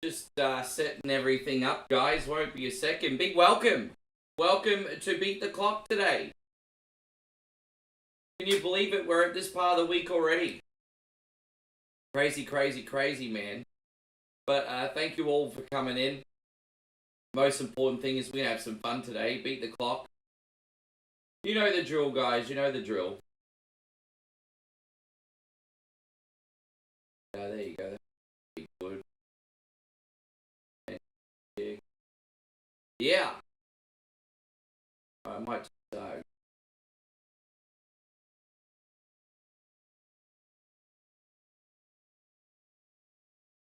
Just setting everything up, guys. Won't be a second. Big welcome. Welcome to Beat the Clock today. Can you believe it? We're at this part of the week already. Crazy, crazy, crazy, man. But thank you all for coming in. Most important thing is we're going to have some fun today. Beat the clock. You know the drill, guys. You know the drill. There you go. That'd be good. Yeah. I might just,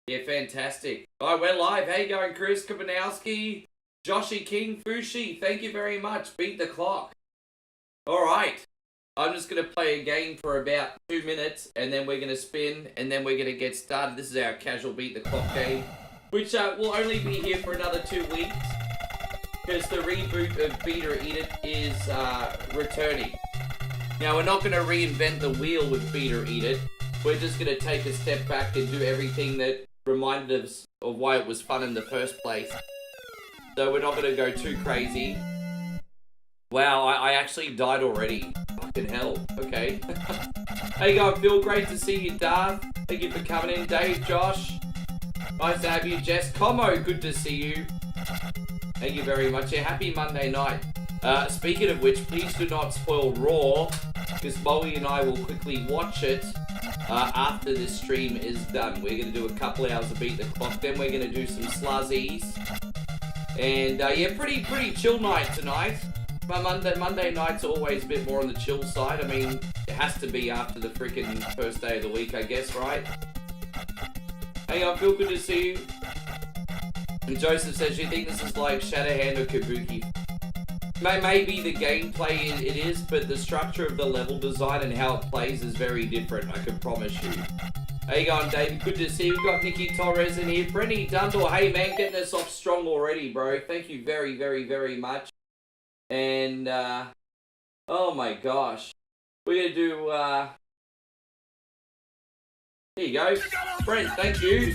yeah, fantastic. Alright, we're live. How you going, Chris Kabanowski? Joshy King, Fushi, thank you very much. Beat the clock. Alright. I'm just going to play a game for about 2 minutes, and then we're going to spin, and then we're going to get started. This is our casual Beat the Clock game, which will only be here for another 2 weeks, because the reboot of Beat or Eat It is returning. Now, we're not going to reinvent the wheel with Beat or Eat It. We're just going to take a step back and do everything that reminded us of why it was fun in the first place. So we're not going to go too crazy. Wow, I actually died already. Fucking hell. Okay. How you going, Phil? Great to see you, Darth. Thank you for coming in. Dave, Josh. Nice to have you, Jess. Como, good to see you. Thank you very much. Yeah, happy Monday night. Speaking of which, please do not spoil Raw, because Bowie and I will quickly watch it after this stream is done. We're going to do a couple hours of Beat the Clock, then we're going to do some Sluzzies. And yeah, pretty chill night tonight. My Monday nights are always a bit more on the chill side. I mean, it has to be after the freaking first day of the week, I guess, right? Hey, I feel good to see you. And Joseph says, you think this is like Shadowhand or Kabuki? Maybe the gameplay it is, but the structure of the level design and how it plays is very different, I can promise you. How you going, David? Good to see you. We've got Nikki Torres in here. Brenny Dundle, hey man, getting us off strong already, bro. Thank you very, very, very much. And, oh my gosh. We're gonna do, here you go. Brent, thank you.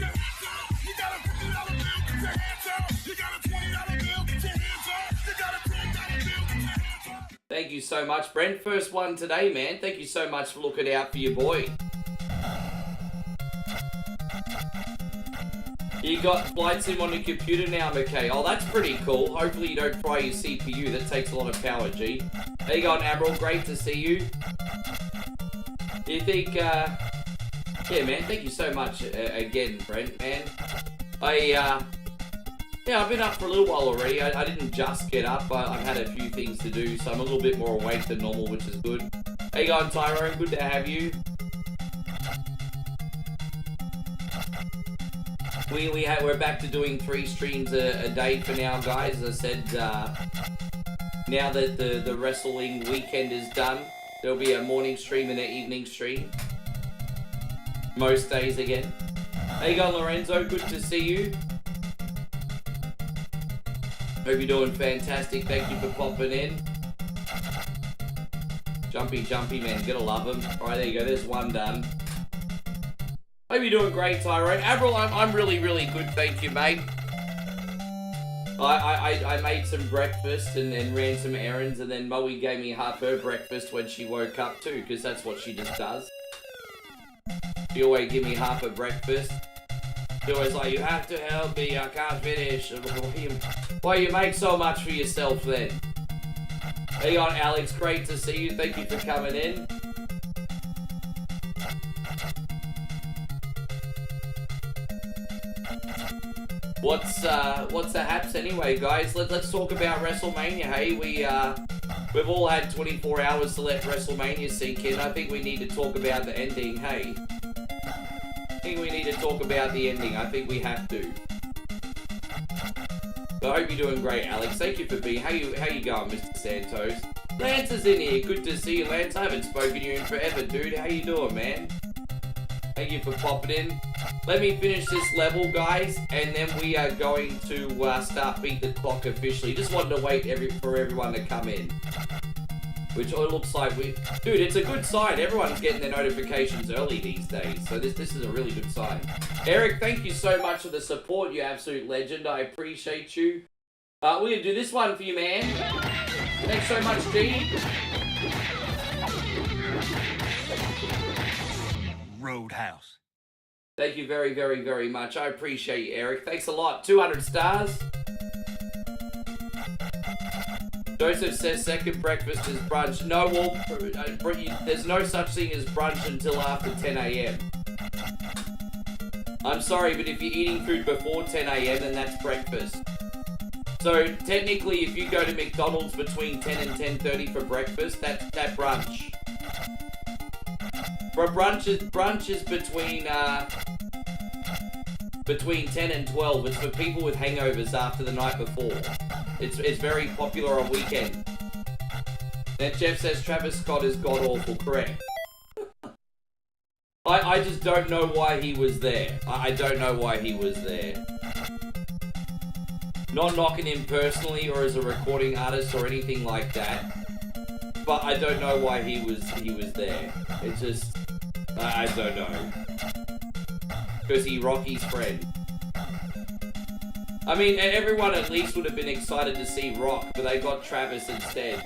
Thank you so much, Brent. First one today, man. Thank you so much for looking out for your boy. You got Flight Sim on your computer now, McKay. Oh, that's pretty cool. Hopefully you don't fry your CPU. That takes a lot of power, G. There you go, Admiral. Great to see you. Do you think, yeah, man. Thank you so much again, Brent, man. Yeah, I've been up for a little while already. I didn't just get up. I've had a few things to do, so I'm a little bit more awake than normal, which is good. How you going, Tyrone? Good to have you. We're back to doing 3 streams a day for now, guys. As I said, now that the wrestling weekend is done, there'll be a morning stream and an evening stream. Most days again. How you going, Lorenzo? Good to see you. Hope you're doing fantastic. Thank you for popping in. Jumpy, man. Gotta love him. Alright, there you go. There's one done. Hope you're doing great, Tyrone. Avril, I'm really, really good. Thank you, mate. I made some breakfast and ran some errands, and then Moe gave me half her breakfast when she woke up too, because that's what she just does. She always give me half her breakfast. She's always like, you have to help me, I can't finish. Why you make so much for yourself then? Hey on, Alex, great to see you. Thank you for coming in. What's the haps anyway, guys? Let's talk about WrestleMania. Hey, we've all had 24 hours to let WrestleMania sink in. I think we need to talk about the ending. Hey. I think we need to talk about the ending. I think we have to. But I hope you're doing great, Alex. Thank you for being. How you going, Mr. Santos? Lance is in here. Good to see you, Lance. I haven't spoken to you in forever, dude. How you doing, man? Thank you for popping in. Let me finish this level, guys, and then we are going to start Beat the Clock officially. Just wanted to wait for everyone to come in. which it looks like dude, it's a good sign. Everyone's getting their notifications early these days, so this is a really good sign. Eric, thank you so much for the support, you absolute legend. I appreciate you. We're gonna do this one for you, man. Thanks so much, G. Roadhouse. Thank you very, very, very much. I appreciate you, Eric. Thanks a lot. 200 stars. Joseph says second breakfast is brunch. No, well, there's no such thing as brunch until after 10 a.m. I'm sorry, but if you're eating food before 10 a.m., then that's breakfast. So technically, if you go to McDonald's between 10 and 10:30 for breakfast, that's brunch. For brunch is between 10 and 12. It's for people with hangovers after the night before. It's very popular on weekends. Then Jeff says Travis Scott is god-awful. Correct. I just don't know why he was there. I don't know why he was there. Not knocking him personally or as a recording artist or anything like that. But I don't know why he was there. It's just, I don't know. Because he Rocky's friend. I mean, everyone at least would have been excited to see Rock, but they got Travis instead.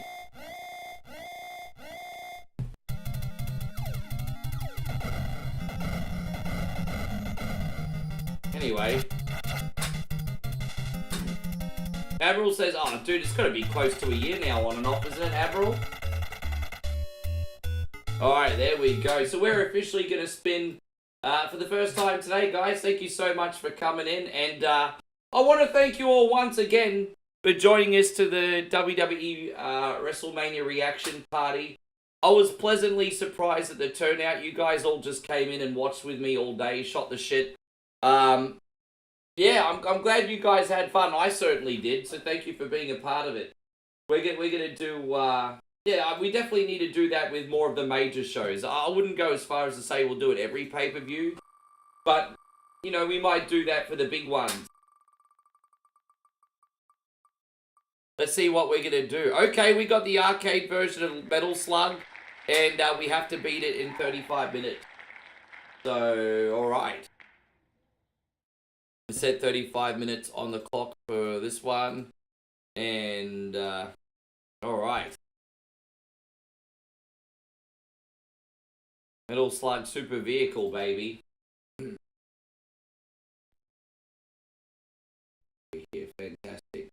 Anyway. Avril says, oh, dude, it's got to be close to a year now on and off, isn't it, Avril? Alright, there we go. So we're officially going to spin for the first time today, guys. Thank you so much for coming in. And I want to thank you all once again for joining us to the WWE WrestleMania reaction party. I was pleasantly surprised at the turnout. You guys all just came in and watched with me all day, shot the shit. Yeah, I'm glad you guys had fun. I certainly did, so thank you for being a part of it. We're gonna do, yeah, we definitely need to do that with more of the major shows. I wouldn't go as far as to say we'll do it every pay-per-view, but, you know, we might do that for the big ones. Let's see what we're gonna do. Okay, we got the arcade version of Metal Slug, and we have to beat it in 35 minutes. So, alright. Set 35 minutes on the clock for this one, and alright. Metal Slug Super Vehicle, baby. Yeah, fantastic.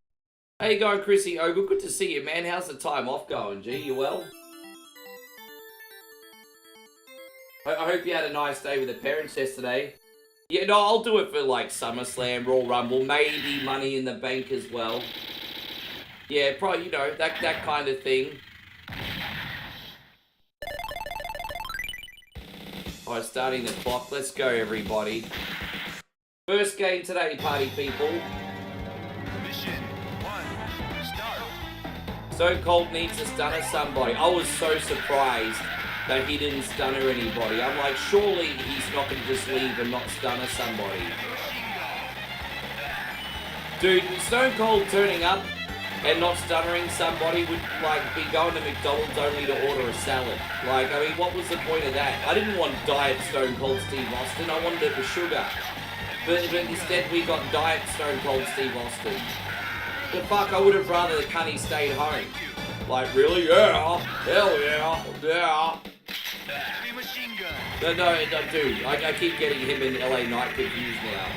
How you going, Chrissy Ogle? Good to see you, man. How's the time off going, G? You well? I hope you had a nice day with the parents yesterday. Yeah, no, I'll do it for, like, SummerSlam, Royal Rumble, maybe Money in the Bank as well. Yeah, probably, you know, that kind of thing. Alright, starting the clock. Let's go, everybody. First game today, party people. Mission 1, start. Stone Cold needs to stunner somebody. I was so surprised that he didn't stunner anybody. I'm like, surely he's not going to just leave and not stunner somebody. Dude, Stone Cold turning up and not stunnering somebody would, like, be going to McDonald's only to order a salad. Like, I mean, what was the point of that? I didn't want Diet Stone Cold Steve Austin. I wanted it with sugar. But instead we got Diet Stone Cold Steve Austin. The fuck, I would have rather the cunny stayed home. Like, really? Yeah. Hell yeah. Yeah. Heavy machine gun. No, dude, I keep getting him and LA Knight confused now.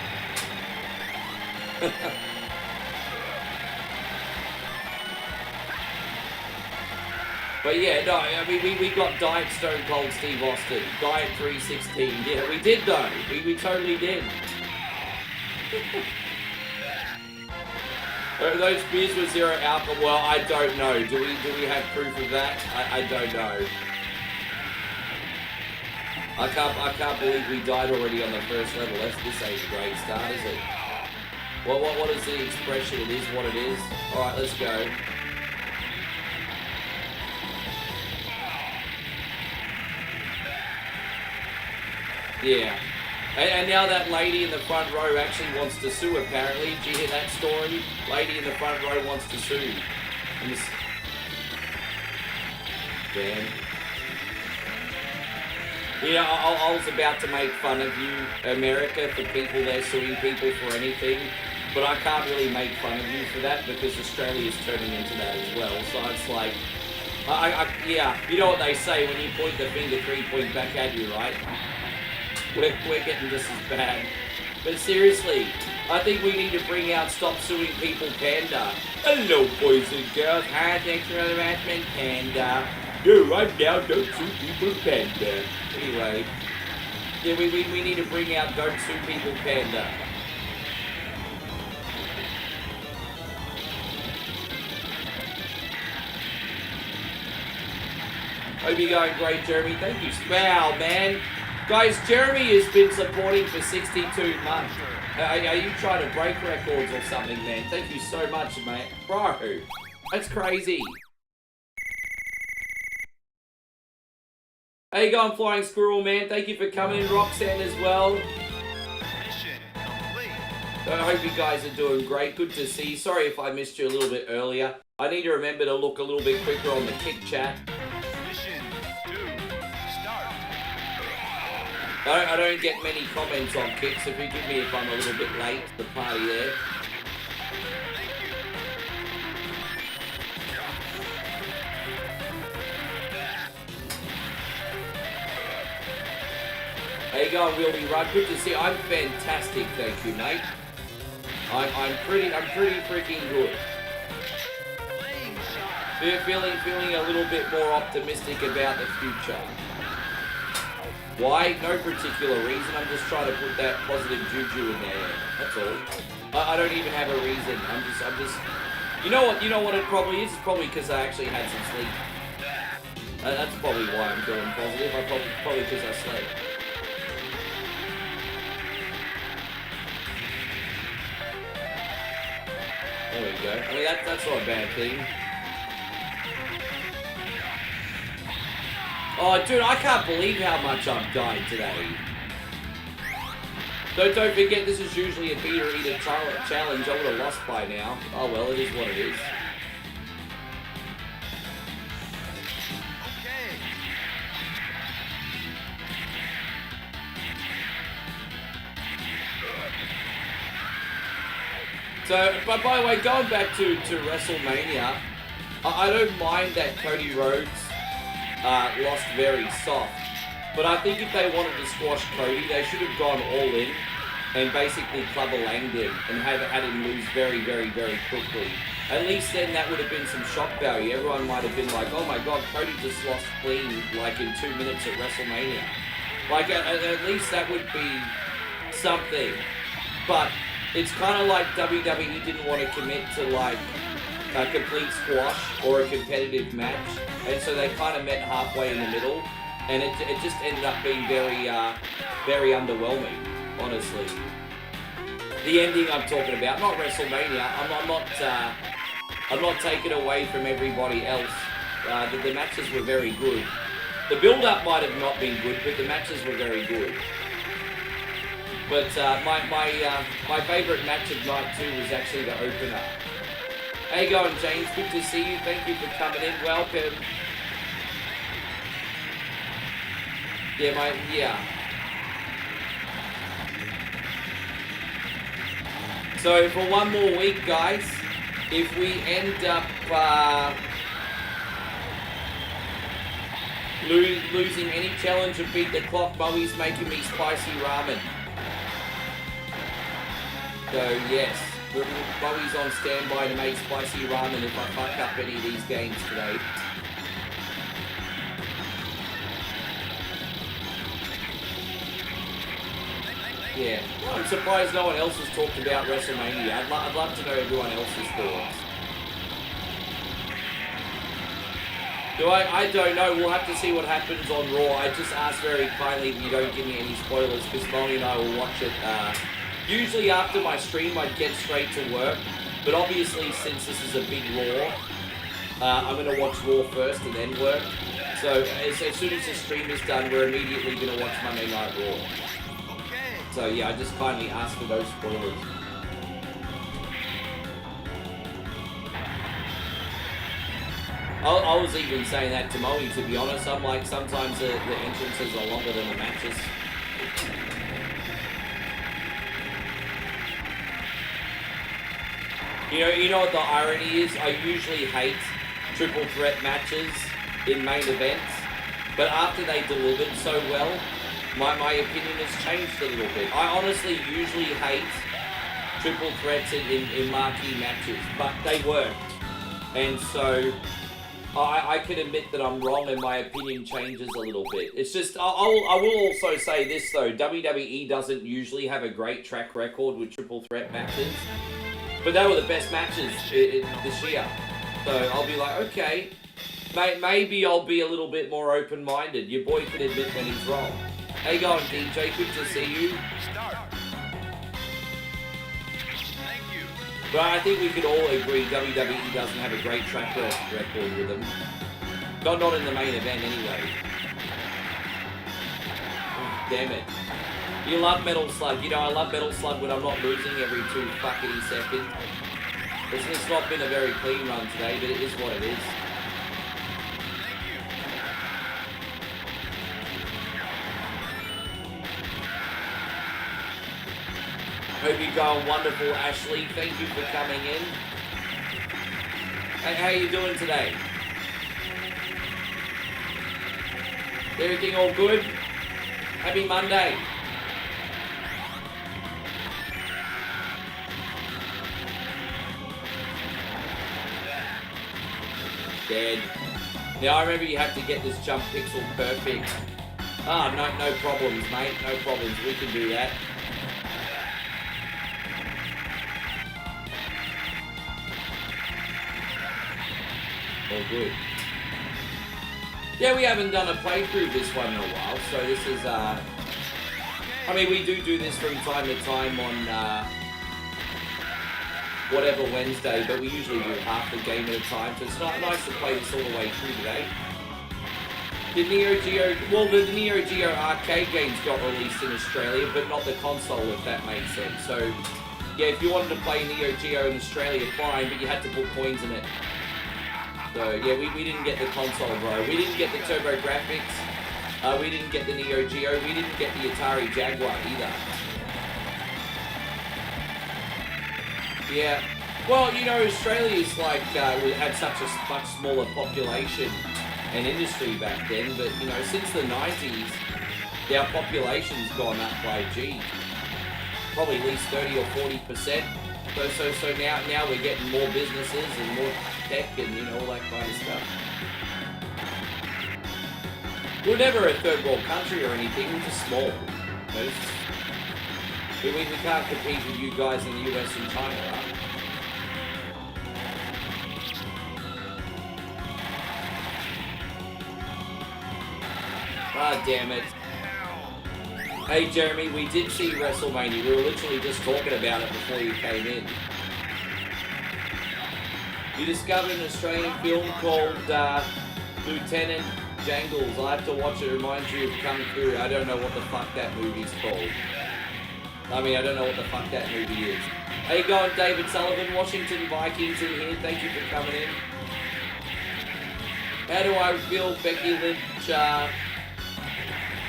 But yeah, no, I mean, we got Diet Stone Cold Steve Austin, Diet 316, yeah, we did though, we totally did. Those beers with zero alcohol, well, I don't know, do we have proof of that? I don't know. I can't believe we died already on the first level. This ain't a great start, is it? What is the expression? It is what it is. Alright, let's go. Yeah. And now that lady in the front row actually wants to sue, apparently. Did you hear that story? Lady in the front row wants to sue. man. You know, I was about to make fun of you, America, for people there suing people for anything, but I can't really make fun of you for that because Australia's turning into that as well. So it's like, yeah, you know what they say, when you point the finger, 3 point back at you, right? We're getting just as bad. But seriously, I think we need to bring out Stop Suing People Panda. Hello, boys and girls. Hi, thanks for the harassment, Panda. No, I'm now Don't Sue People Panda. Anyway, yeah, we need to bring out Don't Sue People Panda. Hope you're going great, Jeremy. Thank you. Wow, man. Guys, Jeremy has been supporting for 62 months. Are you trying to break records or something, man? Thank you so much, mate. Bro, that's crazy. How you going, Flying Squirrel, man? Thank you for coming in, Roxanne, as well. Mission complete. I hope you guys are doing great. Good to see you. Sorry if I missed you a little bit earlier. I need to remember to look a little bit quicker on the kick chat. Mission 2, start. I don't get many comments on kicks, so forgive me if I'm a little bit late to the party there. How you going, Wildy Rudd? Good to see you. I'm fantastic, thank you, mate. I'm pretty freaking good. Feeling a little bit more optimistic about the future. Why? No particular reason. I'm just trying to put that positive juju in there. That's all. I don't even have a reason. I'm just. You know what it probably is? It's probably because I actually had some sleep. That's probably why I'm feeling positive. Probably because I slept. There we go. I mean, that's not a bad thing. Oh, dude, I can't believe how much I've died today. Don't forget, this is usually a beat or eat a challenge. I would have lost by now. Oh, well, it is what it is. So, but by the way, going back to WrestleMania, I don't mind that Cody Rhodes lost very soft. But I think if they wanted to squash Cody, they should have gone all in and basically clubber-langed him and had him lose very, very, very quickly. At least then that would have been some shock value. Everyone might have been like, oh my god, Cody just lost clean like in 2 minutes at WrestleMania. Like, at least that would be something. But it's kind of like WWE didn't want to commit to like a complete squash or a competitive match, and so they kind of met halfway in the middle, and it just ended up being very very underwhelming, honestly. The ending I'm talking about, not WrestleMania. I'm not taking away from everybody else. The matches were very good. The build-up might have not been good, but the matches were very good. But my favourite match of night 2 was actually the opener. How you going, James? Good to see you. Thank you for coming in. Welcome. Yeah. So for one more week, guys, if we end up losing any challenge and beat the clock, Mowie's making me spicy ramen. So yes, Bobby's on standby to make spicy ramen if I fuck up any of these games today. Yeah, I'm surprised no one else has talked about WrestleMania. I'd love to know everyone else's thoughts. I don't know. We'll have to see what happens on Raw. I just ask very kindly that you don't give me any spoilers because Molly and I will watch it. Usually after my stream, I'd get straight to work, but obviously since this is a big Raw, I'm going to watch Raw first and then work. So as soon as the stream is done, we're immediately going to watch Monday Night Raw. So yeah, I just kindly ask for those spoilers. I was even saying that to Moe, to be honest. I'm like, sometimes the entrances are longer than the matches. You know what the irony is? I usually hate triple threat matches in main events, but after they delivered so well, my opinion has changed a little bit. I honestly usually hate triple threats in marquee matches, but they worked. And so I can admit that I'm wrong and my opinion changes a little bit. It's just, I will also say this though, WWE doesn't usually have a great track record with triple threat matches, but they were the best matches this year. So I'll be like, okay, maybe I'll be a little bit more open-minded. Your boy can admit when he's wrong. How you going, DJ? Good to see you. Start. Thank you. But I think we could all agree WWE doesn't have a great track record with them. Not in the main event anyway. Oh, damn it. You love Metal Slug. You know, I love Metal Slug when I'm not losing every 2 fucking seconds. It's not been a very clean run today, but it is what it is. Hope you're going wonderful, Ashley. Thank you for coming in. Hey, how you doing today? Everything all good? Happy Monday. Dead. Now I remember you have to get this jump pixel perfect. Ah, no problems, mate. No problems. We can do that. All good. Yeah, we haven't done a playthrough this one in a while, so this is, I mean, we do this from time to time on, whatever Wednesday, but we usually do half the game at a time, so it's not nice to play this all the way through today. The Neo Geo, well, the Neo Geo arcade games got released in Australia, but not the console, if that makes sense. So, yeah, if you wanted to play Neo Geo in Australia, fine, but you had to put coins in it. So, yeah, we didn't get the console, bro. We didn't get the TurboGrafx. We didn't get the Neo Geo. We didn't get the Atari Jaguar either. Yeah. Well, you know, Australia's like, had such a much smaller population and industry back then, but, you know, since the 90s, our population's gone up by, probably at least 30 or 40%. So now we're getting more businesses and more tech and, you know, all that kind of stuff. We're never a third world country or anything, we're just small. You know, we can't compete with you guys in the US and China, right? Ah, damn it. Hey Jeremy, we did see WrestleMania. We were literally just talking about it before you came in. You discovered an Australian film called Lieutenant Jangles. I have to watch it. It reminds you of Kung Fu. I don't know what the fuck that movie's called. I mean, I don't know what the fuck that movie is. How you going, David Sullivan? Washington Vikings in here. Thank you for coming in. How do I feel, Becky Lynch?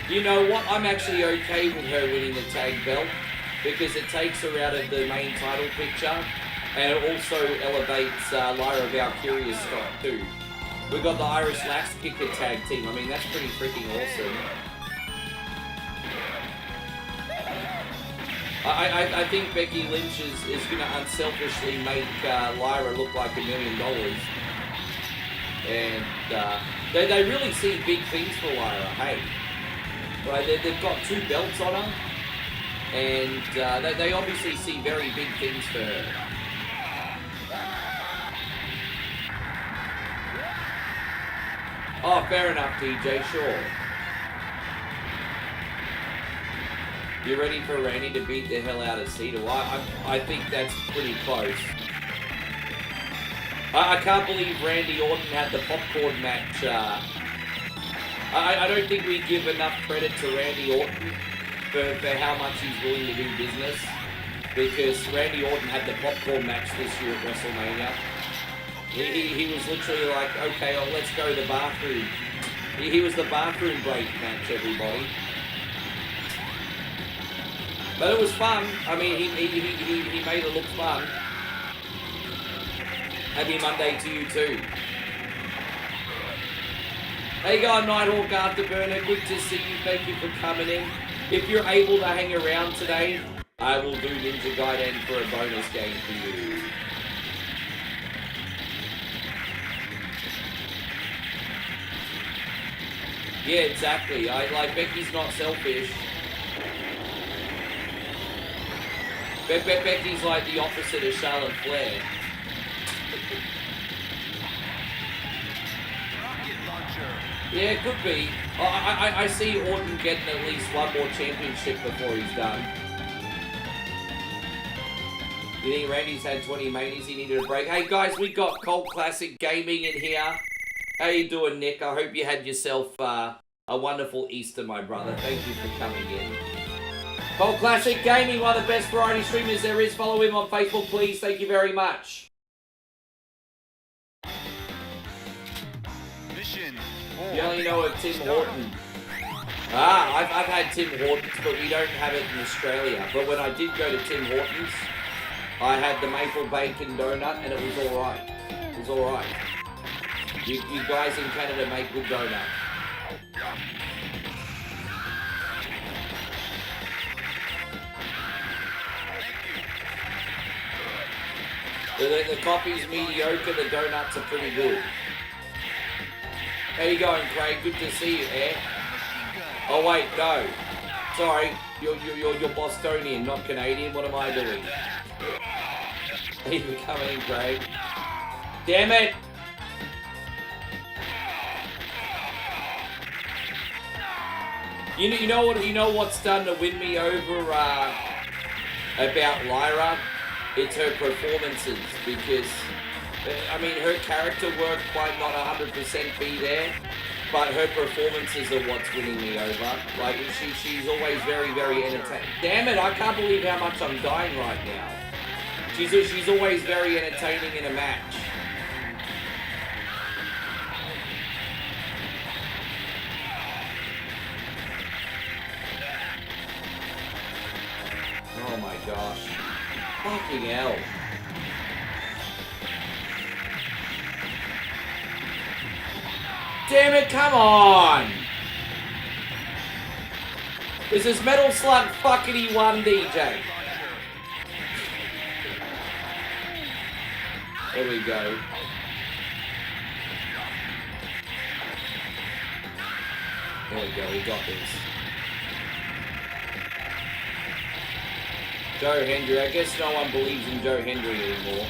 You know what? I'm actually okay with her winning the tag belt because it takes her out of the main title picture and it also elevates Lyra Valkyria's stock too. We've got the Irish Lass Kicker tag team. I mean, that's pretty freaking awesome. I think Becky Lynch is going to unselfishly make Lyra look like $1 million. And they really see big things for Lyra, hey. Right, they've got 2 belts on her, and they obviously see very big things for her. Oh, fair enough, DJ, sure. You ready for Randy to beat the hell out of Cedar? I think that's pretty close. I can't believe Randy Orton had the popcorn match. I don't think we give enough credit to Randy Orton for how much he's willing to do business, because Randy Orton had the popcorn match this year at WrestleMania. He was literally like, okay, oh, let's go to the bathroom. He was the bathroom break match, everybody. But it was fun. I mean, he made it look fun. Happy Monday to you too. Hey guys, Nighthawk Afterburner, good to see you. Thank you for coming in. If you're able to hang around today, I will do Ninja Gaiden for a bonus game for you. Yeah, exactly. Like Becky's not selfish. Becky's like the opposite of Charlotte Flair. Yeah, it could be. I see Orton getting at least one more championship before he's done. You think Randy's had 20 manies, he needed a break? Hey guys, we got Cult Classic Gaming in here. How you doing, Nick? I hope you had yourself a wonderful Easter, my brother. Thank you for coming in. Cult Classic Gaming, one of the best variety streamers there is. Follow him on Facebook, please. Thank you very much. Mission You only know of Tim Horton. I've had Tim Hortons, but we don't have it in Australia. But when I did go to Tim Hortons, I had the maple bacon donut, and it was alright. It was alright. You guys in Canada make good donut. The coffee's mediocre, the donuts are pretty good. How you going, Craig? Good to see you, eh? Oh wait, no. Sorry, you're Bostonian, not Canadian. What am I doing? Thank you for coming in, Craig. Damn it! You know what? You know what's starting to win me over about Lyra? It's her performances, because I mean her character work might not 100% be there, but her performances are what's winning me over. Like she's always very entertaining. Damn it! I can't believe how much I'm dying right now. She's always very entertaining in a match. Oh my gosh. Fucking hell. Damn it, come on! This is Metal Slug fuckity 1 DJ. There we go. There we go, we got this. Joe Hendry. I guess no one believes in Joe Hendry anymore.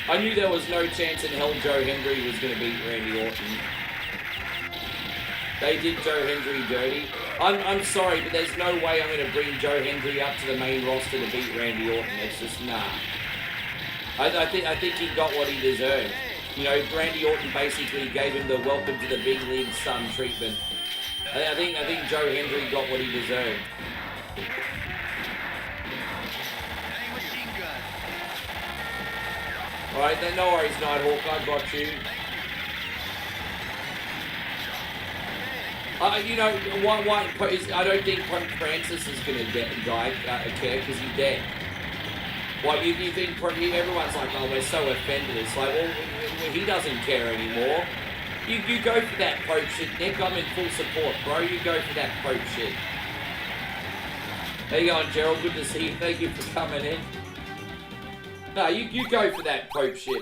I knew there was no chance in hell Joe Hendry was going to beat Randy Orton. They did Joe Hendry dirty. I'm sorry, but there's no way I'm going to bring Joe Hendry up to the main roster to beat Randy Orton. It's just nah. I think he got what he deserved. You know, Randy Orton basically gave him the welcome to the big league son treatment. I think Joe Hendry got what he deserved. Alright, then no worries, Nighthawk, I got you. You know, I don't think Francis is going to care because he's dead. What, you think everyone's like, oh, we're so offended. It's like, well, he doesn't care anymore. You go for that Pope shit, Nick. I'm in full support, bro. You go for that Pope shit. How you going, Gerald? Good to see you. Thank you for coming in. No, you go for that Pope shit.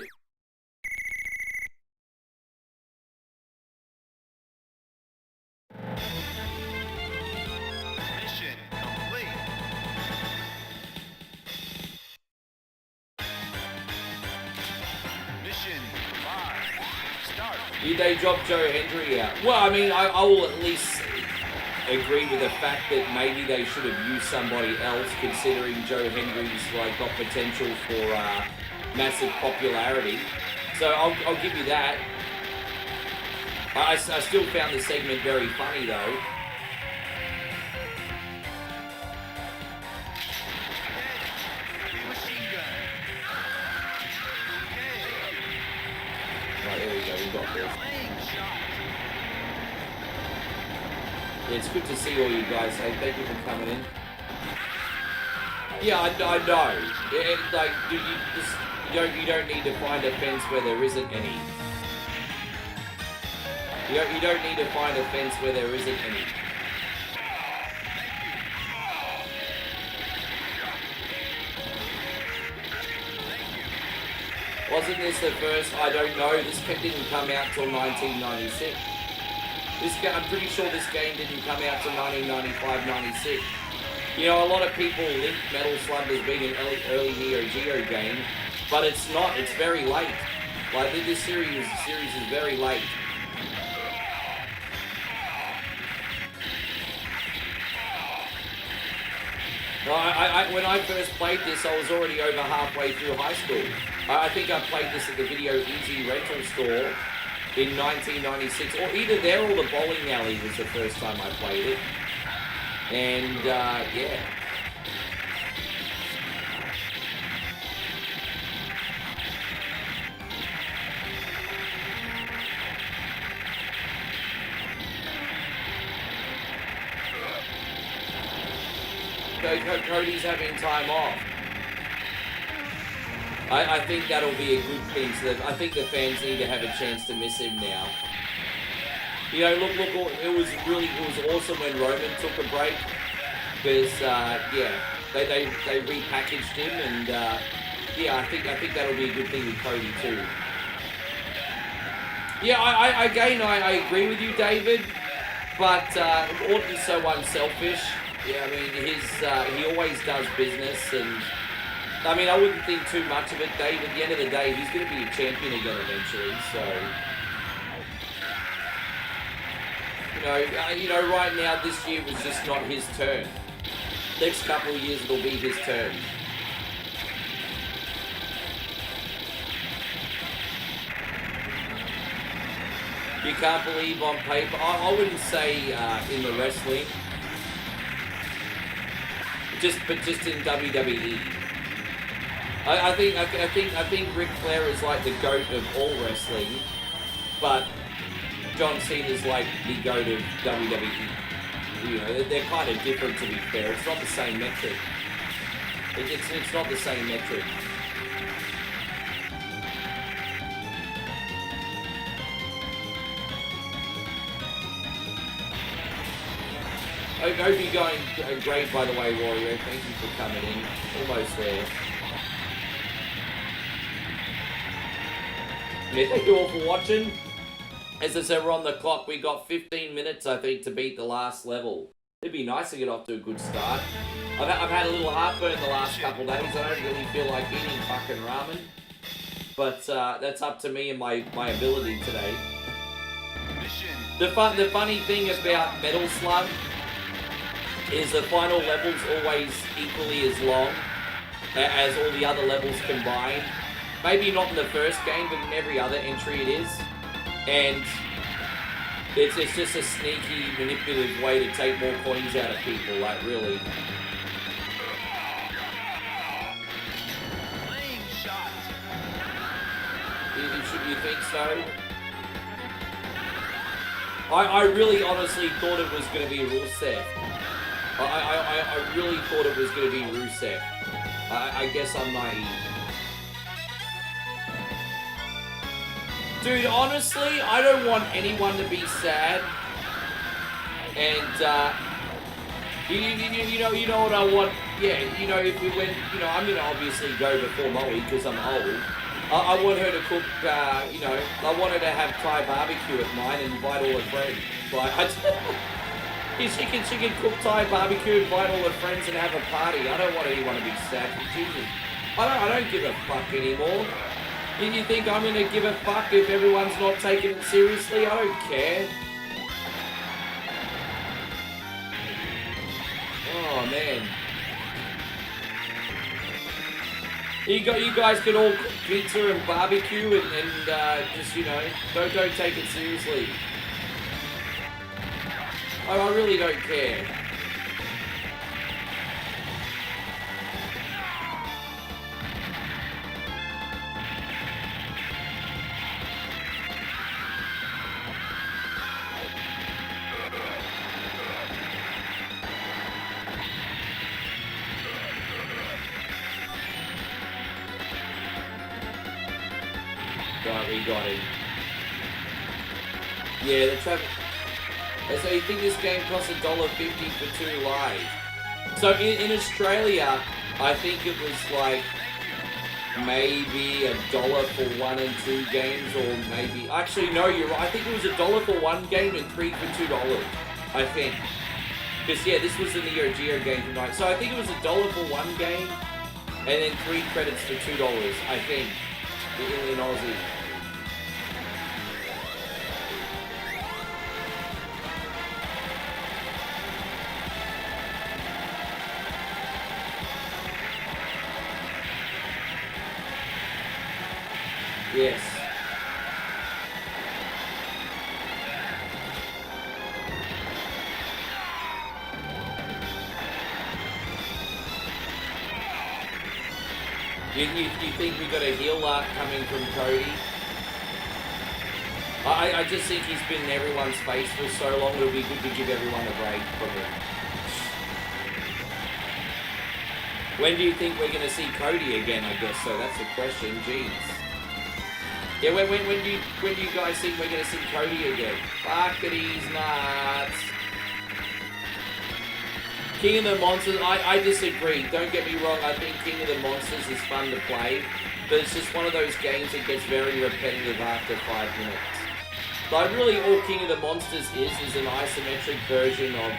Mission complete. Mission 5. Start. They dropped Joe Hendry out. Well, I mean, I will at least agree with the fact that maybe they should have used somebody else, considering Joe Hendry's like got potential for massive popularity. So I'll give you that. I still found the segment very funny though. Machine gun. Yeah, it's good to see all you guys. Hey, thank you for coming in. Yeah, I know. Like, you don't need to find a fence where there isn't any. You don't need to find a fence where there isn't any. Wasn't this the first? I don't know. This didn't come out till 1996. I'm pretty sure this game didn't come out till 1995, 96. You know, a lot of people link Metal Slug as being an early Neo Geo game, but it's not. It's very late. Like, this series is very late. No, when I first played this, I was already over halfway through high school. I think I played this at the Video Easy rental store in 1996, or either there or the bowling alley was the first time I played it. And, yeah. Cody's having time off. I think that'll be a good thing. So I think the fans need to have a chance to miss him now. You know, look, it was awesome when Ramen took a break. Because, yeah, they repackaged him, and, yeah, I think that'll be a good thing with Cody too. Yeah, I agree with you, David, but Orton's so unselfish. Yeah, I mean, he always does business, and I mean, I wouldn't think too much of it, Dave. At the end of the day, he's going to be a champion again eventually, so. You know, right now, this year was just not his turn. Next couple of years, it'll be his turn. You can't believe on paper. I wouldn't say in the wrestling, but just in WWE. I think Ric Flair is like the GOAT of all wrestling, but John Cena's like the GOAT of WWE. You know, they're kind of different, to be fair. It's not the same metric. It's not the same metric. I hope you're going great, by the way, Warrior. Thank you for coming in. Almost there. Yeah, thank you all for watching. As I said, we're on the clock. We got 15 minutes, I think, to beat the last level. It'd be nice to get off to a good start. I've had a little heartburn the last couple days. I don't really feel like eating fucking ramen. But that's up to me and my ability today. The funny thing about Metal Slug is the final level's always equally as long as all the other levels combined. Maybe not in the first game, but in every other entry it is. And it's just a sneaky, manipulative way to take more coins out of people, like, really. You think so? I really honestly thought it was going to be Rusev. I really thought it was going to be Rusev. I guess I'm naive. Dude, honestly, I don't want anyone to be sad. And, you know what I want? Yeah, you know, if we went, you know, I'm going to obviously go before Molly because I'm old. I want her to cook, you know, I want her to have Thai barbecue at mine and invite all her friends. Like, she can cook Thai barbecue, invite all her friends and have a party. I don't want anyone to be sad. Jesus. I don't give a fuck anymore. You think I'm going to give a fuck if everyone's not taking it seriously? I don't care. Oh, man. You guys can all cook pizza and barbecue and just, you know, don't take it seriously. I really don't care. he got him. Yeah, the traffic. So you think this game costs $1.50 for 2 live? So in Australia, I think it was like maybe $1 for 1 and 2 games, or maybe actually no, you're right. I think it was $1 for 1 game and 3 for $2. I think. Because yeah, this was the Neo Geo game tonight. So I think it was $1 for 1 game, and then 3 credits for $2. I think in Aussie. Yes. You think we got a heel art coming from Cody? I just think he's been in everyone's face for so long, it'll be good to give everyone a break from him. When do you think we're going to see Cody again, I guess? So that's the question, jeez. Yeah, when do you guys think we're going to see Cody again? Fuckity's nuts. King of the Monsters, I disagree. Don't get me wrong, I think King of the Monsters is fun to play, but it's just one of those games that gets very repetitive after 5 minutes. Like, really all King of the Monsters is an isometric version of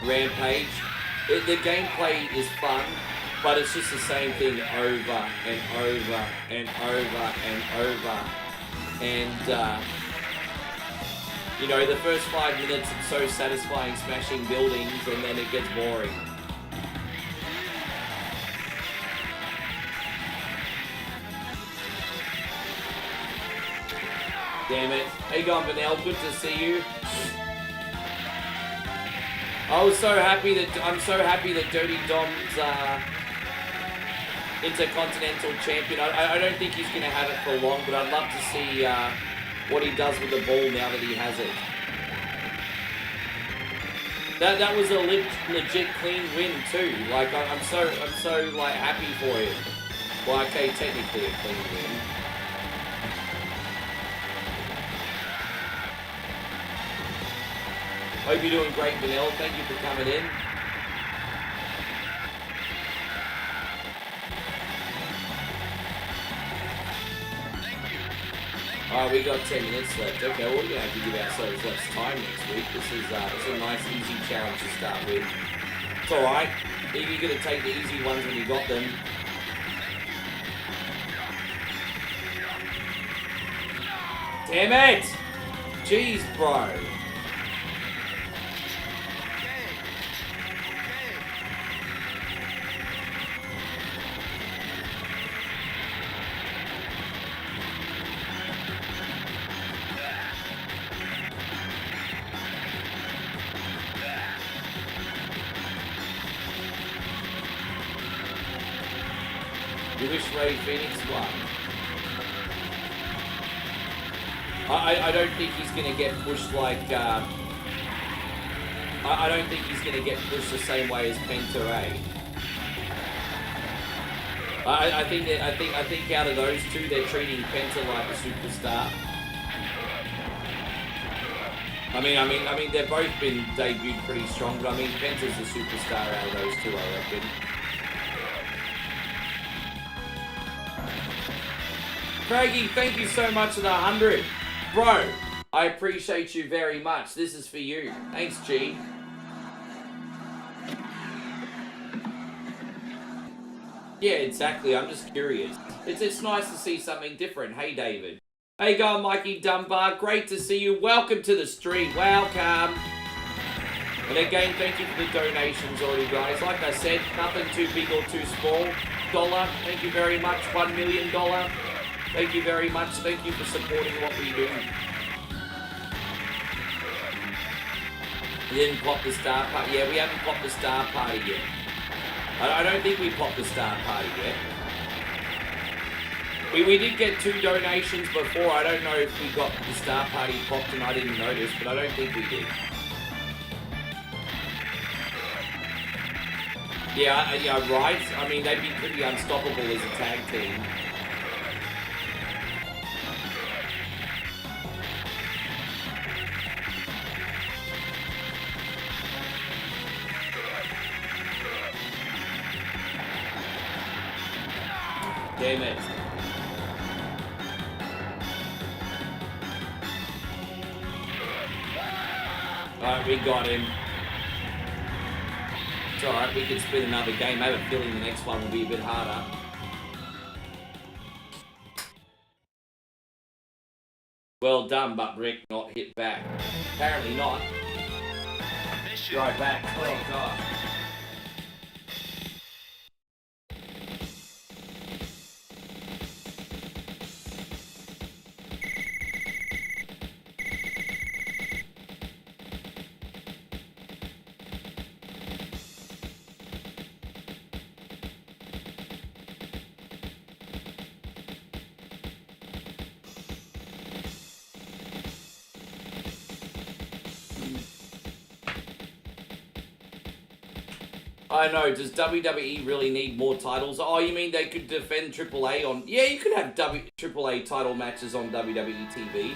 Rampage. The gameplay is fun, but it's just the same thing over and over and over and over. And, you know, the first 5 minutes it's so satisfying smashing buildings, and then it gets boring. Damn it. How you going, Vanel? Good to see you. I'm so happy that Dirty Dom's Intercontinental Champion. I don't think he's gonna have it for long, but I'd love to see what he does with the ball now that he has it. That was a legit clean win too. Like I'm so like happy for him. Well, okay, technically a clean win. Hope you're doing great, Vanilla. Thank you for coming in. Alright, we got 10 minutes left. Okay, well, we're going to have to give ourselves less time next week. This is it's a nice, easy challenge to start with. It's alright. You're going to take the easy ones when you got them. Damn it! Jeez, bro. You wish Ray Phoenix won. I don't think he's going to get pushed like... I don't think he's going to get pushed the same way as Penta, eh? I think out of those two, they're treating Penta like a superstar. I mean, they've both been debuted pretty strong, but I mean, Penta's the superstar out of those two, I reckon. Craigie, thank you so much for the 100. Bro, I appreciate you very much. This is for you. Thanks, G. Yeah, exactly. I'm just curious. It's nice to see something different. Hey, David. Hey, go, Mikey Dunbar. Great to see you. Welcome to the stream. Welcome. And again, thank you for the donations already, guys. Like I said, nothing too big or too small. $1. Thank you very much. $1 million. Thank you very much. Thank you for supporting what we do. We didn't pop the star party. Yeah, we haven't popped the star party yet. I don't think we popped the star party yet. We did get 2 donations before. I don't know if we got the star party popped and I didn't notice, but I don't think we did. Yeah, right. I mean, they'd be pretty unstoppable as a tag team. Damn it. Alright, we got him. It's alright, we can spin another game. I have a feeling the next one will be a bit harder. Well done, but Rick not hit back. Apparently not. Mission Right back. complete. Oh, God. I know, does WWE really need more titles? Oh, you mean they could defend AAA on... Yeah, you could have AAA title matches on WWE TV.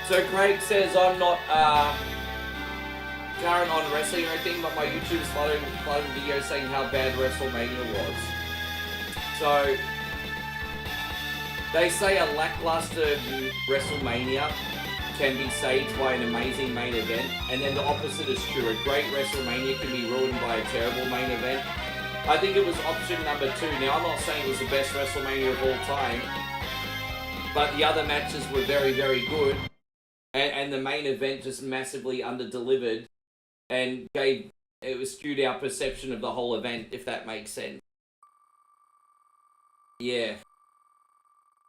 So Craig says, I'm not current on wrestling or anything, but my YouTube is flooded with videos saying how bad WrestleMania was. So, they say a lackluster WrestleMania can be saved by an amazing main event, and then the opposite is true. A great WrestleMania can be ruined by a terrible main event. I think it was option number 2. Now, I'm not saying it was the best WrestleMania of all time, but the other matches were very, very good, and the main event just massively under-delivered, and it skewed our perception of the whole event, if that makes sense. Yeah.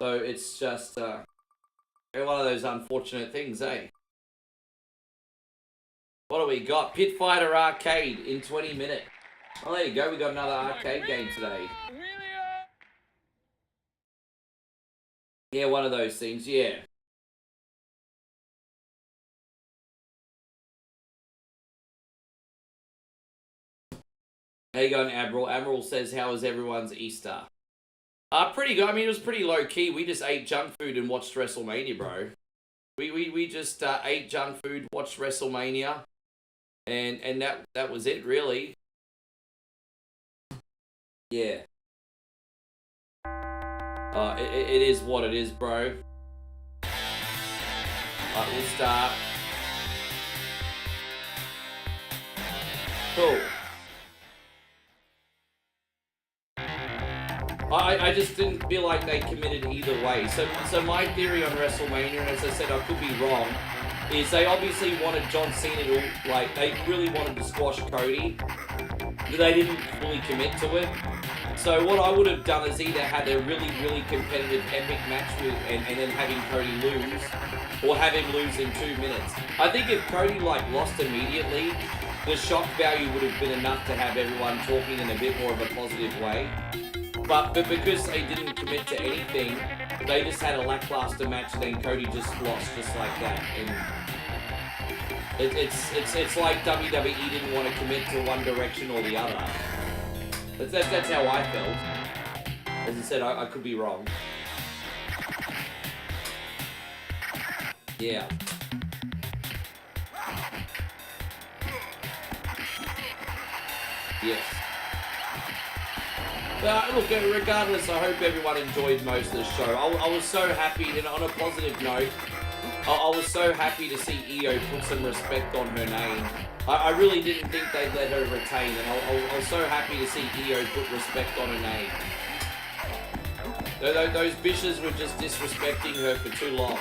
So, it's just, one of those unfortunate things, eh? What do we got? Pit Fighter Arcade in 20 minutes. Oh, there you go. We got another arcade game today. Yeah, one of those things. Yeah. How you going, Admiral? Admiral says, how was everyone's Easter? Pretty good. I mean, it was pretty low-key. We just ate junk food and watched WrestleMania, bro. We just ate junk food, watched WrestleMania, and that was it, really. Yeah. It is what it is, bro. Alright, we'll start. Cool. I just didn't feel like they committed either way. So my theory on WrestleMania, and as I said, I could be wrong, is they obviously wanted John Cena to, like, they really wanted to squash Cody, but they didn't fully commit to it. So what I would have done is either had a really, really competitive epic match with, and then having Cody lose, or have him lose in 2 minutes. I think if Cody, like, lost immediately, the shock value would have been enough to have everyone talking in a bit more of a positive way. But because they didn't commit to anything, they just had a lackluster match, and then Cody just lost just like that. And it's like WWE didn't want to commit to one direction or the other. That's how I felt. As I said, I could be wrong. Yeah. Yes. Look, regardless, I hope everyone enjoyed most of the show. I was so happy, and on a positive note, I was so happy to see Io put some respect on her name. I really didn't think they'd let her retain, and I was so happy to see Io put respect on her name. Those bitches were just disrespecting her for too long.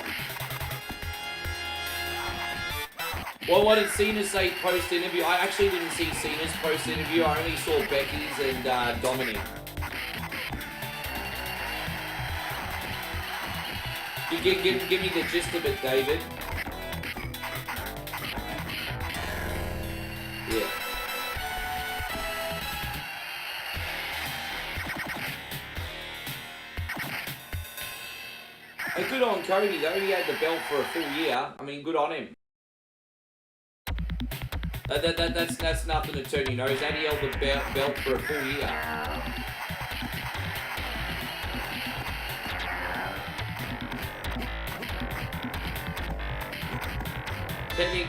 Well, what did Cena say post-interview? I actually didn't see Cena's post-interview. I only saw Becky's and Dominic. Give me the gist of it, David. Yeah. Hey, good on Cody though. He had the belt for a full year. I mean, good on him. That's nothing to turn your nose at. He held the belt for a full year.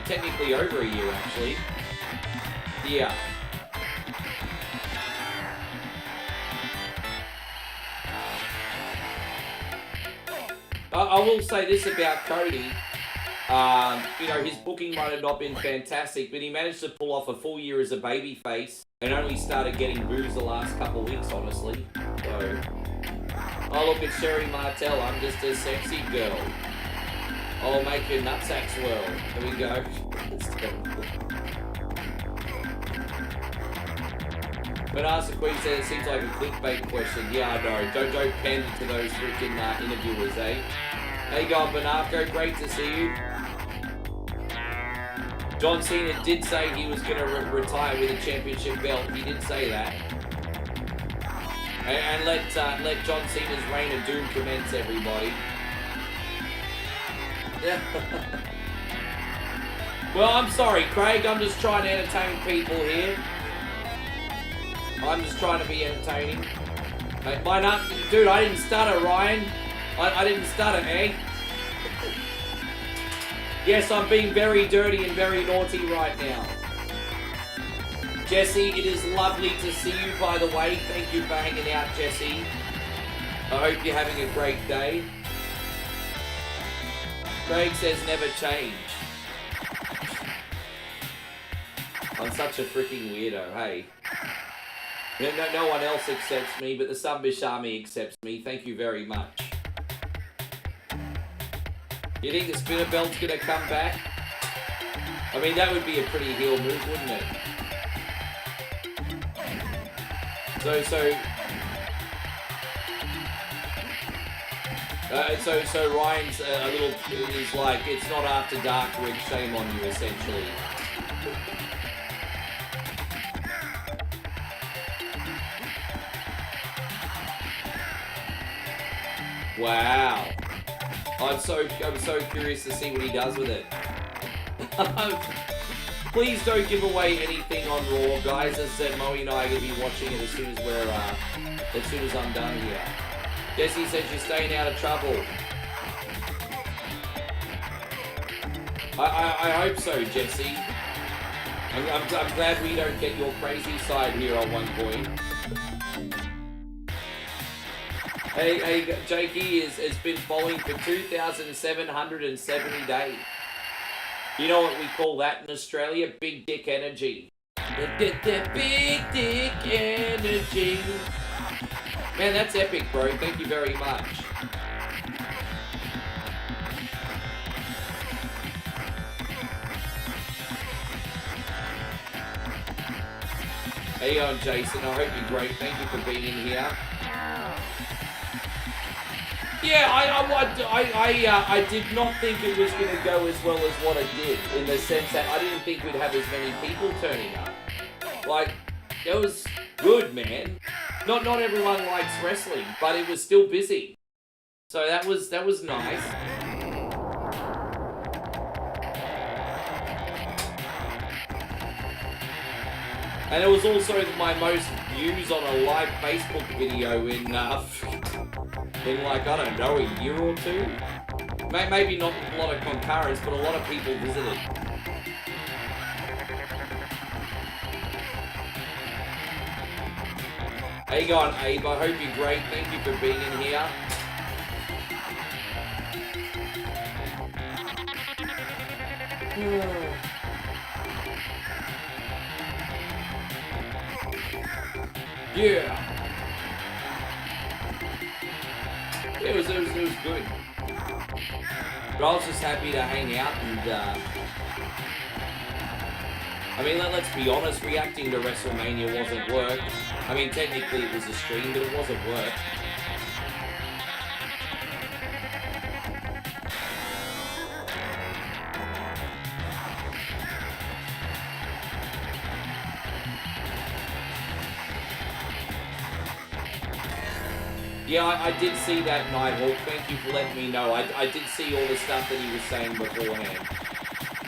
Technically over a year, actually. Yeah. I will say this about Cody. You know, his booking might have not been fantastic, but he managed to pull off a full year as a babyface and only started getting boos the last couple of weeks, honestly. So, oh look, it's Sherry Martell. I'm just a sexy girl. I'll make your nutsack swirl. There we go. It's terrible. But Arthur Queen said it seems like a clickbait question. Yeah, I know. Don't pander to those freaking interviewers, eh? How you going, Banarco? Great to see you. John Cena did say he was going to retire with a championship belt. He did say that. And let John Cena's reign of doom commence, everybody. Yeah. Well, I'm sorry, Craig. I'm just trying to entertain people here. I'm just trying to be entertaining. Dude, I didn't stutter, Ryan. I didn't stutter, eh? Yes, I'm being very dirty and very naughty right now. Jesse, it is lovely to see you, by the way. Thank you for hanging out, Jesse. I hope you're having a great day. Craig says never change. I'm such a freaking weirdo, hey. No one else accepts me, but the Sunbish Army accepts me. Thank you very much. You think the spinner belt's gonna come back? I mean, that would be a pretty heel move, wouldn't it? So Ryan's a little, is like, it's not after dark, Rick, shame on you, essentially. Wow. I'm so curious to see what he does with it. Please don't give away anything on Raw, guys. As I said, Moe and I are going to be watching it as soon as I'm done here. Jesse says you're staying out of trouble. I hope so, Jesse. I'm glad we don't get your crazy side here at one point. Hey, Jakey has been following for 2,770 days. You know what we call that in Australia? Big dick energy. Big dick energy. Man, that's epic, bro. Thank you very much. Hey on, Jason. I hope you're great. Thank you for being in here. Yeah, I did not think it was going to go as well as what it did, in the sense that I didn't think we'd have as many people turning up. Like, it was good, man. Not everyone likes wrestling, but it was still busy. So that was nice. And it was also my most views on a live Facebook video in like, I don't know, a year or two? Maybe not a lot of concurrence, but a lot of people visited. How you going, Abe? I hope you're great. Thank you for being in here. Yeah. It was good. But I was just happy to hang out and, I mean, let's be honest, reacting to WrestleMania wasn't work. I mean, technically it was a stream, but it wasn't work. Yeah, I did see that, Nighthawk. Thank you for letting me know. I did see all the stuff that he was saying beforehand.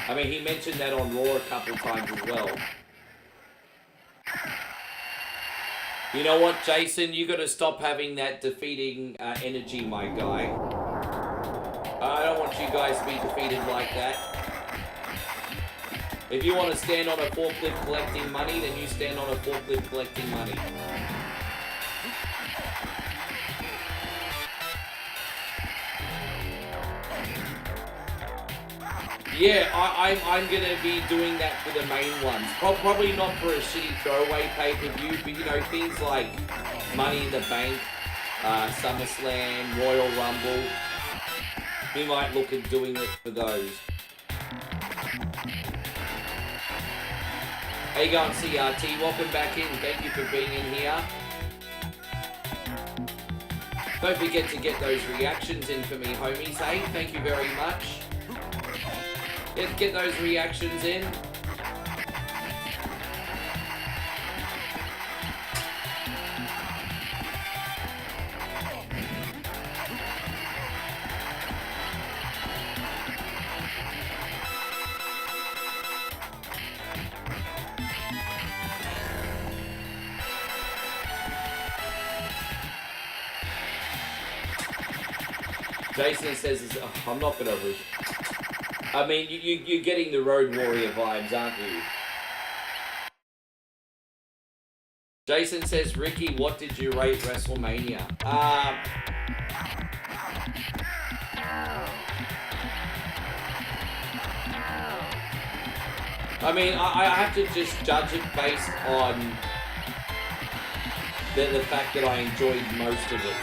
I mean, he mentioned that on Raw a couple times as well. You know what, Jason? You got to stop having that defeating energy, my guy. I don't want you guys to be defeated like that. If you want to stand on a forklift collecting money, then you stand on a forklift collecting money. Yeah, I'm gonna be doing that for the main ones. Probably not for a shitty throwaway pay-per-view, but you know, things like Money in the Bank, SummerSlam, Royal Rumble. We might look at doing it for those. How you going, CRT? Welcome back in. Thank you for being in here. Don't forget to get those reactions in for me, homies. Hey, thank you very much. Get those reactions in. Jason says, oh, I'm not gonna lose. I mean, you're getting the Road Warrior vibes, aren't you? Jason says, Ricky, what did you rate WrestleMania? I mean, I have to just judge it based on the fact that I enjoyed most of it.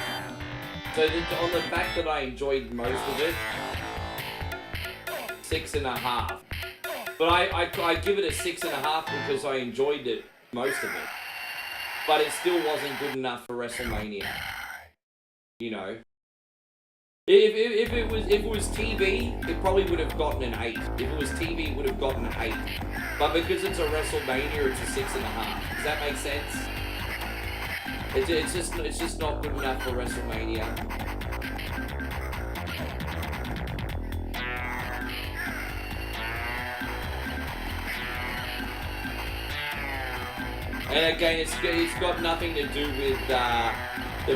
So on the fact that I enjoyed most of it, 6.5. But I give it a 6.5 because I enjoyed it, most of it. But it still wasn't good enough for WrestleMania. You know. If it was TV, it probably would have gotten an 8. If it was TV, it would have gotten an 8. But because it's a WrestleMania, it's a 6.5. Does that make sense? It's just not good enough for WrestleMania. And again, it's got nothing to do with the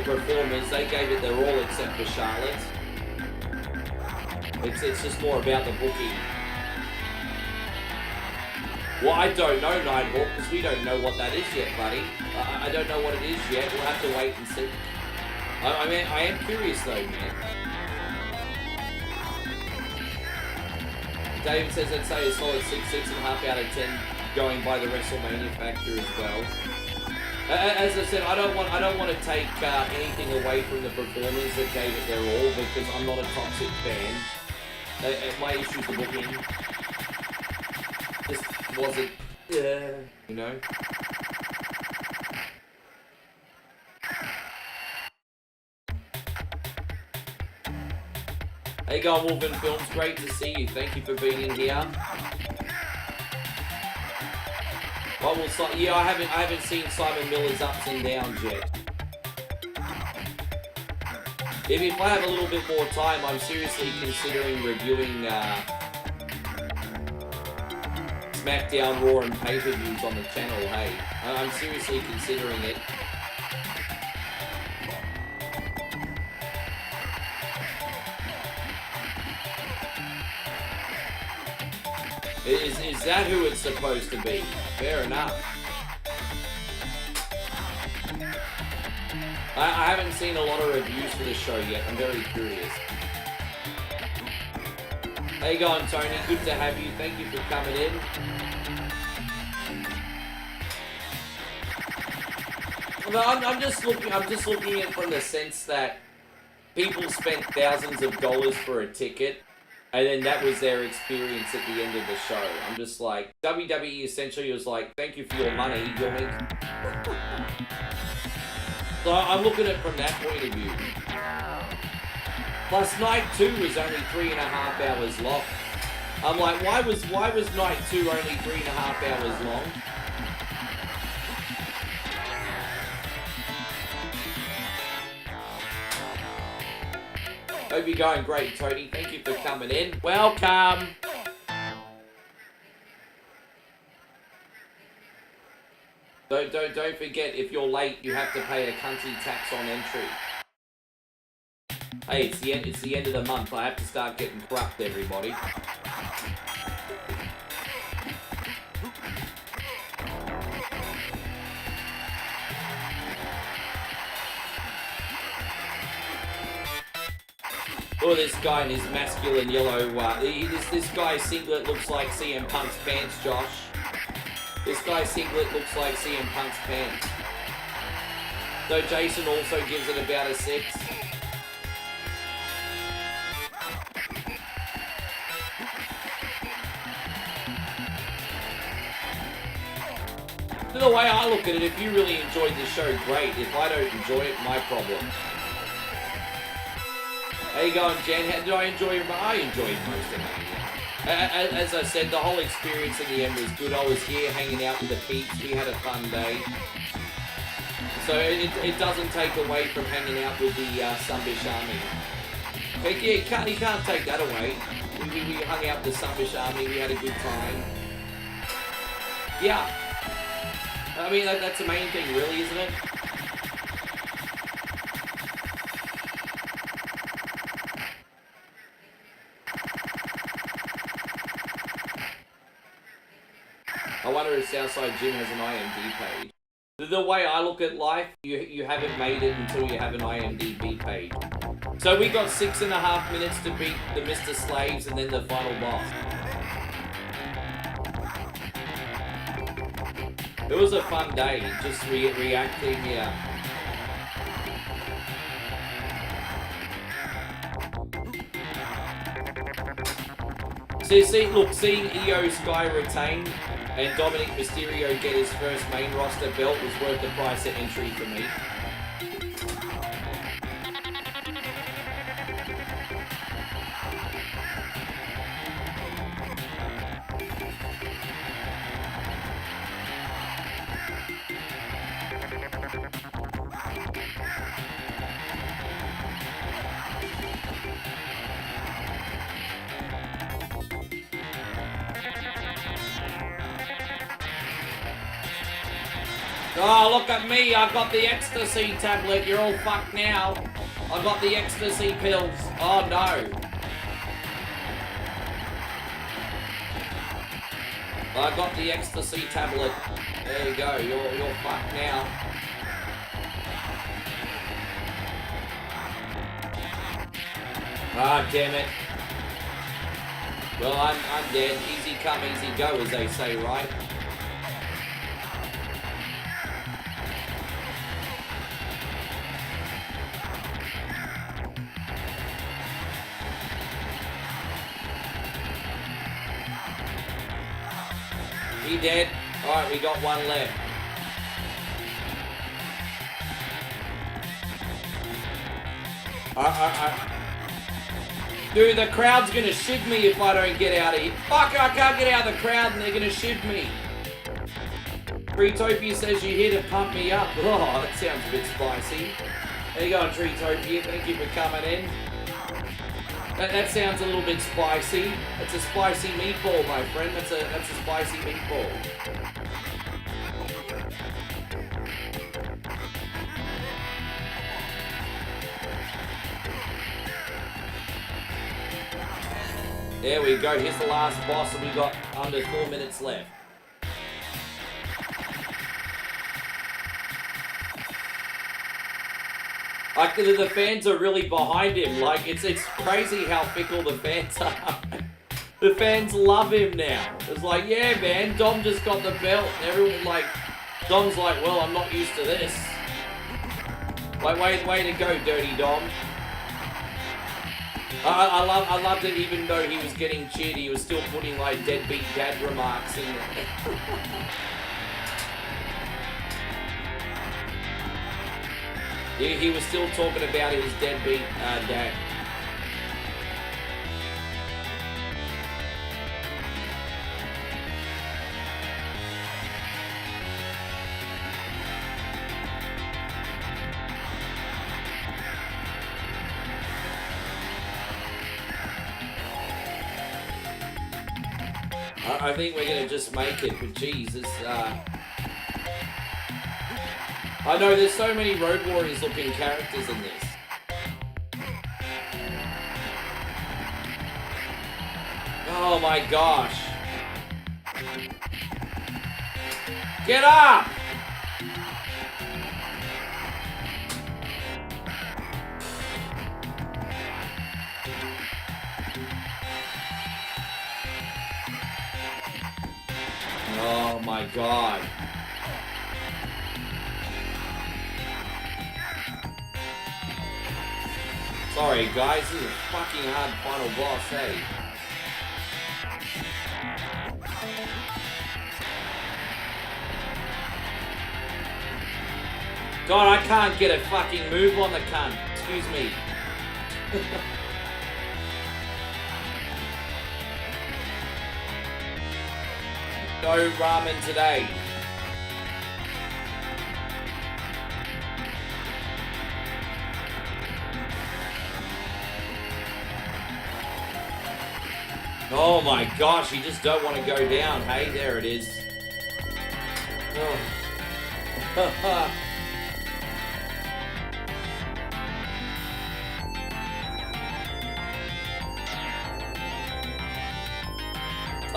performance. They gave it their all except for Charlotte. It's just more about the booking. Well, I don't know, Nighthawk, because we don't know what that is yet, buddy. I don't know what it is yet. We'll have to wait and see. I mean, I am curious though, man. David says I'd say a solid 6.5 out of 10, going by the WrestleMania factor as well. As I said, I don't want to take anything away from the performers that gave it their all, because I'm not a toxic fan. My issues with booking just wasn't, you know. Hey, going Wolfen Films, great to see you. Thank you for being in here. Yeah, I haven't seen Simon Miller's ups and downs yet. If I have a little bit more time, I'm seriously considering reviewing SmackDown, Raw, and pay-per-views on the channel. Hey, I'm seriously considering it. Is that who it's supposed to be? Fair enough. I haven't seen a lot of reviews for this show yet. I'm very curious. How you going, Tony? Good to have you. Thank you for coming in. I'm just looking at it from the sense that people spent thousands of dollars for a ticket, and then that was their experience at the end of the show. I'm just like, WWE essentially was like, thank you for your money, you'll make... So I'm looking at it from that point of view. Plus, night 2 was only 3.5 hours long. I'm like, why was night 2 only 3.5 hours long? Hope you're going great, Tony. Thank you for coming in. Welcome! Don't forget, if you're late, you have to pay a cunty tax on entry. Hey, it's the end of the month. I have to start getting corrupt, everybody. Oh, this guy in his masculine yellow, this guy's singlet looks like CM Punk's pants, Josh. This guy's singlet looks like CM Punk's pants. So Jason also gives it about a 6. So the way I look at it, if you really enjoyed the show, great. If I don't enjoy it, my problem. How you going, Jen? How did I enjoy it? I enjoyed most of it. As I said, the whole experience in the end was good. I was here hanging out with the peeps. We had a fun day. So it doesn't take away from hanging out with the Sunbish Army. But yeah, you can't take that away. We hung out with the Sunbish Army. We had a good time. Yeah. I mean, that's the main thing, really, isn't it? I wonder if Southside Jim has an IMDb page. The way I look at life, you haven't made it until you have an IMDb page. So we got 6.5 minutes to beat the Mr. Slaves and then the final boss. It was a fun day, just reacting, yeah. Seeing Io Sky retain and Dominic Mysterio get his first main roster belt was worth the price of entry for me. Oh, look at me, I've got the ecstasy tablet, you're all fucked now. I've got the ecstasy pills. Oh no. I got the ecstasy tablet. There you go, you're fucked now. Ah, damn it. Well, I'm dead. Easy come, easy go, as they say, right? He dead. Alright, we got one left. Dude, the crowd's gonna shiv me if I don't get out of here. Fuck, I can't get out of the crowd and they're gonna shiv me. Treetopia says you're here to pump me up. Oh, that sounds a bit spicy. There you go, Treetopia. Thank you for coming in. That sounds a little bit spicy. It's a spicy meatball, my friend. That's a spicy meatball. There we go. Here's the last boss, and we got under 4 minutes left. Like, the fans are really behind him. Like, it's crazy how fickle the fans are. The fans love him now. It's like, yeah, man, Dom just got the belt. And everyone, like, Dom's like, well, I'm not used to this. Like, way to go, Dirty Dom. I loved it, even though he was getting cheered, he was still putting, like, deadbeat dad remarks in there. He was still talking about his deadbeat dad. I think we're gonna just make it, but Jesus. I know there's so many Road Warriors looking characters in this. Oh my gosh. Get up! Oh my god. Sorry guys, this is a fucking hard final boss, hey? God, I can't get a fucking move on the cunt. Excuse me. No ramen today. Oh my gosh, you just don't want to go down. Hey, there it is. Oh.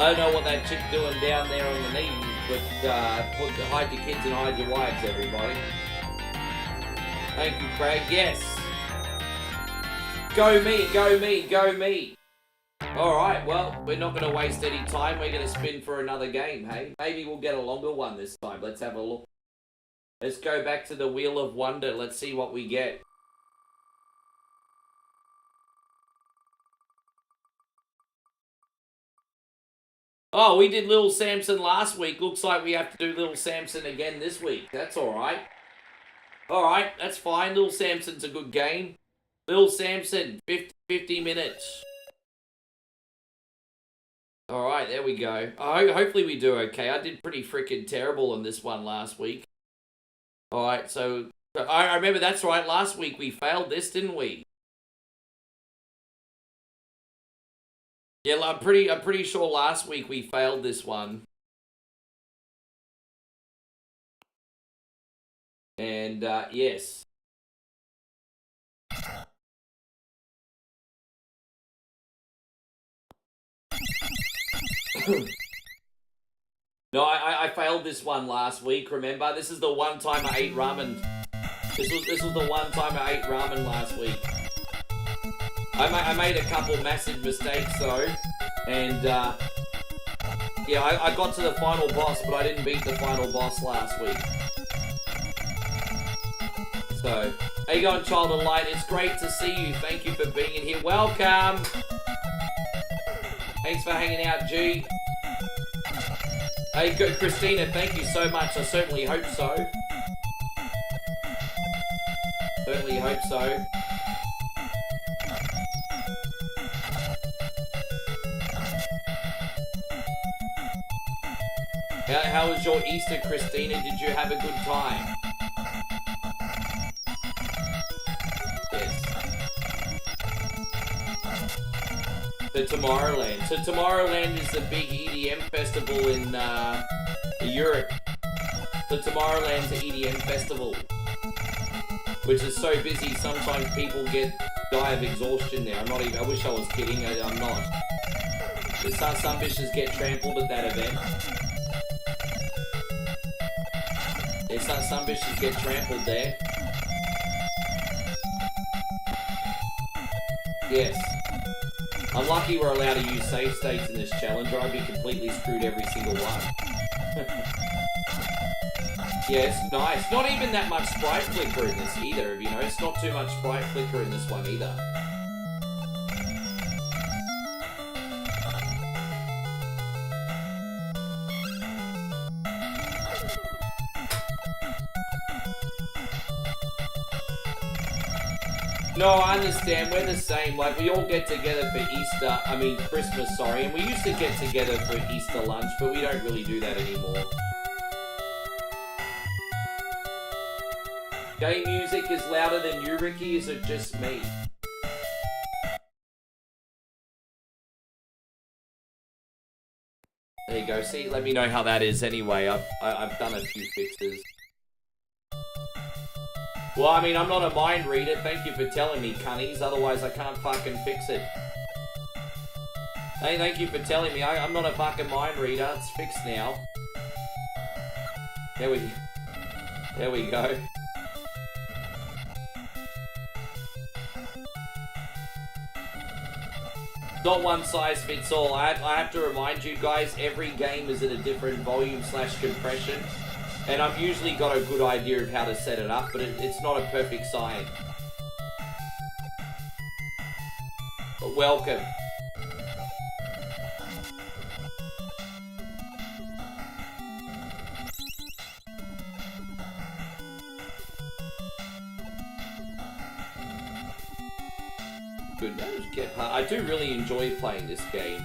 I don't know what that chick doing down there on the knees, but hide your kids and hide your wives, everybody. Thank you, Craig. Yes. Go me, go me, go me. Alright, well, we're not going to waste any time. We're going to spin for another game, hey? Maybe we'll get a longer one this time. Let's have a look. Let's go back to the Wheel of Wonder. Let's see what we get. Oh, we did Little Samson last week. Looks like we have to do Little Samson again this week. That's alright. Alright, that's fine. Little Samson's a good game. Little Samson, 50 minutes. Alright, there we go. Hopefully we do okay. I did pretty freaking terrible on this one last week. Alright, so... I remember, that's right, last week we failed this, didn't we? Yeah, I'm pretty sure last week we failed this one. And, yes. No, I failed this one last week, remember? This is the one time I ate ramen. This was the one time I ate ramen last week. I made a couple massive mistakes though, and yeah, I got to the final boss, but I didn't beat the final boss last week. So, how you going, Child of Light? It's great to see you. Thank you for being in here. Welcome. Thanks for hanging out, G. Hey, good, Christina. Thank you so much. I certainly hope so. Certainly hope so. How was your Easter, Christina? Did you have a good time? Yes. The Tomorrowland. So Tomorrowland is the big EDM festival in Europe. The Tomorrowland's an EDM festival, which is so busy sometimes people die of exhaustion there. I wish I was kidding. I'm not. Some bitches get trampled at that event. Some bitches get trampled there. Yes. I'm lucky we're allowed to use save states in this challenge, or I'd be completely screwed every single one. Yes, nice. Not even that much sprite flicker in this either, you know. It's not too much sprite flicker in this one either. No, I understand. We're the same. Like, we all get together for Christmas, sorry. And we used to get together for Easter lunch, but we don't really do that anymore. Game music is louder than you, Ricky? Is it just me? There you go. See, let me know how that is anyway. I've done a few fixes. Well, I mean, I'm not a mind reader. Thank you for telling me, cunnies. Otherwise, I can't fucking fix it. Hey, thank you for telling me. I'm not a fucking mind reader. It's fixed now. There we go. Not one size fits all. I have to remind you guys, every game is at a different volume / compression. And I've usually got a good idea of how to set it up, but it's not a perfect science. But welcome. Good. I do really enjoy playing this game.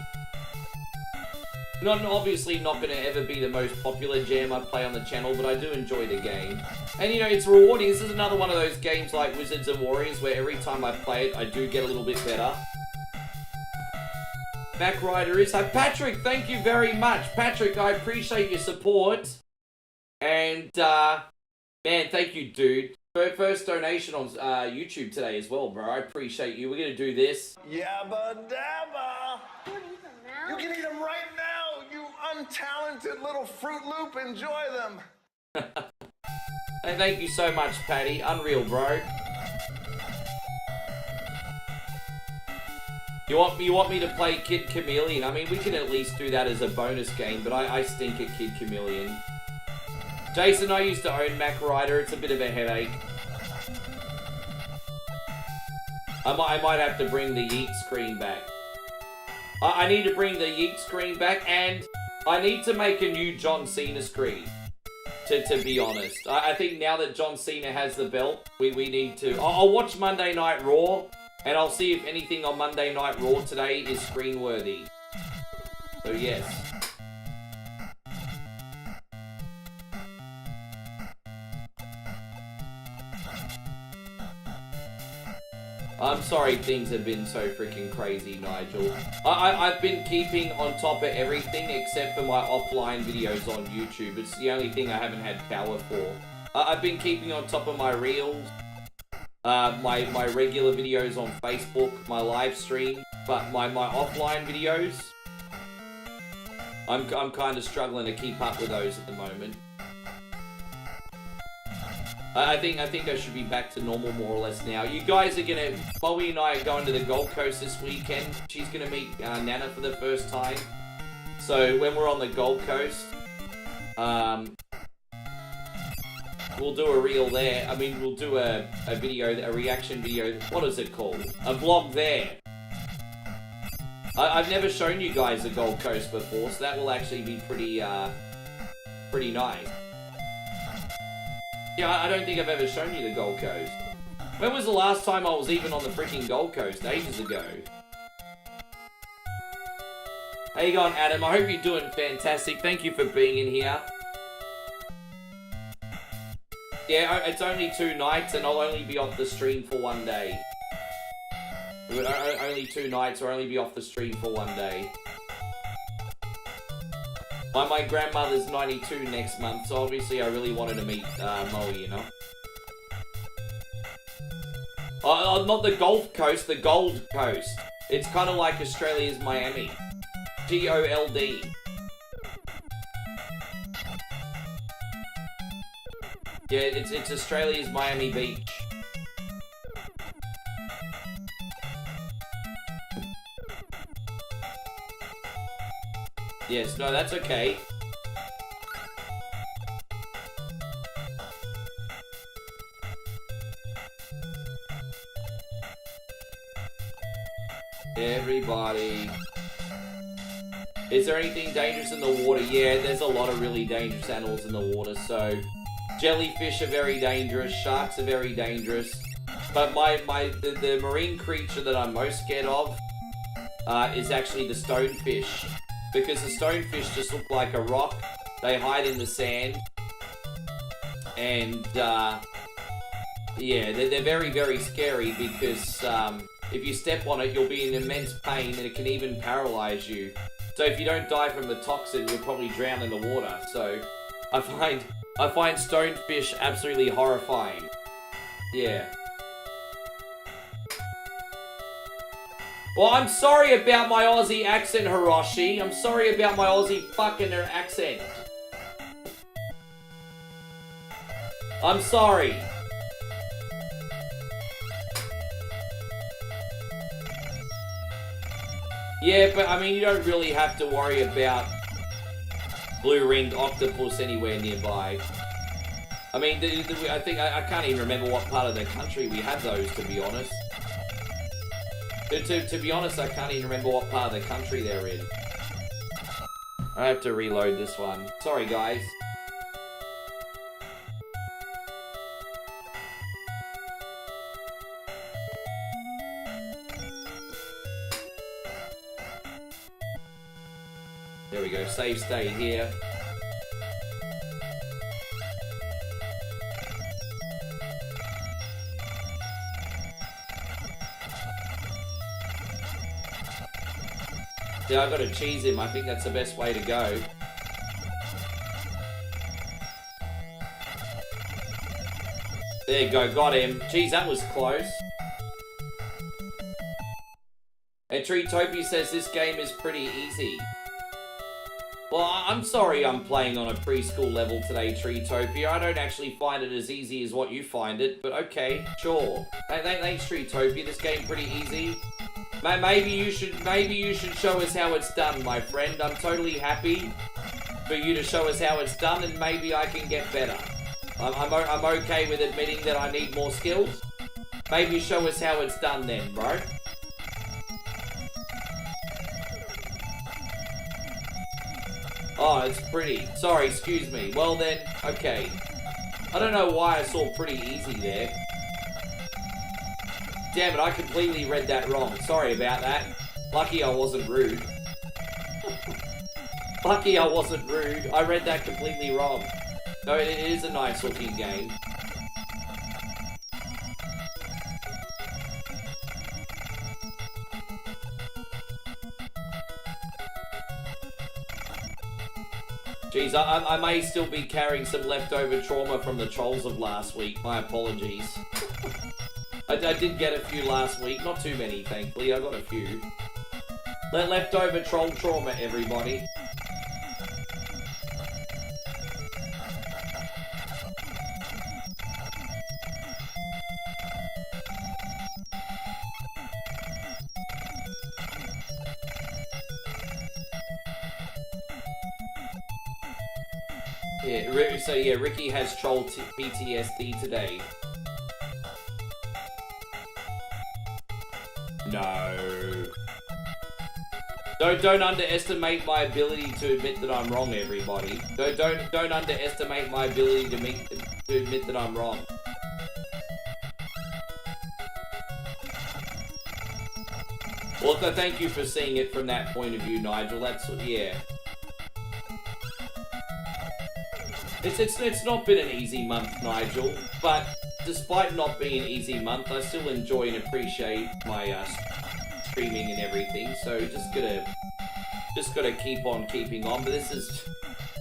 Obviously not going to ever be the most popular jam I play on the channel, but I do enjoy the game. And you know, it's rewarding. This is another one of those games like Wizards and Warriors where every time I play it, I do get a little bit better. Mac Rider is... Hi, Patrick, thank you very much. Patrick, I appreciate your support. And, man, thank you, dude. First donation on YouTube today as well, bro. I appreciate you. We're going to do this. Yabba dabba. You can eat them right now, you untalented little Fruit Loop. Enjoy them. Hey, thank you so much, Patty. Unreal, bro. You want me to play Kid Chameleon? I mean, we can at least do that as a bonus game, but I stink at Kid Chameleon. Jason, I used to own Mac Rider. It's a bit of a headache. I might have to bring the Yeet screen back. I need to bring the Yeet screen back, and I need to make a new John Cena screen, to be honest. I think now that John Cena has the belt, we need to... I'll watch Monday Night Raw, and I'll see if anything on Monday Night Raw today is screen-worthy. So, yes. I'm sorry things have been so freaking crazy, Nigel. I've been keeping on top of everything except for my offline videos on YouTube. It's the only thing I haven't had power for. I've been keeping on top of my reels, my regular videos on Facebook, my live stream, but my offline videos, I'm kind of struggling to keep up with those at the moment. I think I should be back to normal more or less now. You guys are gonna... Chloe and I are going to the Gold Coast this weekend. She's gonna meet Nana for the first time. So when we're on the Gold Coast, we'll do a reel there. I mean, we'll do a video, a reaction video. What is it called? A vlog there. I've never shown you guys the Gold Coast before, so that will actually be pretty nice. Yeah, I don't think I've ever shown you the Gold Coast. When was the last time I was even on the freaking Gold Coast? Ages ago. How you going, Adam? I hope you're doing fantastic. Thank you for being in here. Yeah, it's only 2 nights and I'll only be off the stream for 1 day. Only 2 nights, or only be off the stream for 1 day. My grandmother's 92 next month, so obviously I really wanted to meet Moe, you know? Not the Gulf Coast, the Gold Coast. It's kind of like Australia's Miami. G-O-L-D. Yeah, it's Australia's Miami Beach. Yes, no, that's okay. Everybody. Is there anything dangerous in the water? Yeah, there's a lot of really dangerous animals in the water, so... Jellyfish are very dangerous, sharks are very dangerous. But the marine creature that I'm most scared of is actually the stonefish. Because the stonefish just look like a rock. They hide in the sand. And, yeah, they're very, very scary because if you step on it, you'll be in immense pain and it can even paralyze you. So if you don't die from the toxin, you'll probably drown in the water. So I find stonefish absolutely horrifying. Yeah. Well, I'm sorry about my Aussie accent, Hiroshi. I'm sorry about my Aussie fucking accent. I'm sorry. Yeah, but I mean, you don't really have to worry about blue-ringed octopus anywhere nearby. I mean, I think I can't even remember what part of the country we have those, to be honest. To be honest, I can't even remember what part of the country they're in. I have to reload this one. Sorry, guys. There we go. Save state here. Yeah, I gotta cheese him. I think that's the best way to go. There you go, got him. Jeez, that was close. And Treetopia says this game is pretty easy. Well, I'm sorry I'm playing on a preschool level today, Treetopia. I don't actually find it as easy as what you find it, but okay, sure. Thanks, Treetopia. This game pretty easy. Maybe you should show us how it's done, my friend. I'm totally happy for you to show us how it's done, and maybe I can get better. I'm okay with admitting that I need more skills. Maybe show us how it's done then, bro. Oh, it's pretty. Sorry, excuse me. Well then, okay. I don't know why I saw pretty easy there. Damn it, I completely read that wrong. Sorry about that. Lucky I wasn't rude. Lucky I wasn't rude. I read that completely wrong. No, it is a nice looking game. Jeez, I may still be carrying some leftover trauma from the trolls of last week. My apologies. I did get a few last week. Not too many, thankfully. I got a few. Leftover troll trauma, everybody. Yeah, so yeah, Ricky has troll PTSD today. No. Don't underestimate my ability to admit that I'm wrong, everybody. Don't underestimate my ability to admit that I'm wrong. Well, thank you for seeing it from that point of view, Nigel. That's, yeah. It's not been an easy month, Nigel, but despite not being an easy month, I still enjoy and appreciate my streaming and everything. So just gotta keep on keeping on. But this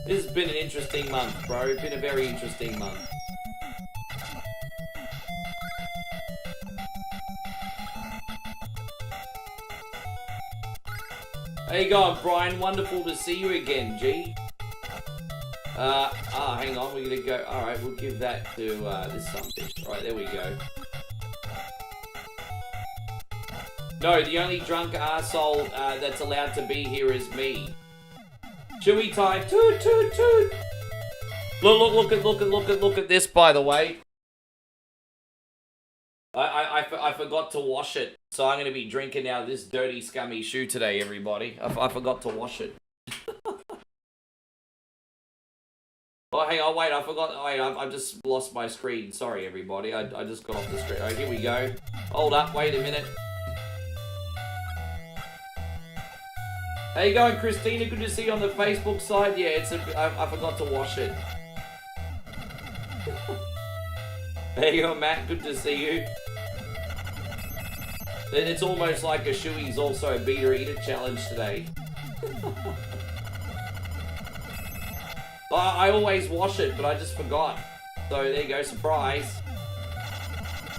has been an interesting month, bro. It's been a very interesting month. How you going, Brian? Wonderful to see you again, G. Hang on, we're gonna go. Alright, we'll give that to this sunfish. Alright, there we go. No, the only drunk arsehole that's allowed to be here is me. Chewy time. Toot, toot, toot. Look at this, by the way. I forgot to wash it, so I'm gonna be drinking out of this dirty, scummy shoe today, everybody. I forgot to wash it. Oh, hang on, wait, I forgot. Wait, I've just lost my screen. Sorry, everybody. I just got off the screen. Alright, here we go. Hold up, wait a minute. How you going, Christina? Good to see you on the Facebook side. Yeah, I forgot to wash it. There you go, Matt. Good to see you. It's almost like a shoey's also a beater eater challenge today. I always wash it, but I just forgot. So there you go, surprise.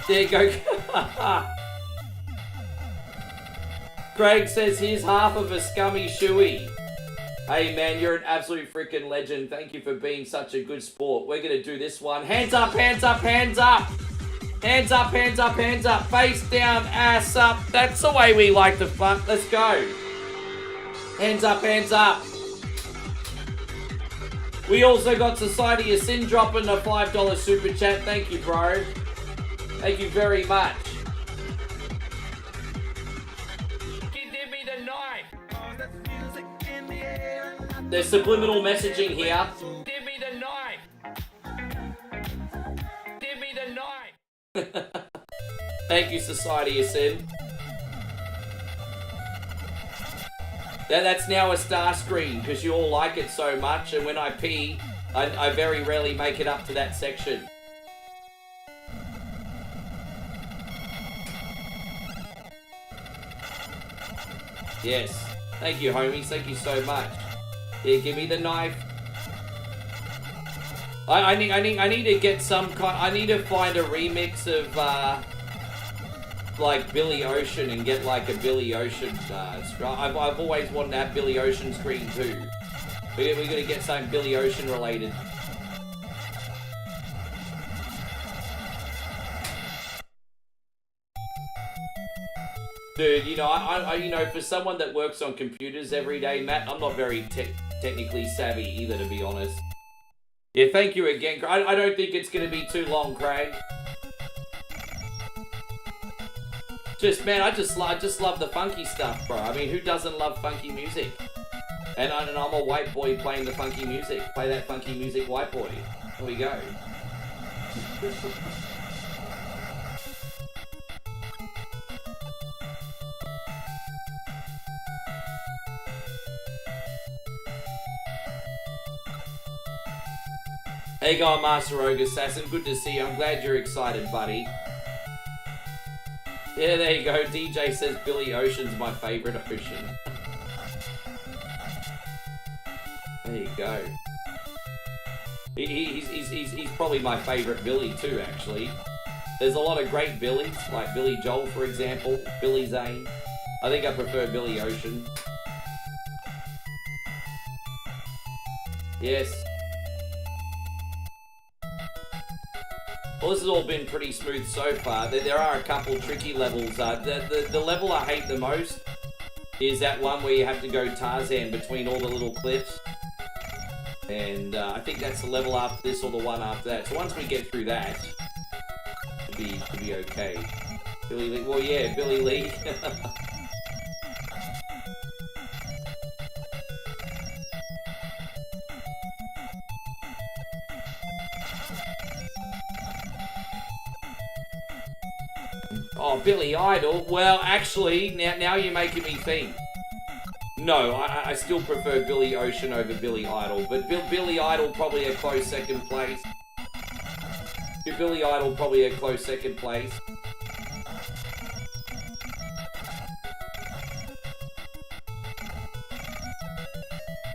There you go. Craig says, here's half of a scummy shoey. Hey man, you're an absolute freaking legend. Thank you for being such a good sport. We're gonna do this one. Hands up, hands up, hands up. Hands up, hands up, hands up. Face down, ass up. That's the way we like to fuck. Let's go. Hands up, hands up. We also got Society of Sin dropping a $5 super chat. Thank you, bro. Thank you very much. Give me the knife. There's subliminal messaging here. Give me the knife. Give me the knife. Thank you, Society of Sin. That's now a star screen because you all like it so much, and when I pee, I very rarely make it up to that section. Yes. Thank you, homies. Thank you so much. Yeah, give me the knife. I need to get some kind. I need to find a remix of like Billy Ocean and get like a Billy Ocean. I've always wanted to have Billy Ocean screen too. We're gonna get something Billy Ocean related. Dude, you know, I you know, for someone that works on computers every day, Matt, I'm not very technically savvy either, to be honest. Yeah, thank you again. I don't think it's going to be too long, Craig. Just, man, I just love the funky stuff, bro. I mean, who doesn't love funky music? And I'm a white boy playing the funky music. Play that funky music, white boy. Here we go. How you going, Master Rogue Assassin? Good to see you. I'm glad you're excited, buddy. Yeah, there you go. DJ says Billy Ocean's my favorite ocean. There you go. He's probably my favorite Billy too, actually. There's a lot of great Billies, like Billy Joel, for example. Billy Zane. I think I prefer Billy Ocean. Yes. Well, this has all been pretty smooth so far. There are a couple tricky levels. The level I hate the most is that one where you have to go Tarzan between all the little cliffs. And I think that's the level after this or the one after that. So once we get through that, it'll be okay. Billy Lee. Well, yeah, Billy Lee. Oh, Billy Idol. Well, actually, now you're making me think. No, I still prefer Billy Ocean over Billy Idol, but Billy Idol probably a close second place. Billy Idol probably a close second place.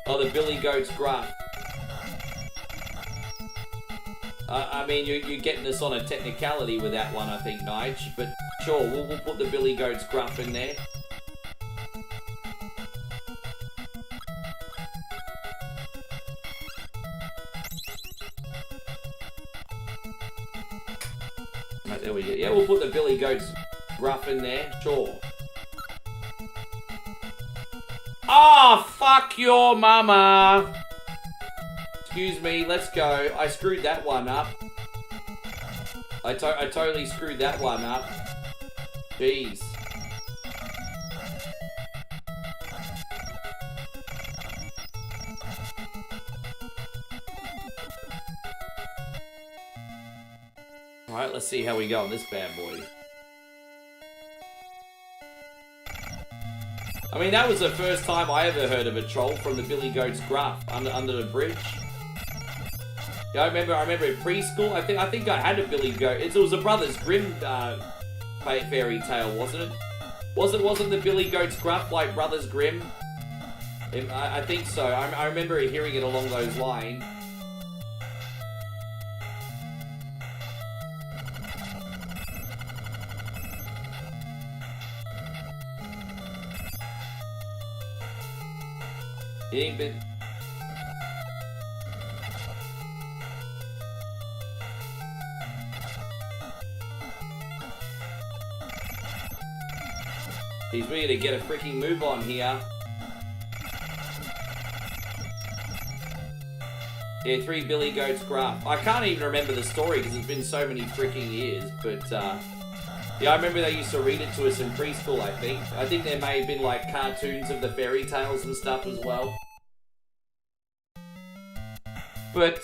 Oh, the Billy Goat's gruff. I mean, you're getting us on a technicality with that one, I think, Nige. But sure, we'll put the Billy Goat's gruff in there. Right, there we go. Yeah, we'll put the Billy Goat's gruff in there. Sure. Ah, oh, fuck your mama. Excuse me, let's go. I screwed that one up. I totally screwed that one up. Jeez. Alright, let's see how we go on this bad boy. I mean, that was the first time I ever heard of a troll from the Billy Goat's gruff under the bridge. Yeah, I remember in preschool, I think I had a Billy Goat. It was a Brothers Grimm fairy tale, wasn't it? Wasn't the Billy Goat's gruff like Brothers Grimm? I think so. I remember hearing it along those lines. It ain't been... He's ready to get a freaking move on here. Yeah, 3 Billy Goats Gruff. I can't even remember the story because it's been so many freaking years, but yeah, I remember they used to read it to us in preschool, I think. I think there may have been like cartoons of the fairy tales and stuff as well. But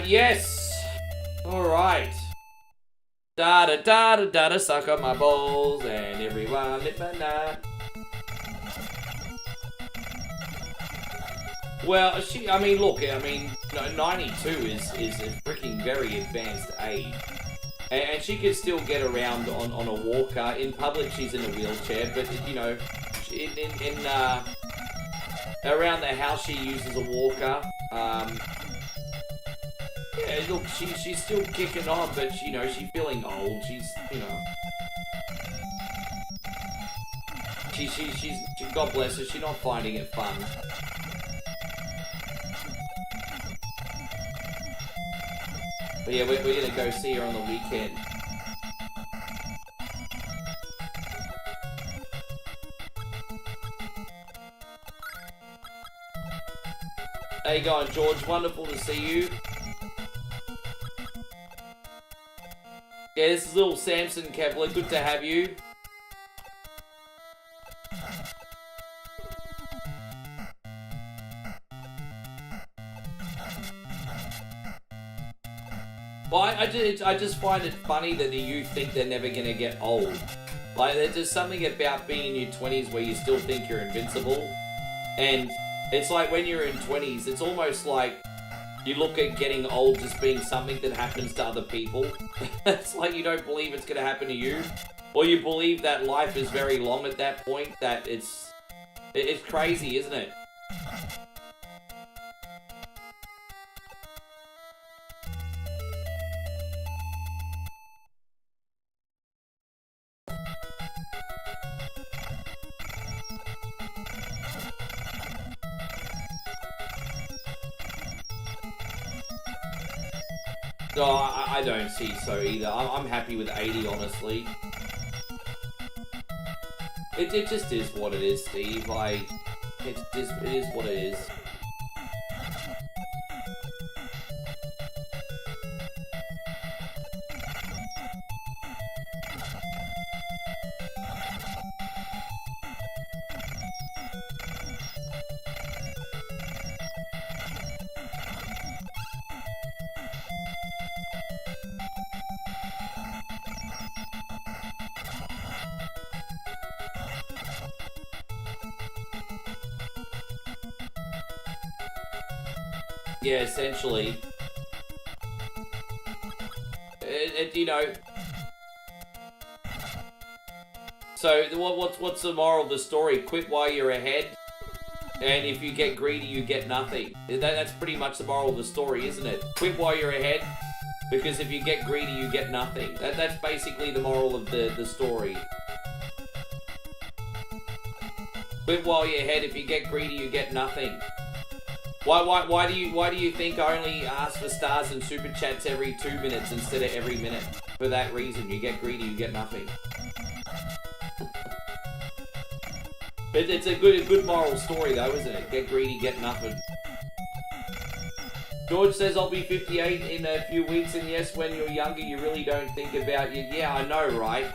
yes. Alright. Da da da da da da, suck up my balls and everyone live my night. Well, I mean, look, 92 is a freaking very advanced age. And she could still get around on a walker. In public, she's in a wheelchair, but, you know, around the house, she uses a walker. Yeah, look, she's still kicking on, but, you know, she's feeling old. She's, you know... She's God bless her, she's not finding it fun. But yeah, we're gonna go see her on the weekend. How you going, George? Wonderful to see you. Yeah, this is little Samson Kevlar. Good to have you. Well, I just find it funny that the youth think they're never gonna get old. Like, there's just something about being in your 20s where you still think you're invincible. And it's like when you're in 20s, it's almost like you look at getting old just being something that happens to other people. It's like you don't believe it's gonna happen to you. Or you believe that life is very long at that point, that it's crazy, isn't it? No, I don't see so either. I'm happy with 80, honestly. It just is what it is, Steve. Like, it is what it is. Yeah, essentially. You know. So, what's the moral of the story? Quit while you're ahead, and if you get greedy, you get nothing. That's pretty much the moral of the story, isn't it? Quit while you're ahead, because if you get greedy, you get nothing. That's basically the moral of the story. Quit while you're ahead. If you get greedy, you get nothing. Why do you think I only ask for stars and super chats every 2 minutes instead of every minute? For that reason, you get greedy, you get nothing. But it's a good moral story though, isn't it? Get greedy, get nothing. George says I'll be 58 in a few weeks, and yes, when you're younger, you really don't think about you. Yeah, I know, right?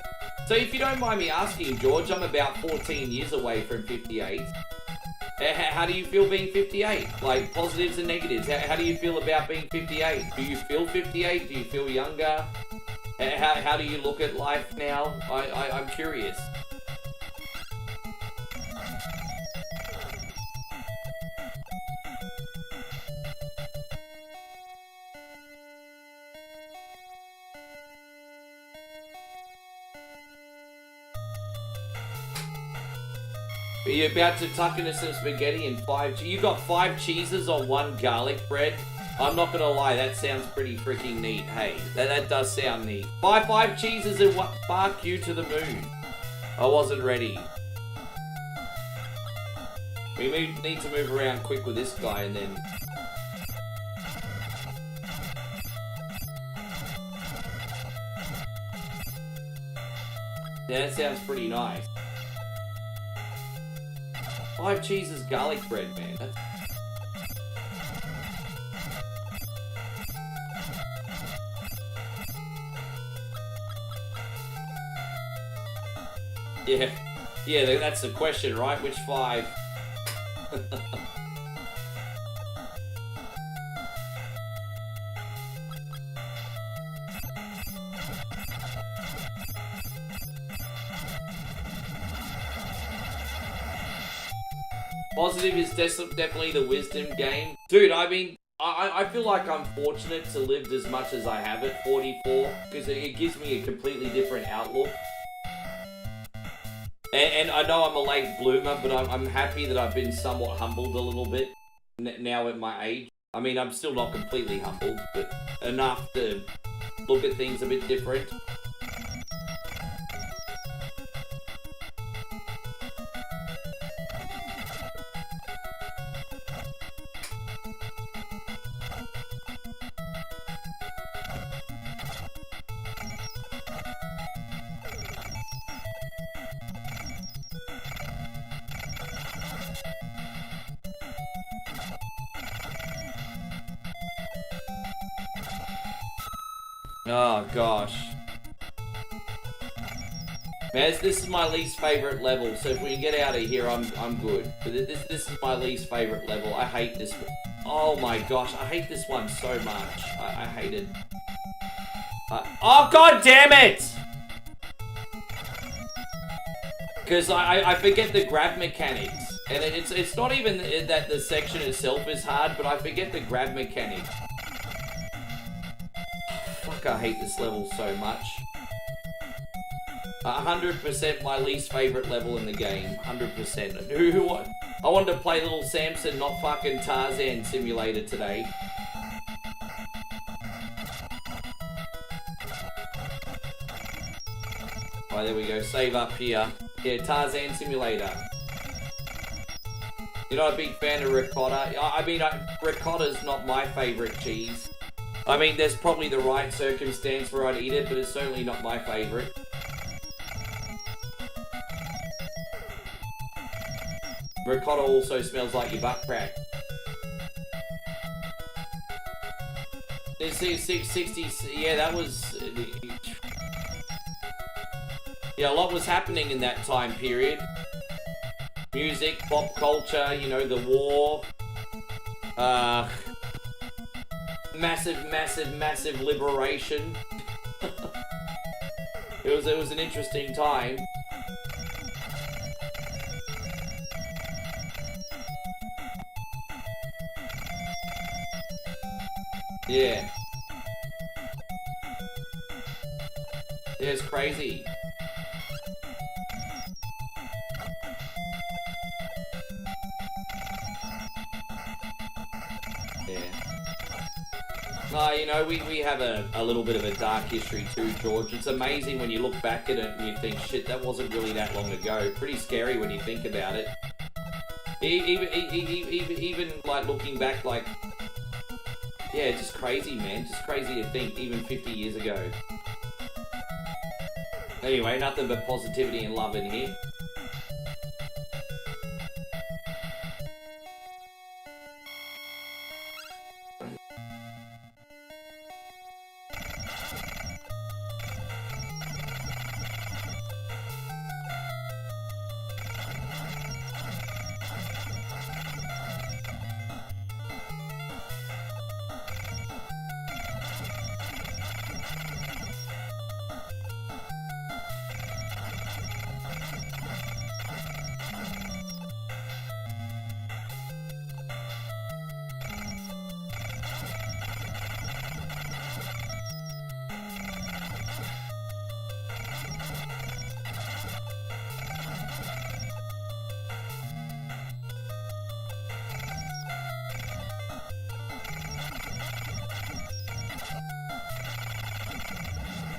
So if you don't mind me asking, George, I'm about 14 years away from 58. How do you feel being 58? Like, positives and negatives. How do you feel about being 58? Do you feel 58? Do you feel younger? How do you look at life now? I'm curious. Are you about to tuck into some spaghetti and you got 5 cheeses on 1 garlic bread? I'm not gonna lie, that sounds pretty freaking neat. Hey, that does sound neat. 5 cheeses and 1, fuck you to the moon. I wasn't ready. We need to move around quick with this guy and then... Yeah, that sounds pretty nice. 5 cheeses garlic bread, man. Yeah. Yeah, that's the question, right? Which 5? Positive is definitely the wisdom game. Dude, I mean, I feel like I'm fortunate to live as much as I have at 44, because it gives me a completely different outlook. And I know I'm a late bloomer, but I'm happy that I've been somewhat humbled a little bit now at my age. I mean, I'm still not completely humbled, but enough to look at things a bit different. Oh gosh. Man, this is my least favorite level, so if we can get out of here, I'm good. But this is my least favorite level. I hate this one. Oh my gosh, I hate this one so much. I hate it. Oh god damn it! Because I forget the grab mechanics. And it's not even that the section itself is hard, but I forget the grab mechanics. Fuck, I hate this level so much. 100% my least favorite level in the game. 100%. I wanted to play little Samson, not fucking Tarzan Simulator today. Alright, there we go. Save up here. Yeah, Tarzan Simulator. You're not a big fan of ricotta? I mean, ricotta's not my favorite cheese. I mean, there's probably the right circumstance where I'd eat it, but it's certainly not my favorite. Ricotta also smells like your butt crack. There's 60, yeah, that was... Yeah, a lot was happening in that time period. Music, pop culture, you know, the war. Massive liberation. It was an interesting time. Yeah. Yeah, it's crazy. You know, we have a little bit of a dark history too, George. It's amazing when you look back at it and you think, shit, that wasn't really that long ago. Pretty scary when you think about it. Even like looking back, like, yeah, just crazy, man. Just crazy to think, even 50 years ago. Anyway, nothing but positivity and love in here.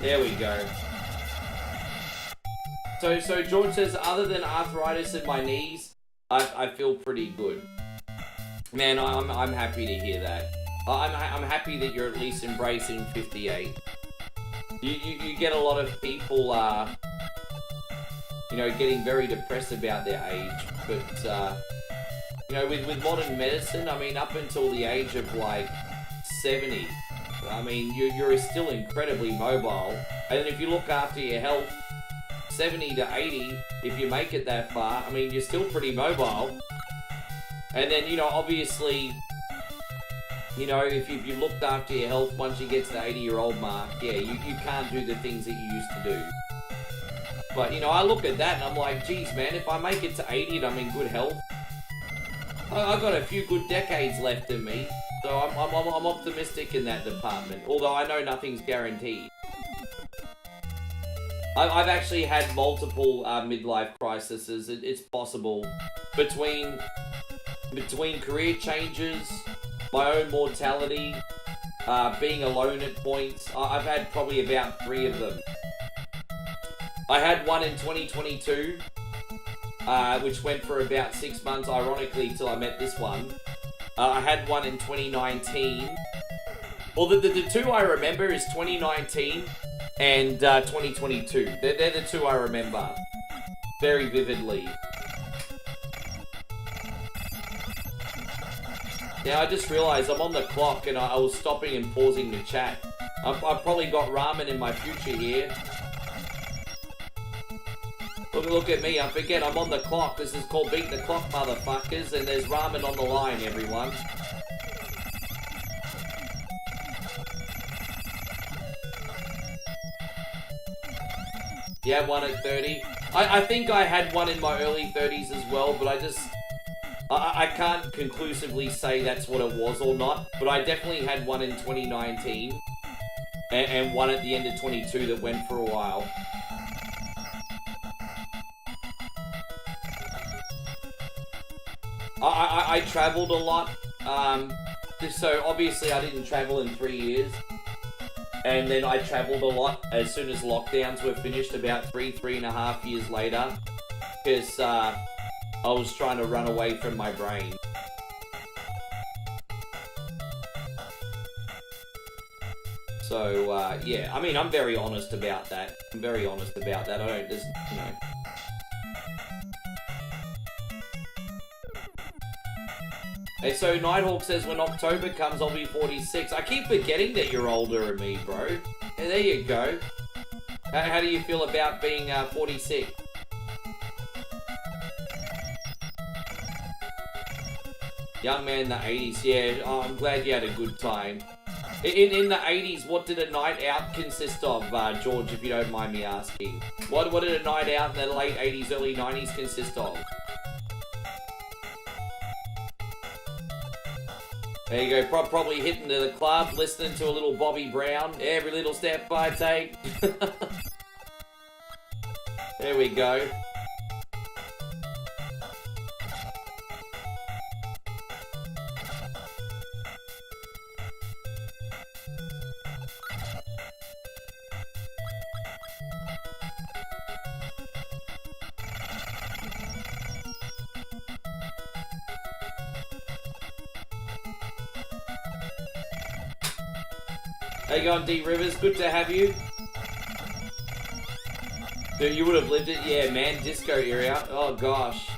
There we go. So George says, other than arthritis in my knees, I feel pretty good. Man, I'm happy to hear that. I'm happy that you're at least embracing 58. You get a lot of people, you know, getting very depressed about their age, but you know, with modern medicine, I mean, up until the age of like 70. I mean, you're still incredibly mobile, and if you look after your health, 70 to 80 if you make it that far. I mean, you're still pretty mobile. And then, you know, obviously, you know, if you looked after your health once you get to the 80-year-old mark, yeah, you can't do the things that you used to do. But, you know, I look at that and I'm like, geez, man, if I make it to 80 and I'm in good health, I've got a few good decades left in me. So I'm optimistic in that department, although I know nothing's guaranteed. I've actually had multiple midlife crises. It's possible between career changes, my own mortality, being alone at points. I've had probably about 3 of them. I had one in 2022, which went for about 6 months, ironically, till I met this one. I had one in 2019. Well, the 2 I remember is 2019 and 2022. They're the 2 I remember very vividly. Now, I just realised I'm on the clock and I was stopping and pausing to chat. I've probably got ramen in my future here. Look at me, I forget I'm on the clock. This is called Beat the Clock, motherfuckers, and there's ramen on the line, everyone. Yeah, one at 30. I think I had one in my early 30s as well, but I can't conclusively say that's what it was or not, but I definitely had one in 2019 and one at the end of 22 that went for a while. I traveled a lot, so obviously I didn't travel in 3 years, and then I traveled a lot as soon as lockdowns were finished about 3.5 years later, because I was trying to run away from my brain. So, yeah, I mean, I'm very honest about that. I don't just, you know. Hey, so Nighthawk says when October comes, I'll be 46. I keep forgetting that you're older than me, bro. Hey, there you go. How do you feel about being 46? Young man in the 80s, yeah. Oh, I'm glad you had a good time. In the 80s, what did a night out consist of, George, if you don't mind me asking? What did a night out in the late 80s, early 90s consist of? There you go, probably hitting to the club, listening to a little Bobby Brown. Every little step I take. There we go. How you going, D Rivers? Good to have you. Dude, you would have lived it, yeah, man. Disco area. Oh gosh.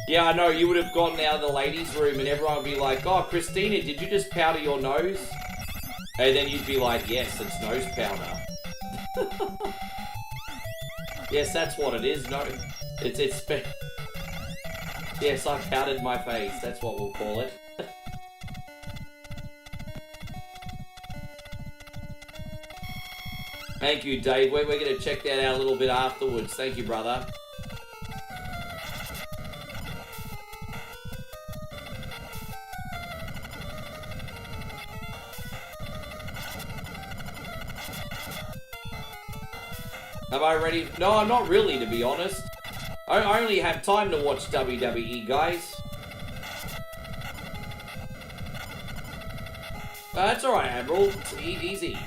Yeah, I know. You would have gone out of the ladies' room, and everyone would be like, "Oh, Christina, did you just powder your nose?" And then you'd be like, "Yes, it's nose powder." Yes, that's what it is. No, it's. Yes, I powdered my face. That's what we'll call it. Thank you, Dave. We're going to check that out a little bit afterwards. Thank you, brother. Am I ready? No, I'm not really, to be honest. I only have time to watch WWE, guys. That's alright, Admiral. It's easy.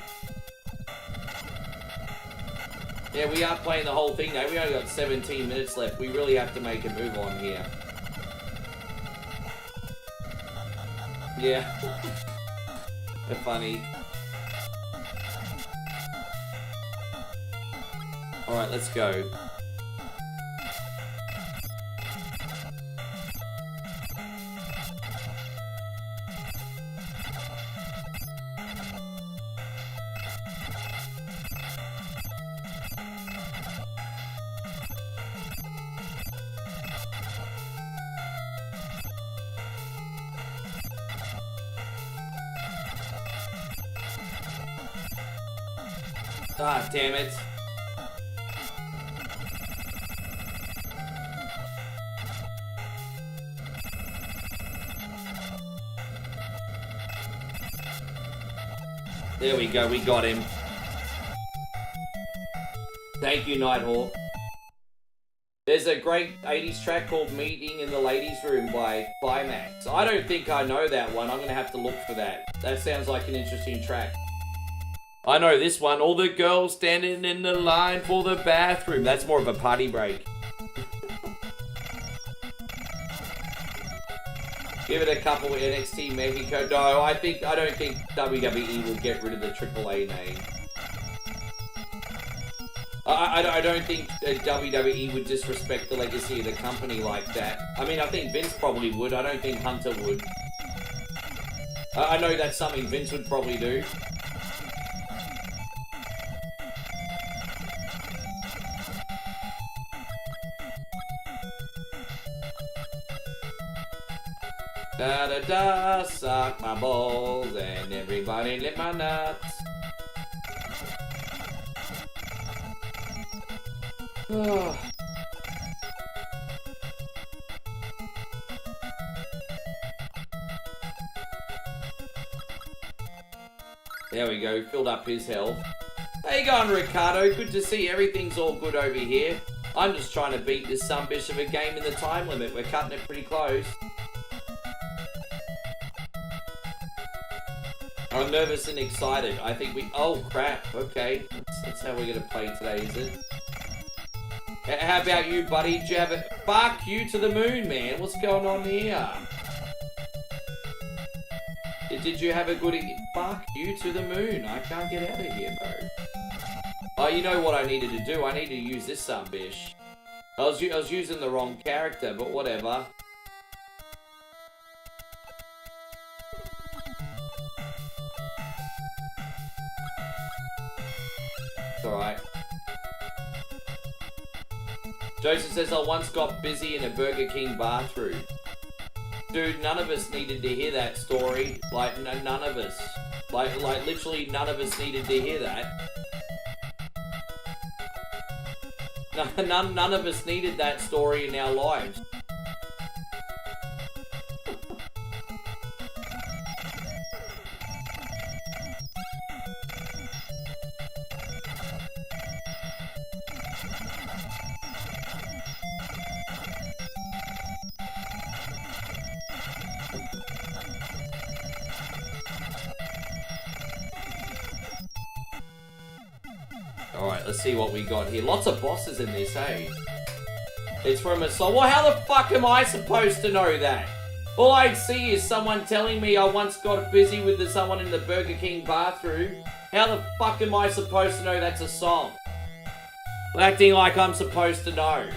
Yeah, we are playing the whole thing now. We only got 17 minutes left. We really have to make a move on here. Yeah. They're funny. Alright, let's go. Ah, damn it. There we go, we got him. Thank you, Nighthawk. There's a great 80s track called Meeting in the Ladies' Room by Climax. I don't think I know that one. I'm going to have to look for that. That sounds like an interesting track. I know this one. All the girls standing in the line for the bathroom. That's more of a party break. Give it a couple of NXT Mexico. No, I don't think WWE will get rid of the AAA name. I don't think WWE would disrespect the legacy of the company like that. I mean, I think Vince probably would. I don't think Hunter would. I know that's something Vince would probably do. Da-da-da, suck my balls and everybody lick my nuts. There we go, filled up his health. How you going, Ricardo? Good to see everything's all good over here. I'm just trying to beat this sunbish of a game in the time limit. We're cutting it pretty close. I'm nervous and excited. I think we... Oh, crap. Okay. That's how we're going to play today, is it? How about you, buddy? Did you have a... Fuck you to the moon, man. What's going on here? Did you have a good... Fuck you to the moon. I can't get out of here, bro. Oh, you know what I needed to do? I need to use this sunbish. I was using the wrong character, but whatever. It's alright. Joseph says, I once got busy in a Burger King bathroom. Dude, none of us needed to hear that story. Like, none of us. Like, literally none of us needed to hear that. None of us needed that story in our lives. Alright, let's see what we got here. Lots of bosses in this, hey? It's from a song. Well, how the fuck am I supposed to know that? All I see is someone telling me I once got busy with someone in the Burger King bathroom. How the fuck am I supposed to know that's a song? Acting like I'm supposed to know.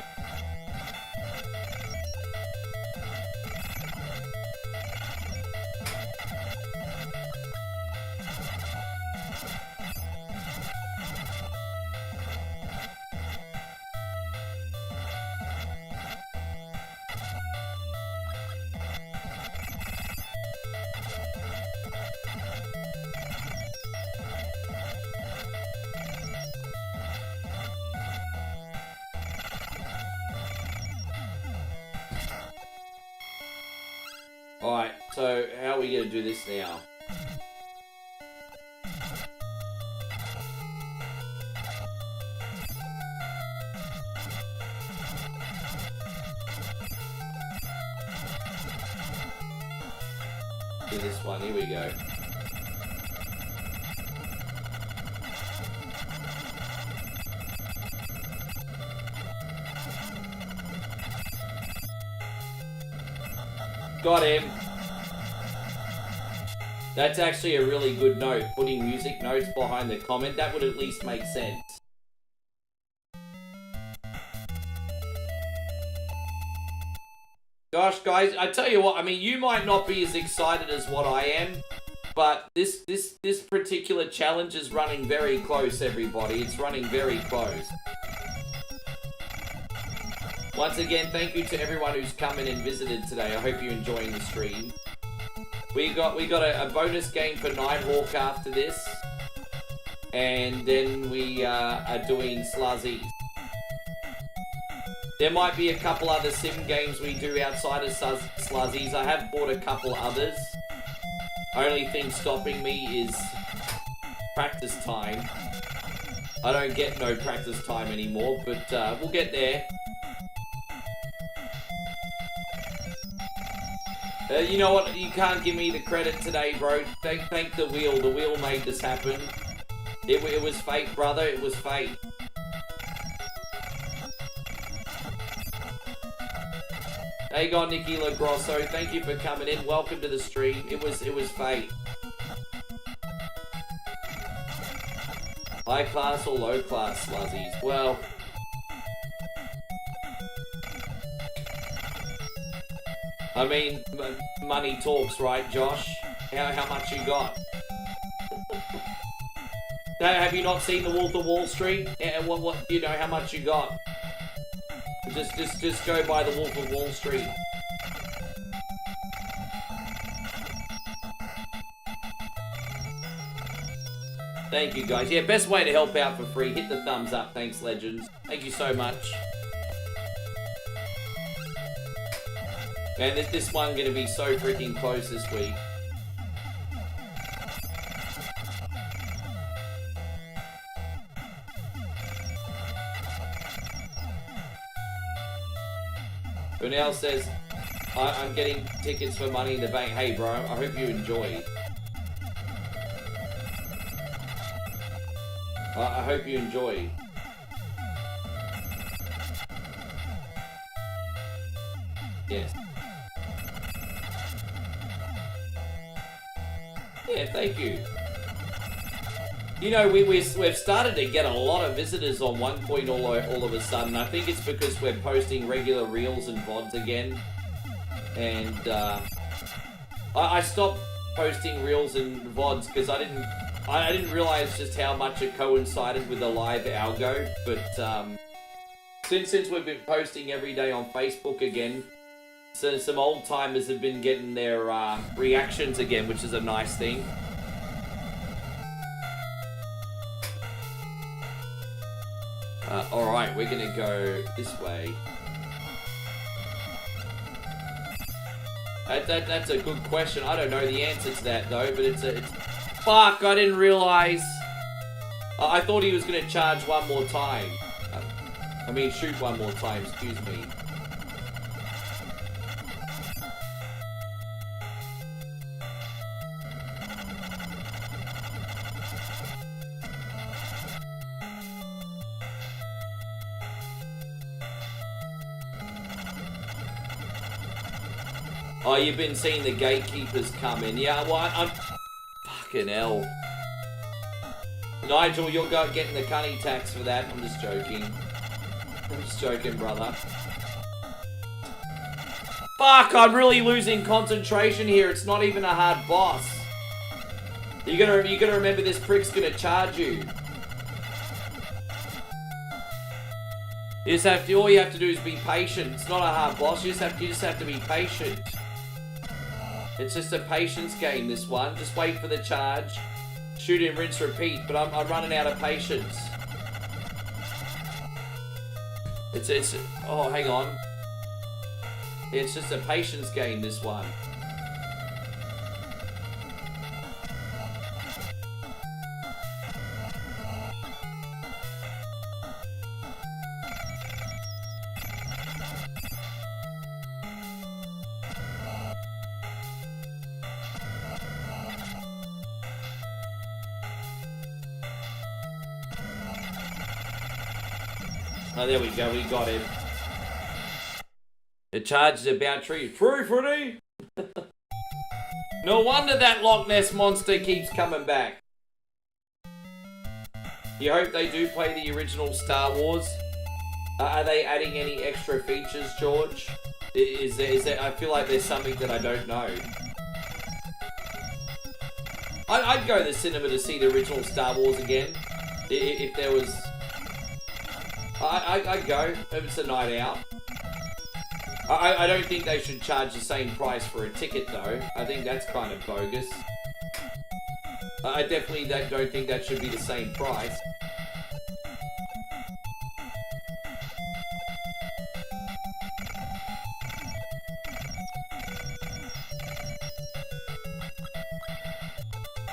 Alright, so how are we going to do this now? Do this one, here we go. Got him. That's actually a really good note. Putting music notes behind the comment, that would at least make sense. Gosh, guys, I tell you what, I mean, you might not be as excited as what I am, but this particular challenge is running very close, everybody. It's running very close. Once again, thank you to everyone who's come in and visited today. I hope you're enjoying the stream. We got a bonus game for Nighthawk after this. and then we are doing Sluzzies. There might be a couple other sim games we do outside of Sluzzies. I have bought a couple others. Only thing stopping me is practice time. I don't get no practice time anymore, but we'll get there. You know what? You can't give me the credit today, bro. Thank the wheel. The wheel made this happen. It was fate, brother. It was fate. There you go, Nikki LaGrosso. Thank you for coming in. Welcome to the stream. It was fate. High class or low class Sluzzies? Well, I mean, money talks, right, Josh? How much you got? Have you not seen The Wolf of Wall Street? What you know how much you got? Just go by The Wolf of Wall Street. Thank you, guys. Yeah, best way to help out for free. Hit the thumbs up. Thanks, legends. Thank you so much. Man, this one gonna be so freaking close this week. Brunel says, I'm getting tickets for Money in the Bank. Hey, bro, I hope you enjoy. I hope you enjoy. Yes. Yeah, thank you. You know, we've started to get a lot of visitors on One Point all of a sudden. I think it's because we're posting regular reels and VODs again. And I stopped posting reels and VODs because I didn't realize just how much it coincided with the live algo. But since we've been posting every day on Facebook again, so some old timers have been getting their reactions again, which is a nice thing. Alright, we're gonna go this way. That's a good question. I don't know the answer to that though, but it's fuck, I didn't realize. I thought he was gonna charge one more time. I mean, shoot one more time, excuse me. Oh, you've been seeing the gatekeepers come in. Yeah, well, I'm... Fucking hell. Nigel, you're getting the cunny tax for that. I'm just joking. I'm just joking, brother. Fuck, I'm really losing concentration here. It's not even a hard boss. You gotta remember this prick's gonna charge you. You just have to, all you have to do is be patient. It's not a hard boss. You just have to be patient. It's just a patience game, this one. Just wait for the charge. Shoot and rinse, repeat. But I'm running out of patience. It's oh, hang on. It's just a patience game, this one. Oh, there we go, we got him. It charges about tree. True, Freddy! No wonder that Loch Ness monster keeps coming back. You hope they do play the original Star Wars? Are they adding any extra features, George? Is there, I feel like there's something that I don't know. I'd go to the cinema to see the original Star Wars again. If there was... I'd go if it's a night out. I don't think they should charge the same price for a ticket though. I think that's kind of bogus. I definitely don't think that should be the same price.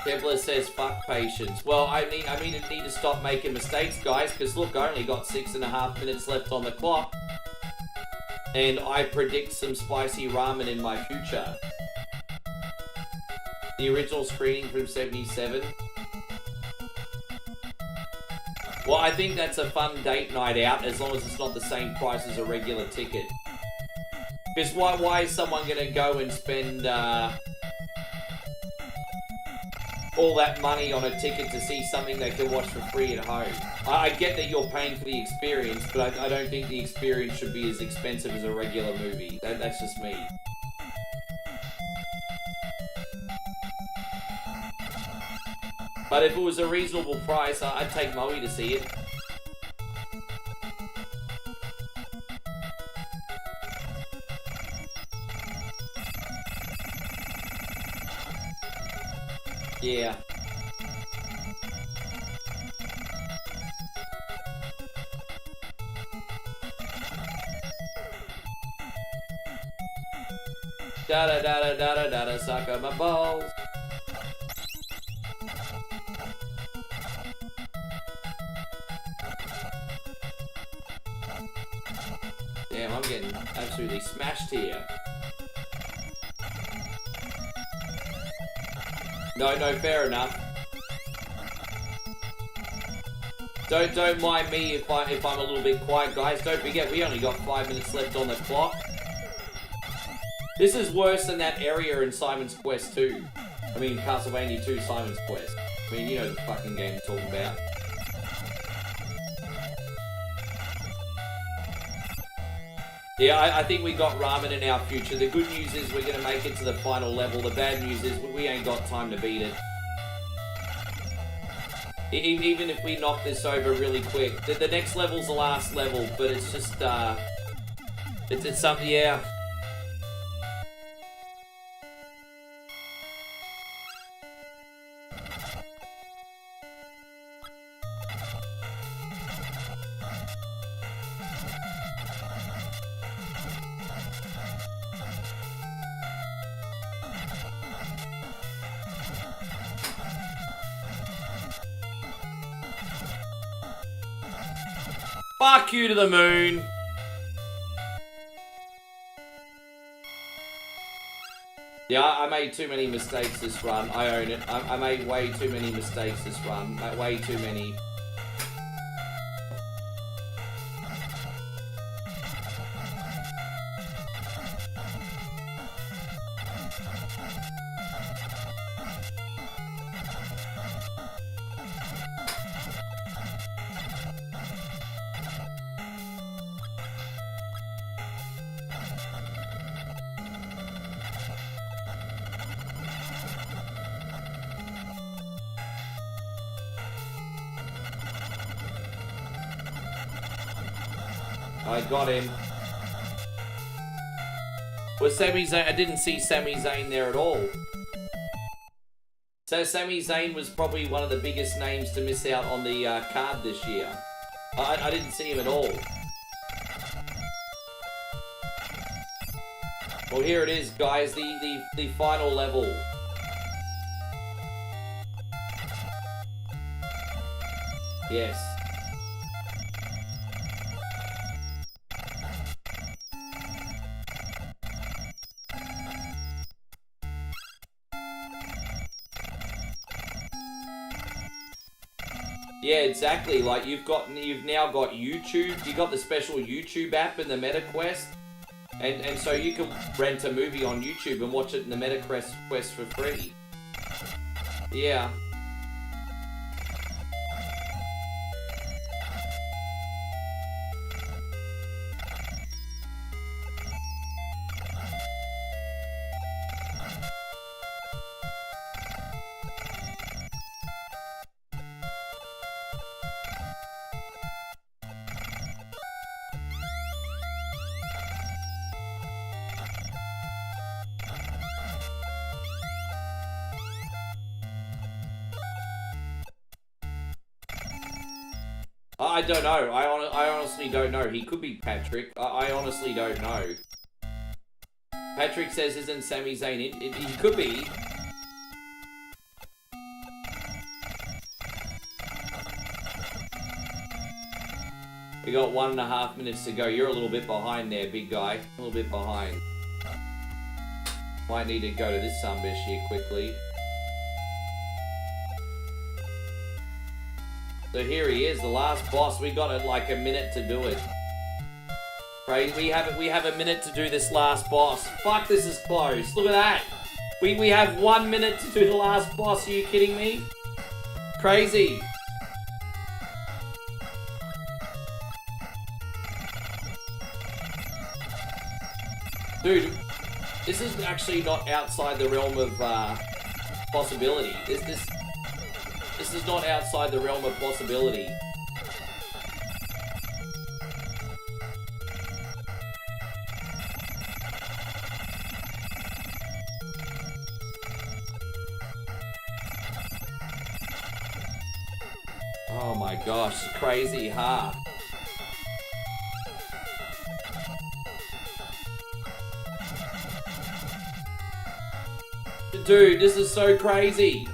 Kevlar says, fuck patience. Well, I need to stop making mistakes, guys, because look, I only got 6.5 minutes left on the clock. And I predict some spicy ramen in my future. The original screening from 77. Well, I think that's a fun date night out, as long as it's not the same price as a regular ticket. Because why is someone going to go and spend all that money on a ticket to see something they can watch for free at home? I get that you're paying for the experience, but I don't think the experience should be as expensive as a regular movie. That's just me. But if it was a reasonable price, I'd take Moe to see it. Yeah. Da da da da da da da, suck on my balls. Damn, I'm getting absolutely smashed here. No, fair enough. Don't mind me if I'm a little bit quiet, guys. Don't forget, we only got 5 minutes left on the clock. This is worse than that area in Simon's Quest 2. I mean, Castlevania 2 Simon's Quest. I mean, you know the fucking game I'm talking about. Yeah, I think we got ramen in our future. The good news is we're going to make it to the final level. The bad news is we ain't got time to beat it. Even if we knock this over really quick. The next level's the last level, but it's just, it's something, yeah. Fuck you to the moon. Yeah, I made too many mistakes this run. I own it. I made way too many mistakes this run. Way too many. I got him. Was Sami Zayn? I didn't see Sami Zayn there at all. So Sami Zayn was probably one of the biggest names to miss out on the card this year. I didn't see him at all. Well, here it is, guys. The final level. Yes. Yeah, exactly. Like you've now got YouTube. You got the special YouTube app in the MetaQuest, and so you can rent a movie on YouTube and watch it in the MetaQuest for free. Yeah. I don't know. I honestly don't know. He could be Patrick. I honestly don't know. Patrick says, isn't Sami Zayn in? He could be. We got 1.5 minutes to go. You're a little bit behind there, big guy. A little bit behind. Might need to go to this sunbish here quickly. So here he is, the last boss. We got like a minute to do it. Right, we have a minute to do this last boss. Fuck, this is close. Look at that. We have 1 minute to do the last boss. Are you kidding me? Crazy. Dude, this is actually not outside the realm of possibility. This is not outside the realm of possibility. Oh my gosh, crazy, huh? Dude, this is so crazy.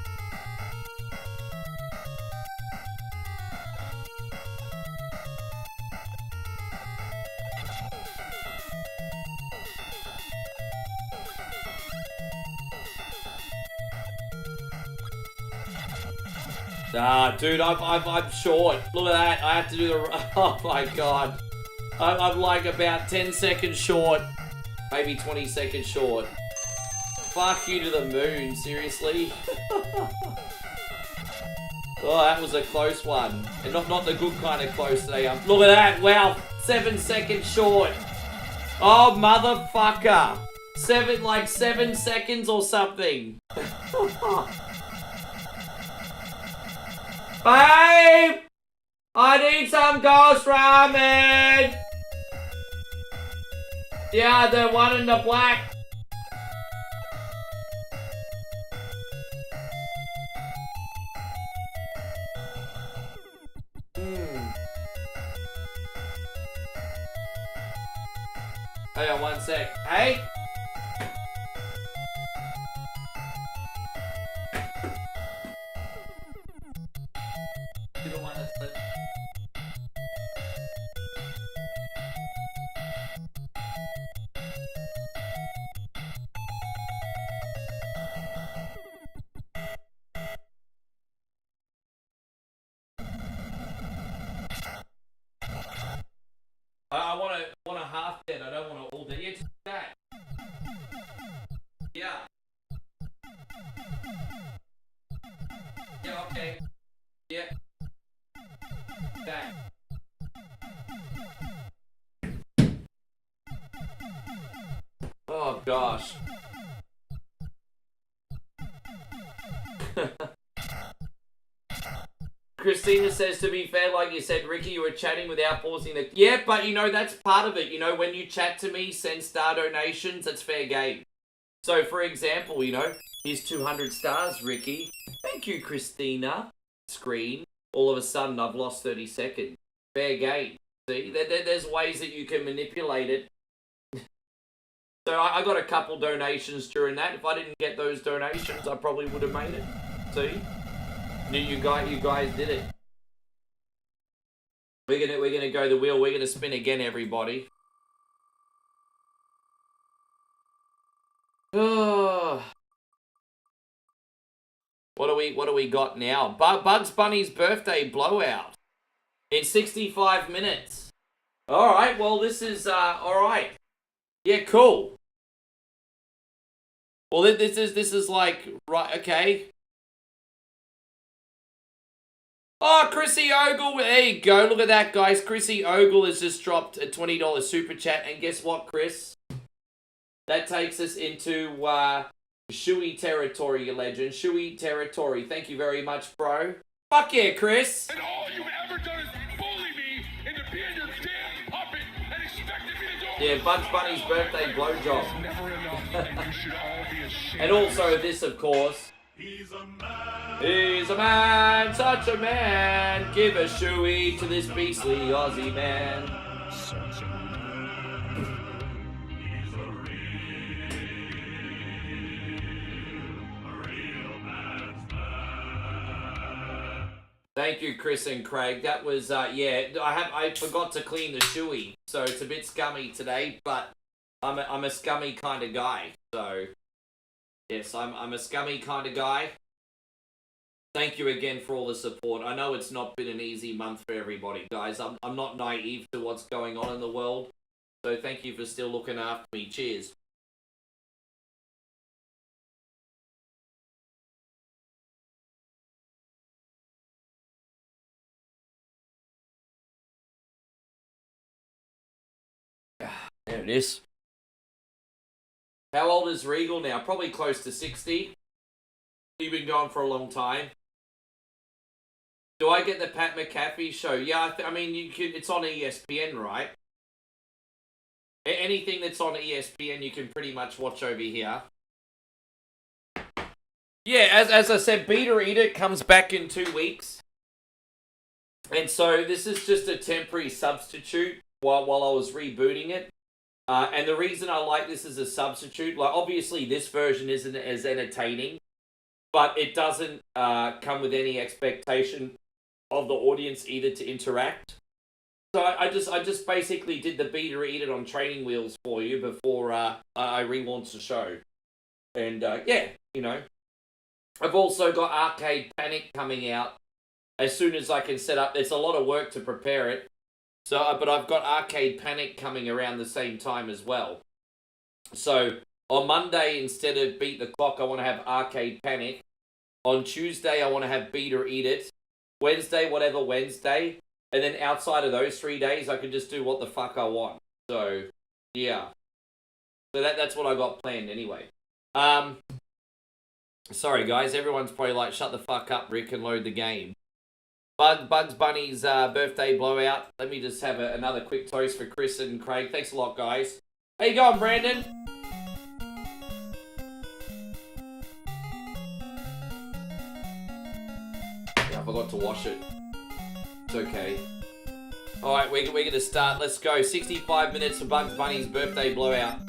Dude, I'm short. Look at that. I have to do the... Oh my god. I'm like about 10 seconds short. Maybe 20 seconds short. Fuck you to the moon, seriously? Oh, that was a close one. And not the good kind of close today. Look at that. Wow. 7 seconds short. Oh, motherfucker. 7 seconds or something. Babe! I need some ghost ramen! Yeah, the one in the black. Hang on 1 sec. Hey? You're the one that's lit. I want a half dead. I don't want to all dead. Yeah, just that. Yeah. Yeah, okay. Yeah. That. Oh gosh. Christina says, to be fair, like you said, Ricky, you were chatting without pausing the... Yeah, but, you know, that's part of it. You know, when you chat to me, send star donations, that's fair game. So, for example, you know, here's 200 stars, Ricky. Thank you, Christina. Screen. All of a sudden, I've lost 30 seconds. Fair game. See, there's ways that you can manipulate it. So, I got a couple donations during that. If I didn't get those donations, I probably would have made it. See? You guys did it. We're gonna go the wheel. We're gonna spin again, everybody. Oh. What do we got now? Bugs Bunny's birthday blowout in 65 minutes. All right. Well, this is all right. Yeah, cool. Well, this is like right. Okay. Oh, Chrissy Ogle, there you go. Look at that, guys. Chrissy Ogle has just dropped a $20 super chat. And guess what, Chris? That takes us into Shui territory, you legend. Shui territory. Thank you very much, bro. Fuck yeah, Chris. And all you've ever done is bully me into being your damn puppet and expected me to do Yeah, Bugs Bunny's birthday blowjob. Never enough, and you should all be ashamed. And also this, of course. He's a man. He's a man, such a man. Give a shoey to this beastly Aussie man. Such a man. He's a real man's man. Thank you, Chris and Craig. That was yeah. I forgot to clean the shoey, so it's a bit scummy today. But I'm a scummy kind of guy. So yes, I'm a scummy kind of guy. Thank you again for all the support. I know it's not been an easy month for everybody, guys. I'm not naive to what's going on in the world. So thank you for still looking after me. Cheers. There it is. How old is Regal now? Probably close to 60. He's been gone for a long time. Do I get the Pat McAfee show? Yeah, I mean, you can. It's on ESPN, right? Anything that's on ESPN, you can pretty much watch over here. Yeah, as I said, Beater Eater comes back in 2 weeks. And so this is just a temporary substitute while I was rebooting it. And the reason I like this as a substitute, like obviously this version isn't as entertaining, but it doesn't come with any expectation of the audience either to interact. So I just basically did the Beater Eat It on training wheels for you before I relaunched the show. And yeah, you know. I've also got Arcade Panic coming out as soon as I can set up. It's a lot of work to prepare it. So, but I've got Arcade Panic coming around the same time as well. So on Monday, instead of Beat the Clock, I want to have Arcade Panic. On Tuesday, I want to have Beater Eat It. Wednesday, whatever Wednesday. And then outside of those 3 days, I can just do what the fuck I want. So, yeah. So that's what I got planned anyway. Sorry guys, everyone's probably like, shut the fuck up, Rick, and load the game. Bugs Bunny's birthday blowout. Let me just have another quick toast for Chris and Craig. Thanks a lot, guys. How you going, Brandon? Yeah, I forgot to wash it. It's okay. Alright, we're going to start. Let's go. 65 minutes for Bugs Bunny's birthday blowout.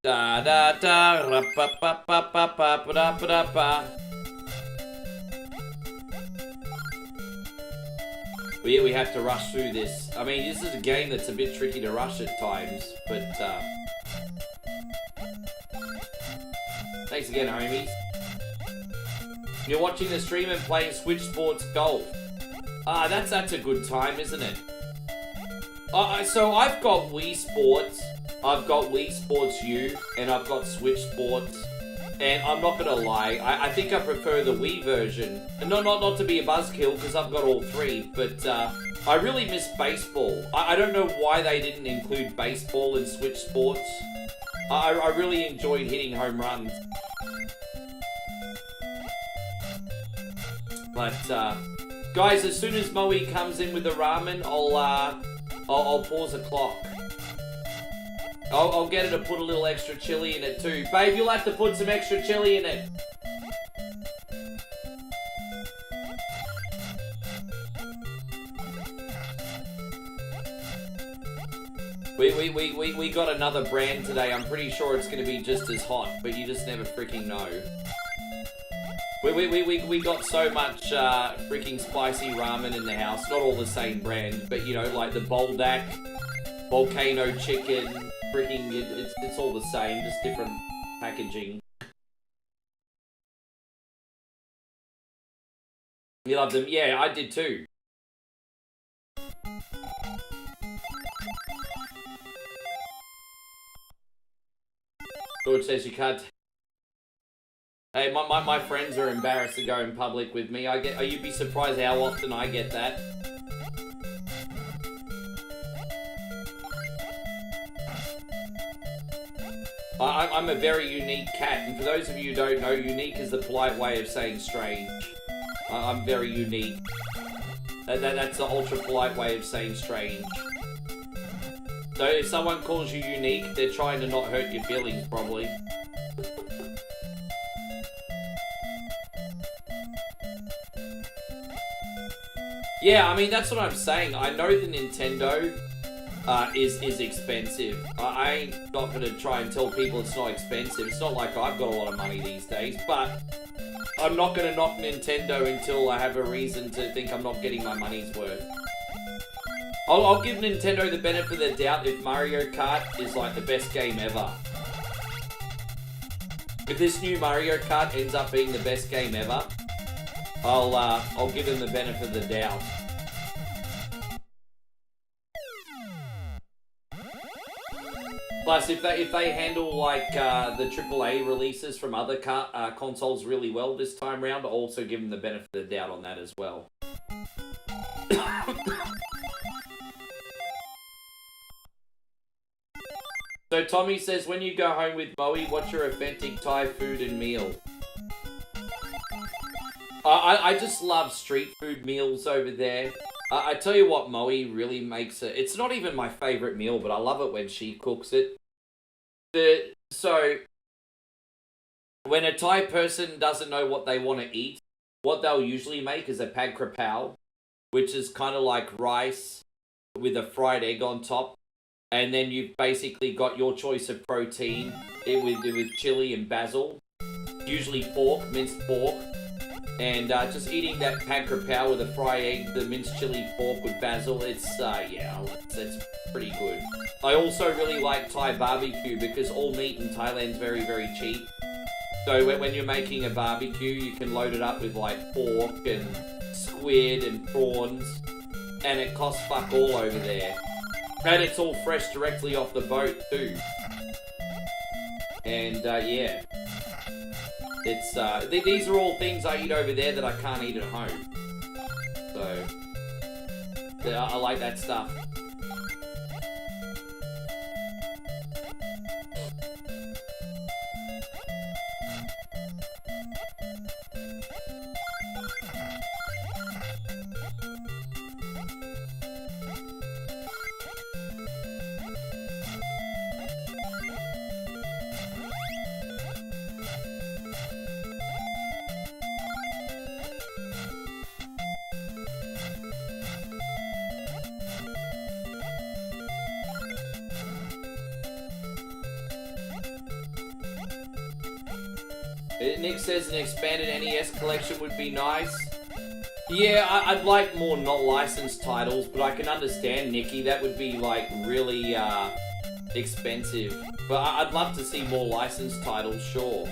Da da da ra pa pa pa pa pa pa pa pa. We have to rush through this. I mean, this is a game that's a bit tricky to rush at times, but thanks again, homies. You're watching the stream and playing Switch Sports Golf. Ah, that's a good time, isn't it? So I've got Wii Sports. I've got Wii Sports U, and I've got Switch Sports, and I'm not gonna lie, I think I prefer the Wii version. And not to be a buzzkill, because I've got all three, but I really miss baseball. I don't know why they didn't include baseball in Switch Sports. I really enjoyed hitting home runs. But, guys, as soon as Moe comes in with the ramen, I'll pause the clock. I'll get her to put a little extra chili in it too. Babe, you'll have to put some extra chili in it. We got another brand today. I'm pretty sure it's going to be just as hot, but you just never freaking know. We got so much freaking spicy ramen in the house. Not all the same brand, but you know, like the Boldak, Volcano Chicken, freaking, it's all the same, just different packaging. You love them? Yeah, I did too. George says you can't. Hey, my friends are embarrassed to go in public with me. You'd be surprised how often I get that. I'm a very unique cat, and for those of you who don't know, unique is the polite way of saying strange. I'm very unique. That's the ultra polite way of saying strange. So if someone calls you unique, they're trying to not hurt your feelings, probably. Yeah, I mean, that's what I'm saying. I know the Nintendo is expensive. I ain't not gonna try and tell people it's not expensive. It's not like I've got a lot of money these days, but I'm not gonna knock Nintendo until I have a reason to think I'm not getting my money's worth. I'll give Nintendo the benefit of the doubt if Mario Kart is like the best game ever. If this new Mario Kart ends up being the best game ever, I'll give them the benefit of the doubt. Plus, if they handle like the AAA releases from other consoles really well this time round, I'll also give them the benefit of the doubt on that as well. So Tommy says, when you go home with Moe, what's your authentic Thai food and meal? I just love street food meals over there. I tell you what, Moe really makes it. It's not even my favourite meal, but I love it when she cooks it. So, when a Thai person doesn't know what they want to eat, what they'll usually make is a pad krapao, which is kind of like rice with a fried egg on top. And then you've basically got your choice of protein with chili and basil. Usually pork, minced pork. And just eating that pad krapao with a fried egg, the minced chili pork with basil, it's pretty good. I also really like Thai barbecue because all meat in Thailand's very, very cheap. So when you're making a barbecue, you can load it up with like pork and squid and prawns. And it costs fuck all over there. And it's all fresh directly off the boat too. And yeah. It's these are all things I eat over there that I can't eat at home. So yeah, I like that stuff. Nick says an expanded NES collection would be nice. Yeah, I'd like more not licensed titles, but I can understand, Nikki, that would be like really expensive. But I'd love to see more licensed titles, sure.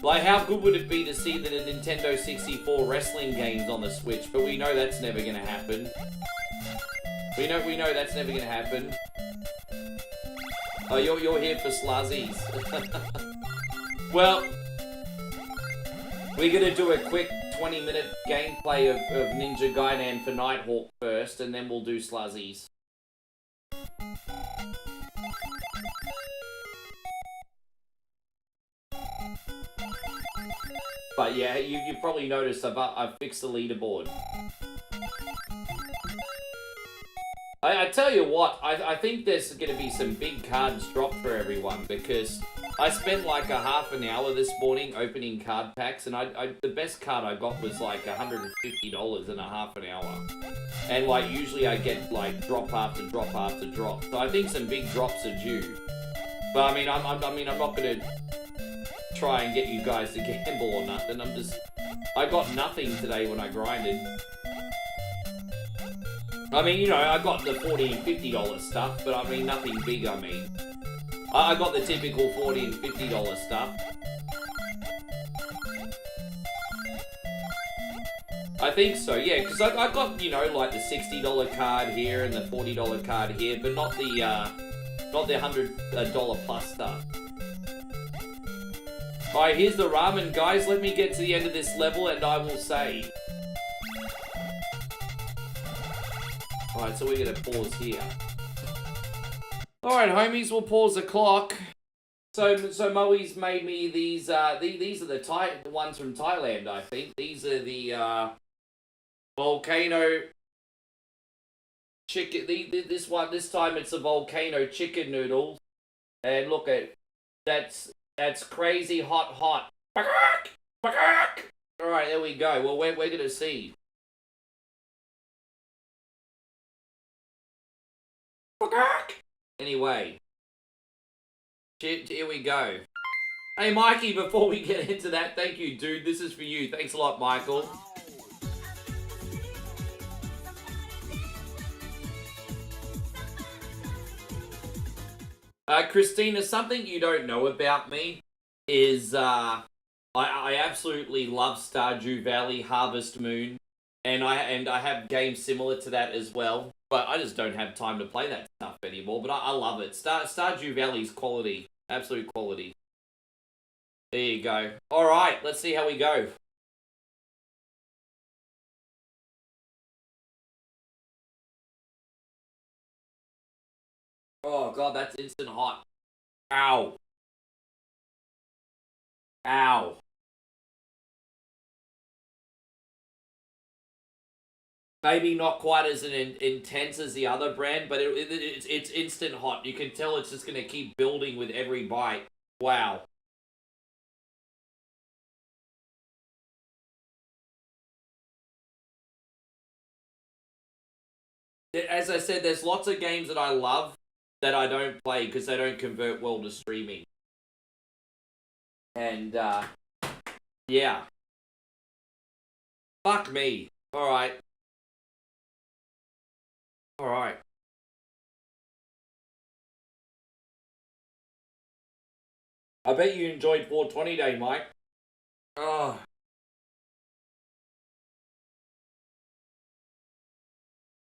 Like, how good would it be to see the Nintendo 64 wrestling games on the Switch? But we know that's never gonna happen. We know that's never gonna happen. Oh, you're here for Sluzzies. Well, we're gonna do a quick 20-minute gameplay of Ninja Gaiden for Nighthawk first, and then we'll do Sluzzies. But yeah, you probably noticed I've fixed the leaderboard. I tell you what, I think there's going to be some big cards dropped for everyone, because I spent like a half an hour this morning opening card packs, and the best card I got was like $150 in a half an hour. And like usually I get like drop after drop after drop. So I think some big drops are due. But I mean I'm not going to try and get you guys to gamble or nothing. I got nothing today when I grinded. I mean, you know, I got the $40 and $50 stuff, but I mean, nothing big, I mean. I got the typical $40 and $50 stuff. I think so, yeah, because I got, you know, like the $60 card here and the $40 card here, but not the $100 plus stuff. Alright, here's the ramen, guys. Let me get to the end of this level and I will say. Alright, so we're going to pause here. Alright, homies, we'll pause the clock. So Moe's made me these. These are the ones from Thailand, I think. These are the volcano chicken. This one, this time it's a volcano chicken noodles. And look at that's crazy hot. All right, there we go. Well, we're gonna see. Anyway, here we go. Hey, Mikey, before we get into that, thank you, dude. This is for you. Thanks a lot, Michael. Christina, something you don't know about me is I absolutely love Stardew Valley, Harvest Moon, and I have games similar to that as well. But I just don't have time to play that stuff anymore. But I love it. Stardew Valley's quality, absolute quality. There you go. All right, let's see how we go. Oh god, that's instant hot. Ow. Ow. Maybe not quite as intense as the other brand, but it's instant hot. You can tell it's just going to keep building with every bite. Wow. As I said, there's lots of games that I love that I don't play because they don't convert well to streaming. And, yeah. Fuck me. Alright. Alright. I bet you enjoyed 420 Day, Mike. Oh.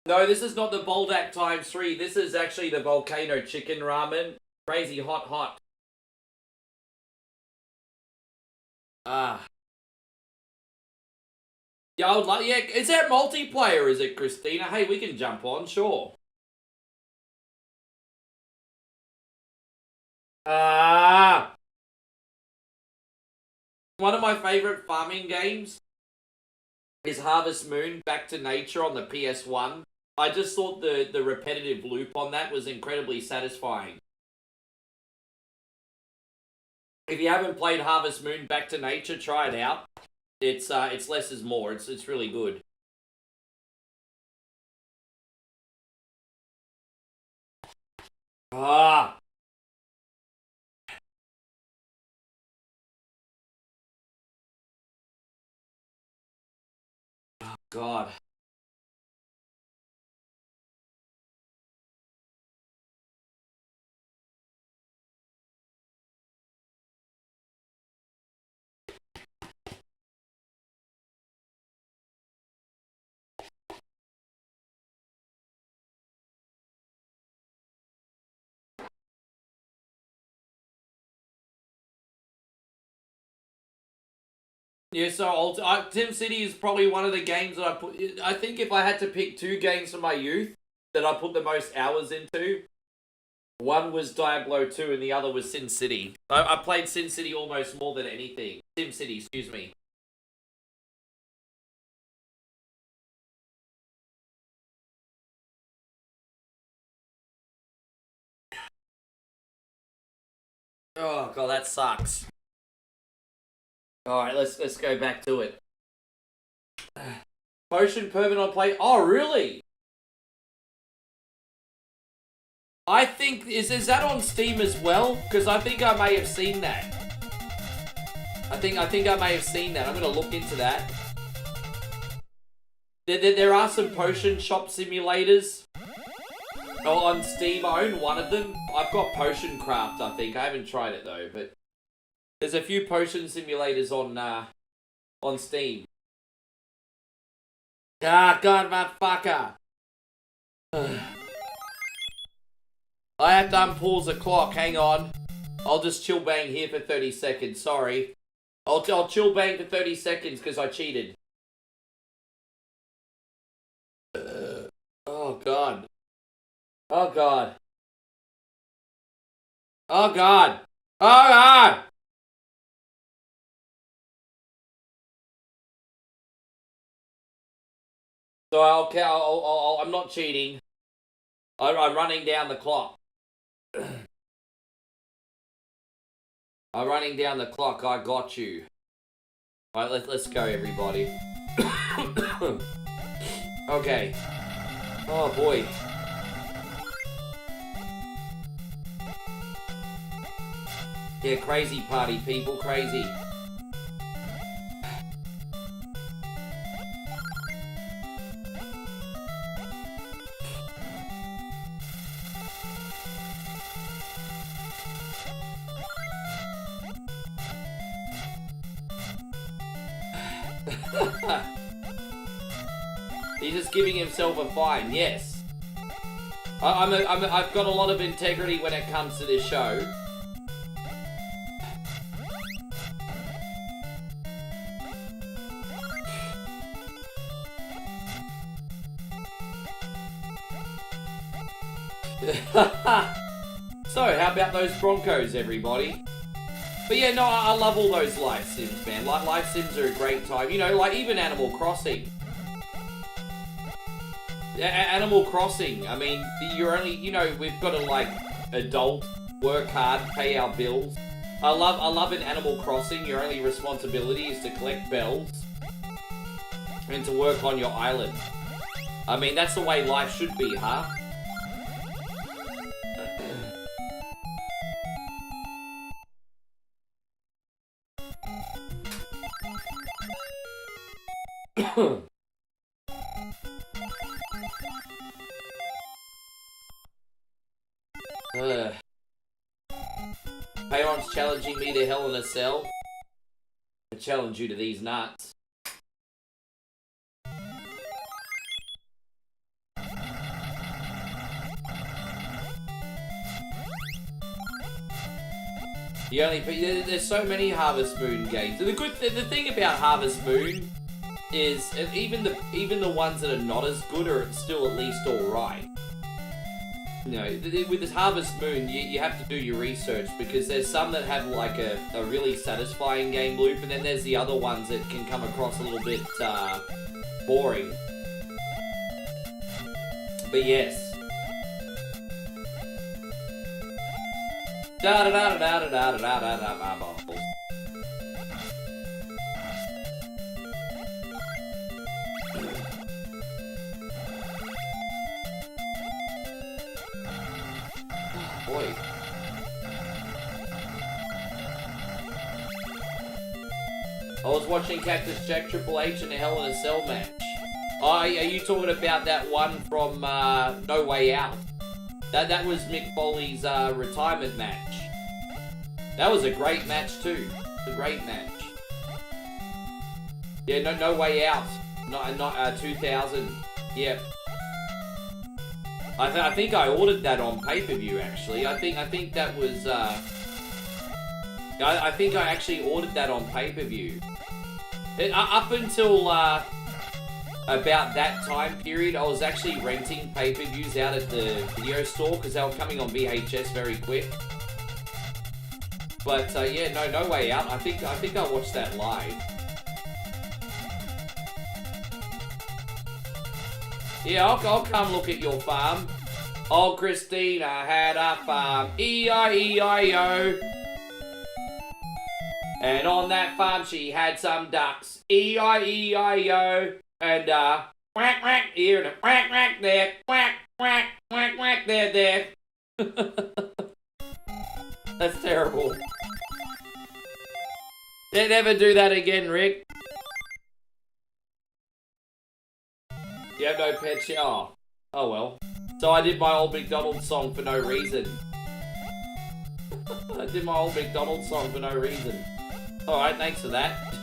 No, this is not the Boldak ×3. This is actually the Volcano Chicken Ramen. Crazy hot. Ah. Yeah, I would like. Yeah, is that multiplayer? Is it, Christina? Hey, we can jump on, sure. Ah. One of my favorite farming games is Harvest Moon: Back to Nature on the PS1. I just thought the repetitive loop on that was incredibly satisfying. If you haven't played Harvest Moon: Back to Nature, try it out. It's less is more. It's really good. Ah. Oh, God. Yeah, so Tim City is probably one of the games that I put. I think if I had to pick two games from my youth that I put the most hours into, one was Diablo 2 and the other was Sin City. I played Sin City almost more than anything. Sim City, excuse me. Oh god, that sucks. All right, let's go back to it. Motion permanent play. Oh, really? I think is that on Steam as well? Because I think I may have seen that. I think I may have seen that. I'm gonna look into that. There are some potion shop simulators on Steam. I own one of them. I've got Potion Craft. I think I haven't tried it though, but there's a few potion simulators on Steam. Ah, God, motherfucker. I have to unpause the clock. Hang on. I'll just chill bang here for 30 seconds. Sorry. I'll chill bang for 30 seconds because I cheated. Oh, God. Oh, God. Oh, God. Oh, God! So I'm not cheating. I'm running down the clock. I'm running down the clock. I got you. All right, let's go, everybody. Okay. Oh boy. Yeah, crazy party, people, crazy. He's just giving himself a fine, yes. I've got a lot of integrity when it comes to this show. So, how about those Broncos, everybody? But yeah, no, I love all those life sims, man. Like, life sims are a great time. You know, like even Animal Crossing. Animal Crossing, I mean, you're only, you know, we've got to like adult, work hard, pay our bills. I love in Animal Crossing, your only responsibility is to collect bells and to work on your island. I mean, that's the way life should be, huh? Payron's challenging me to Hell in a Cell. I challenge you to these nuts. There's so many Harvest Moon games. And the thing about Harvest Moon is even the ones that are not as good are still at least alright. You know, with this Harvest Moon, you have to do your research because there's some that have like a really satisfying game loop, and then there's the other ones that can come across a little bit boring. But yes. Da da da da da da da da da da da. Boy. I was watching Cactus Jack Triple H in a Hell in a Cell match. Oh, are you talking about that one from No Way Out? That was Mick Foley's retirement match. That was a great match too. A great match. Yeah, No Way Out. Not 2000. Yep. I think I ordered that on pay-per-view actually. I think that was I think I actually ordered that on pay-per-view. Up until about that time period, I was actually renting pay-per-views out at the video store because they were coming on VHS very quick. But yeah, No Way Out. I think I watched that live. Yeah, I'll come look at your farm. Oh, Christina had a farm, E-I-E-I-O. And on that farm she had some ducks, E-I-E-I-O. And quack quack here and quack quack there, quack quack quack quack there. That's terrible. Don't ever do that again, Rick. You have no pets yet? Oh well. So I did my old McDonald's song for no reason. I did my old McDonald's song for no reason. Alright, thanks for that.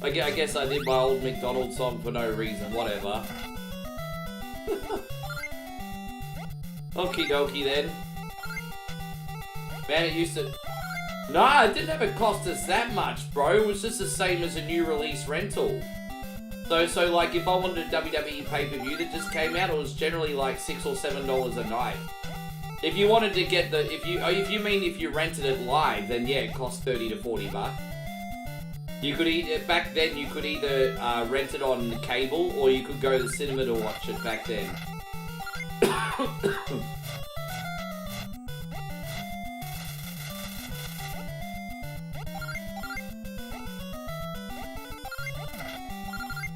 I guess I did my old McDonald's song for no reason, whatever. Okie dokie then. Man, it used to... Nah, it didn't ever cost us that much, bro. It was just the same as a new release rental. So like if I wanted a WWE pay-per-view that just came out, it was generally like $6 or $7 a night. If you wanted to get the, if you rented it live, then yeah, it cost 30 to 40 bucks. You could back then you could either rent it on cable or you could go to the cinema to watch it back then.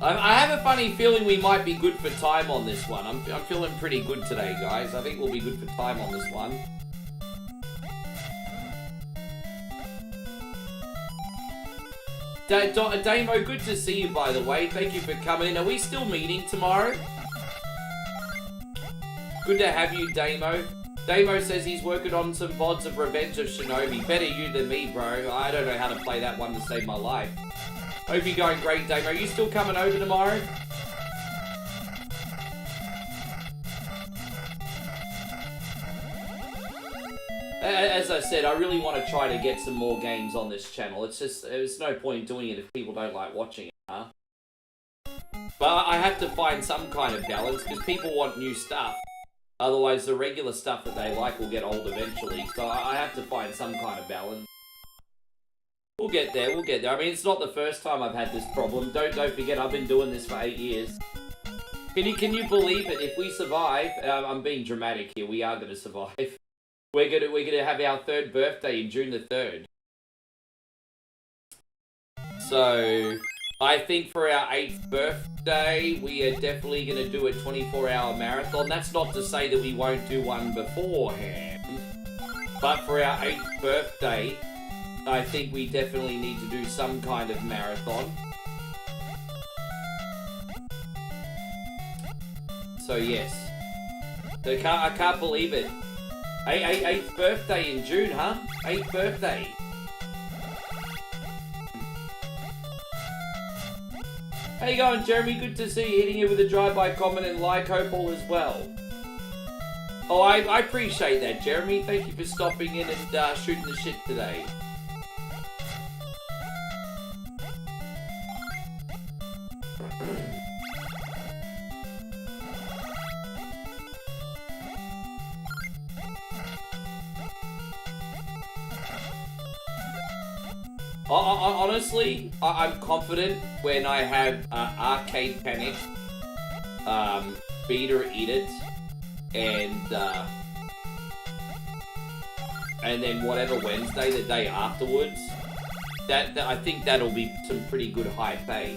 I have a funny feeling we might be good for time on this one. I'm feeling pretty good today, guys. I think we'll be good for time on this one. Damo, good to see you, by the way. Thank you for coming in. Are we still meeting tomorrow? Good to have you, Damo. Damo says he's working on some VODs of Revenge of Shinobi. Better you than me, bro. I don't know how to play that one to save my life. Hope you're going great, Damo. Are you still coming over tomorrow? As I said, I really want to try to get some more games on this channel. It's just, there's no point in doing it if people don't like watching it, huh? But I have to find some kind of balance, because people want new stuff. Otherwise, the regular stuff that they like will get old eventually. So I have to find some kind of balance. We'll get there, we'll get there. I mean, it's not the first time I've had this problem. Don't forget, I've been doing this for 8 years. Can you believe it? If we survive, I'm being dramatic here, we are going to survive. We're gonna have our 3rd birthday in June the 3rd. So, I think for our 8th birthday, we are definitely gonna do a 24-hour marathon. That's not to say that we won't do one beforehand. But for our 8th birthday, I think we definitely need to do some kind of marathon. So yes. I can't believe it. 8th birthday in June, huh? 8th birthday. How you going, Jeremy? Good to see you hitting it with a drive-by comment and like. Hope all as well. Oh, I appreciate that, Jeremy. Thank you for stopping in and shooting the shit today. Honestly, I'm confident when I have Arcade Panic, Beta Eat It, and then whatever Wednesday, the day afterwards, that I think that'll be some pretty good high pay.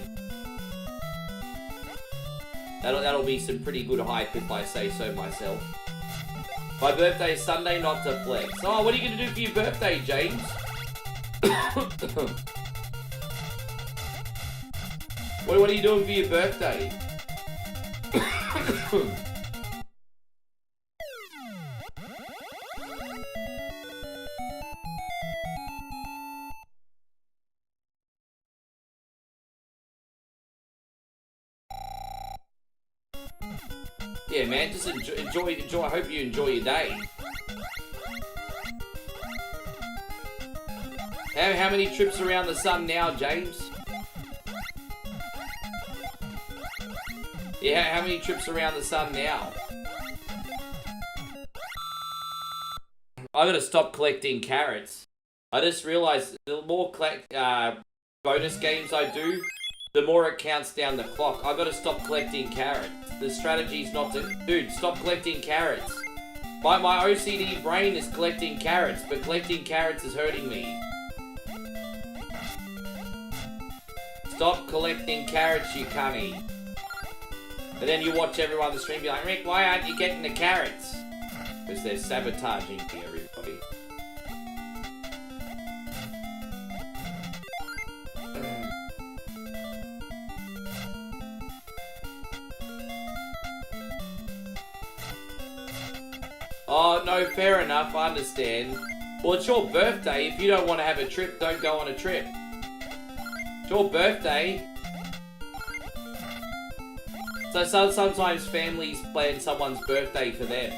That'll be some pretty good hype if I say so myself. My birthday is Sunday, not to flex. Oh, what are you gonna do for your birthday, James? What are you doing for your birthday? Yeah, man, just enjoy. I hope you enjoy your day. How many trips around the sun now, James? Yeah, how many trips around the sun now? I gotta stop collecting carrots. I just realized the more bonus games I do, the more it counts down the clock. I gotta stop collecting carrots. The strategy's not to... Dude, stop collecting carrots. My OCD brain is collecting carrots, but collecting carrots is hurting me. Stop collecting carrots, you cunny. And then you watch everyone on the stream be like, Rick, why aren't you getting the carrots? Because they're sabotaging me, everybody. Oh, no, fair enough, I understand. Well, it's your birthday. If you don't want to have a trip, don't go on a trip. It's your birthday. So sometimes families plan someone's birthday for them.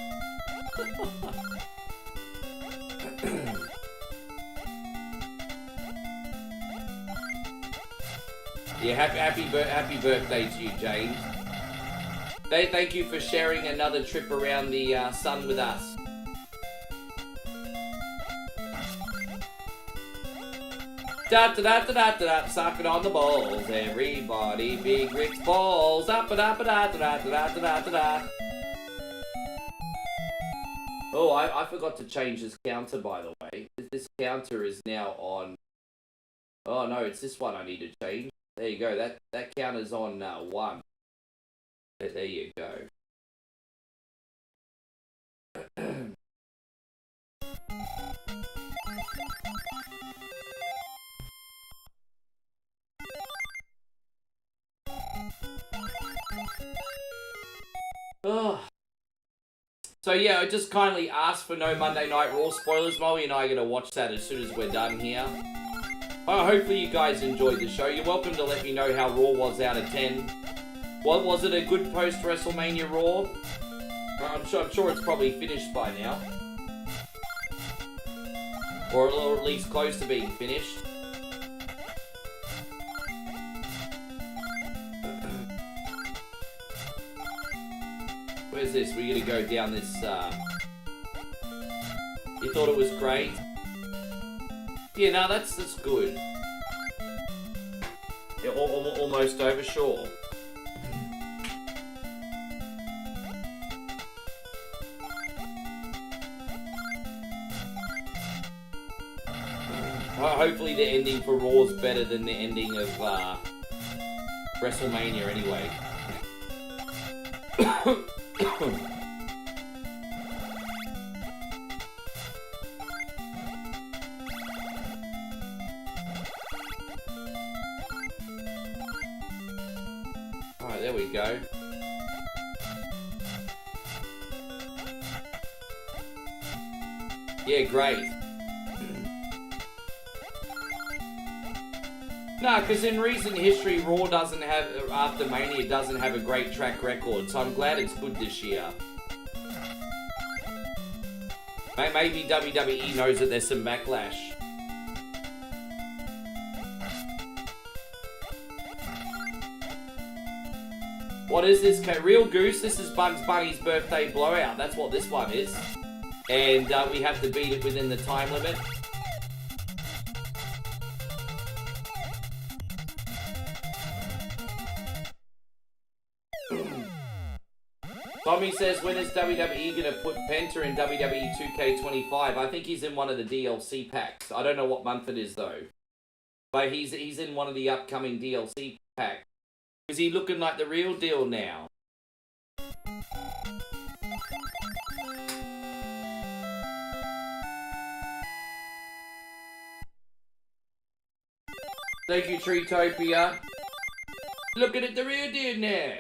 Yeah, happy birthday to you, James. Thank you for sharing another trip around the sun with us. Da da da da da da, suck it on the balls, everybody, big Rick's balls, up da da da da da da da da da. Oh, I forgot to change this counter, by the way. This counter is now on. Oh no, it's this one I need to change. There you go. That counter's on 1. There you go. Oh. So yeah, I just kindly asked for no Monday Night Raw spoilers. Molly and I are going to watch that as soon as we're done here. Hopefully you guys enjoyed the show. You're welcome to let me know how Raw was out of 10. What was it, a good post-WrestleMania Raw? I'm sure it's probably finished by now. Or at least close to being finished. Where's this? We're gonna go down this, You thought it was great? Yeah, no, that's good. Yeah, almost over, sure. Hopefully the ending for Raw is better than the ending of WrestleMania anyway. Alright, there we go. Yeah, great. No, because in recent history, Raw doesn't have, after Mania, doesn't have a great track record, so I'm glad it's good this year. Maybe WWE knows that there's some backlash. What is this? Real Goose? This is Bugs Bunny's birthday blowout. That's what this one is. And we have to beat it within the time limit. Tommy says, when is WWE going to put Penta in WWE 2K25? I think he's in one of the DLC packs. I don't know what month it is, though. But he's in one of the upcoming DLC packs. Is he looking like the real deal now? Thank you, Treetopia. Looking at the real deal now.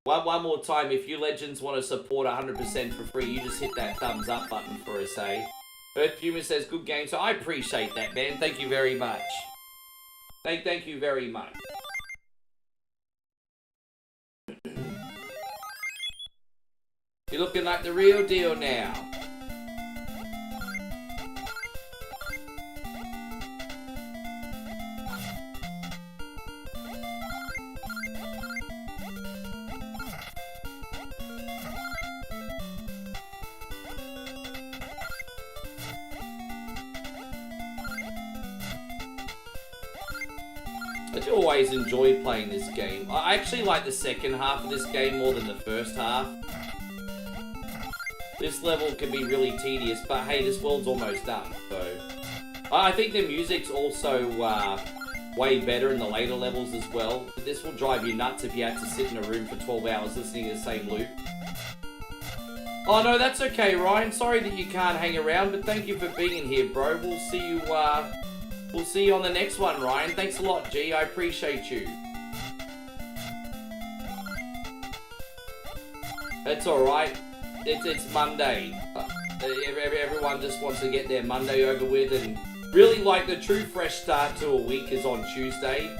One more time, if you legends want to support 100% for free, you just hit that thumbs up button for us, eh? Earth Puma says, good game, so I appreciate that, man. Thank you very much. Thank you very much. You're looking like the real deal now. I do always enjoy playing this game. I actually like the second half of this game more than the first half. This level can be really tedious, but hey, this world's almost done, so... I think the music's also way better in the later levels as well. This will drive you nuts if you had to sit in a room for 12 hours listening to the same loop. Oh no, that's okay, Ryan. Sorry that you can't hang around, but thank you for being here, bro. We'll see you, we'll see you on the next one, Ryan. Thanks a lot, G. I appreciate you. That's alright. It's Monday. Everyone just wants to get their Monday over with, and really, like, the true fresh start to a week is on Tuesday,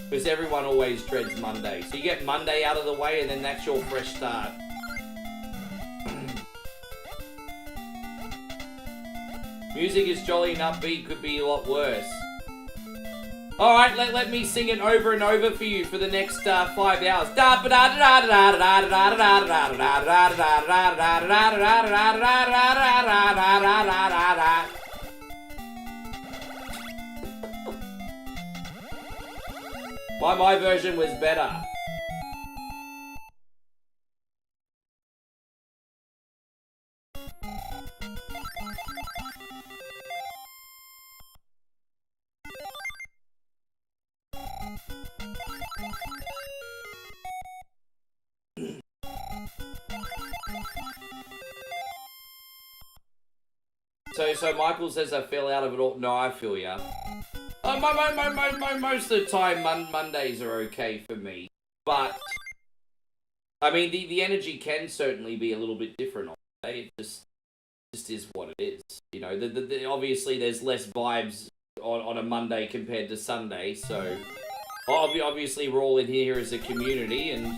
because everyone always dreads Monday. So you get Monday out of the way, and then that's your fresh start. Music is jolly and upbeat, could be a lot worse. Alright, let me sing it over and over for you for the next 5 hours. My version was better. So Michael says I fell out of it all. No, I feel ya. Most of the time, Mondays are okay for me. But, I mean, the energy can certainly be a little bit different on the day. It just is what it is. You know, obviously there's less vibes on a Monday compared to Sunday, so obviously we're all in here as a community, and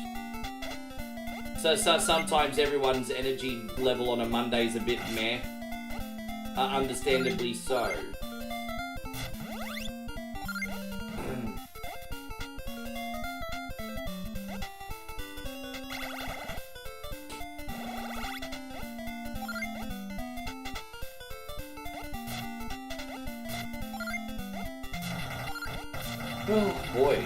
so sometimes everyone's energy level on a Monday is a bit meh. Understandably so. Oh boy.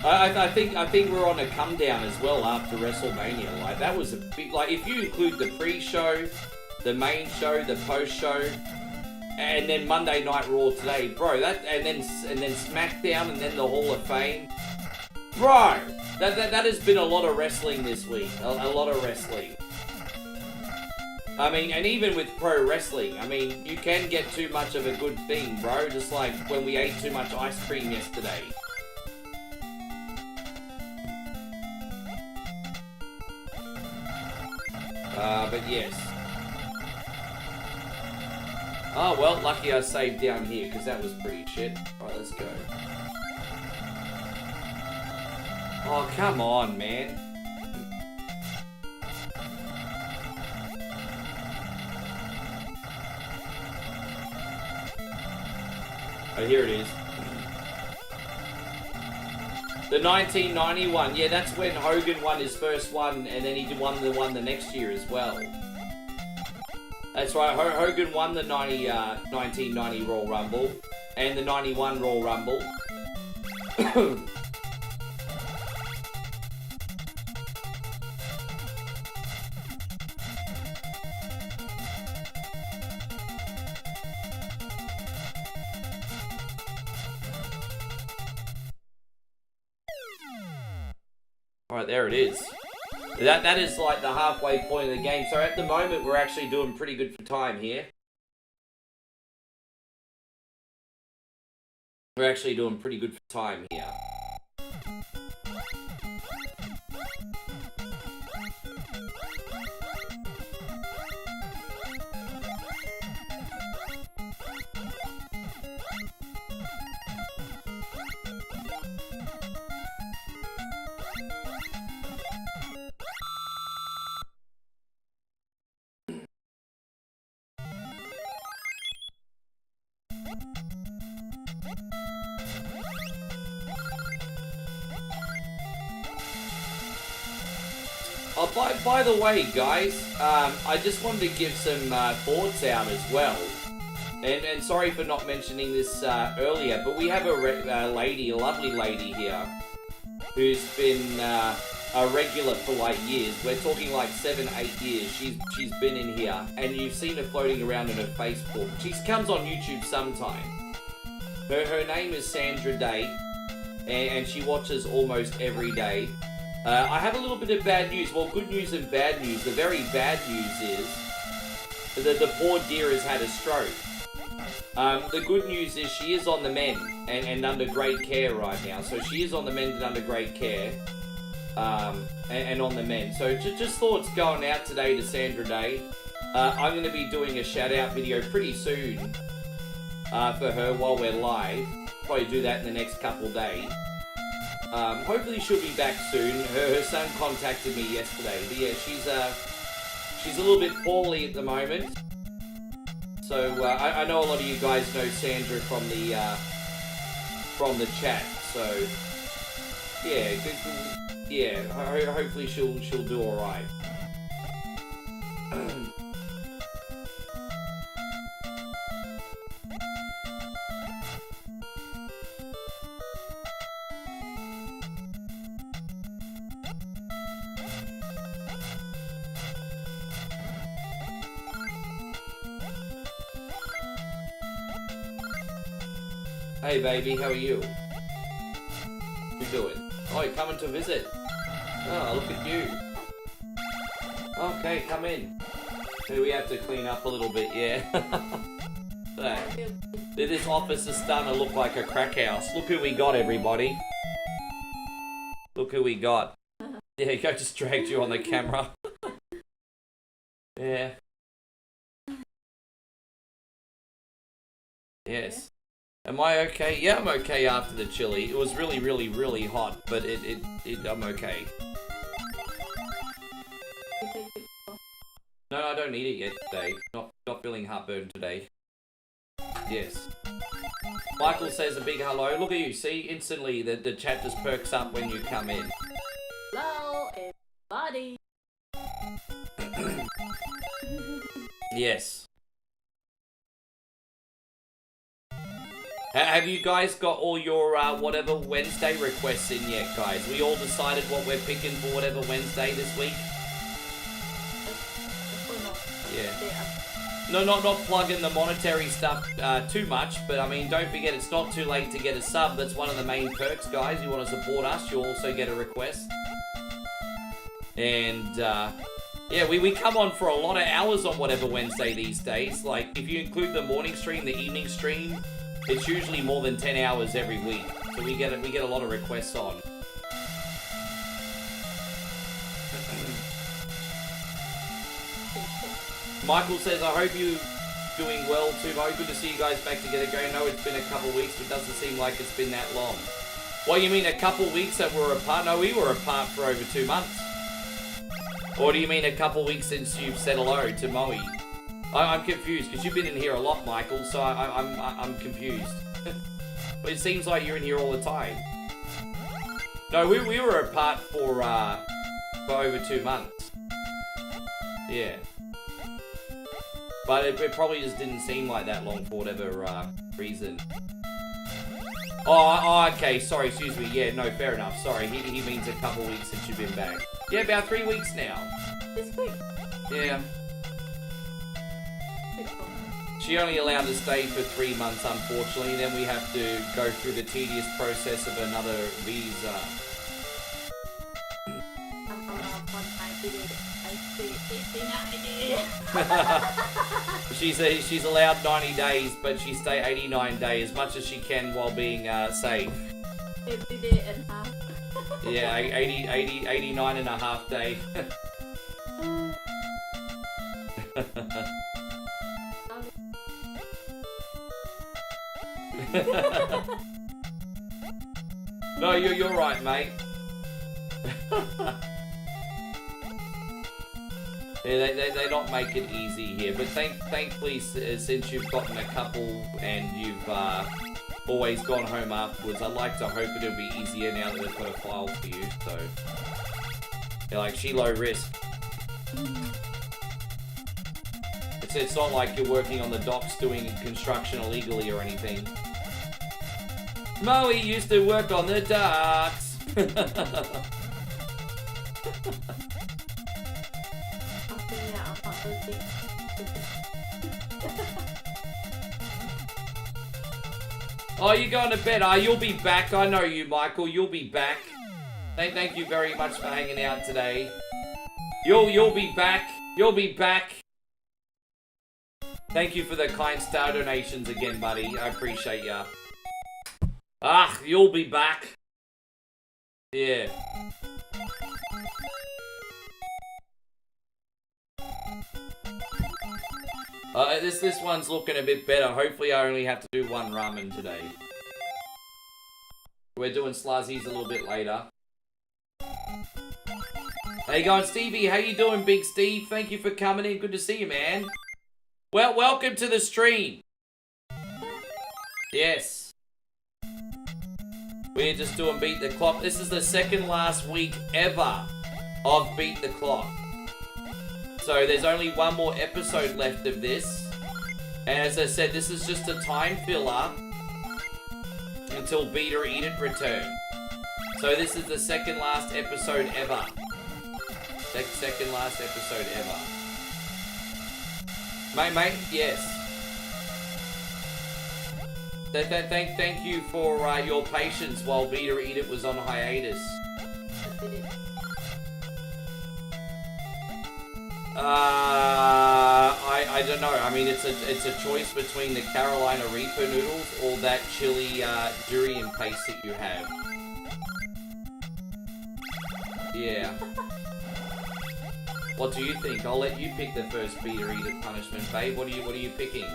I think we're on a come down as well after WrestleMania. Like, that was a big, like, if you include the pre-show, the main show, the post-show, and then Monday Night Raw today, bro, and then SmackDown, and then the Hall of Fame. Bro, that has been a lot of wrestling this week. A lot of wrestling. I mean, and even with pro wrestling, I mean, you can get too much of a good thing, bro. Just like when we ate too much ice cream yesterday. But yes. Oh, well, lucky I saved down here, because that was pretty shit. Alright, let's go. Oh, come on, man. Oh, here it is. The 1991. Yeah, that's when Hogan won his first one, and then he won the one the next year as well. That's right, Hogan won the 1990 Royal Rumble, and the 91 Royal Rumble. Alright, there it is. That is like the halfway point of the game. So at the moment, we're actually doing pretty good for time here. We're actually doing pretty good for time here. Oh, by the way, guys, I just wanted to give some thoughts out as well. And sorry for not mentioning this earlier, but we have a lovely lady here, who's been a regular for like years. We're talking like 7-8 years. She's been in here, and you've seen her floating around on her Facebook. She comes on YouTube sometime. Her name is Sandra Day, and she watches almost every day. I have a little bit of bad news. Well, good news and bad news. The very bad news is that the poor dear has had a stroke. The good news is she is on the mend and under great care right now. So she is on the mend and under great care. And on the mend. So just thoughts going out today to Sandra Day. I'm going to be doing a shout out video pretty soon for her while we're live. Probably do that in the next couple of days. Hopefully she'll be back soon. Her son contacted me yesterday. But yeah, she's a little bit poorly at the moment. So I know a lot of you guys know Sandra from the chat. So yeah, yeah. Hopefully she'll do all right. Hey baby, how are you? You doing? Oh, you're coming to visit? Oh, look at you. Okay, come in. So we have to clean up a little bit, yeah. So, this office is starting to look like a crack house. Look who we got, everybody. Look who we got. Yeah, I just dragged you on the camera. Yeah. Yes. Am I okay? Yeah, I'm okay after the chili. It was really, really, really hot, but I'm okay. No, I don't need it yet today. Not feeling heartburn today. Yes. Michael says a big hello. Look at you. See, instantly the chat just perks up when you come in. Hello, everybody. Yes. Have you guys got all your whatever Wednesday requests in yet, guys? We all decided what we're picking for whatever Wednesday this week? Yeah. No, not plugging the monetary stuff too much, but I mean, don't forget, it's not too late to get a sub. That's one of the main perks, guys. You want to support us, you'll also get a request. And, yeah, we come on for a lot of hours on whatever Wednesday these days. Like, if you include the morning stream, the evening stream, it's usually more than 10 hours every week. So we get a lot of requests on. Michael says, I hope you're doing well too, Mo. Good to see you guys back together again. I know it's been a couple of weeks, but it doesn't seem like it's been that long. What, you mean a couple of weeks that we're apart? No, we were apart for over 2 months. Or do you mean a couple of weeks since you've said hello to Moe? I'm confused, because you've been in here a lot, Michael, so I'm confused. But it seems like you're in here all the time. No, we were apart for over 2 months. Yeah. But it probably just didn't seem like that long for whatever reason. Oh, okay, sorry, excuse me. Yeah, no, fair enough. Sorry, he means a couple weeks since you've been back. Yeah, about 3 weeks now. This week. Yeah. She only allowed to stay for 3 months, unfortunately. Then we have to go through the tedious process of another visa. She's allowed 90 days, but she stay 89 days, as much as she can while being safe. Every day and half. Yeah, 89 and a half day. No, you're right, mate. Yeah, they don't make it easy here, but thankfully, since you've gotten a couple and you've always gone home afterwards, I'd like to hope it'll be easier now that they've got a file for you. So, yeah, like, she low risk. It's not like you're working on the docks doing construction illegally or anything. Moe used to work on the docks. Oh, you're going to bed? You'll be back. I know you, Michael. You'll be back. Thank you very much for hanging out today. You'll be back. You'll be back. Thank you for the kind star donations again, buddy. I appreciate ya. You'll be back. Yeah. This one's looking a bit better. Hopefully I only have to do one ramen today. We're doing Sluzzies a little bit later. How you going, Stevie? How you doing, Big Steve? Thank you for coming in. Good to see you, man. Well, welcome to the stream. Yes. We're just doing Beat the Clock. This is the second last week ever of Beat the Clock. So there's only one more episode left of this. And as I said, this is just a time filler until Beat or Eat It return. So this is the second last episode ever. Second last episode ever. Mate, yes. Thank you for your patience while Beat or Eat It was on hiatus. I don't know. I mean, it's a choice between the Carolina Reaper noodles or that chili durian paste that you have. Yeah. What do you think? I'll let you pick the first Beat or Eat It punishment, babe. What are you picking?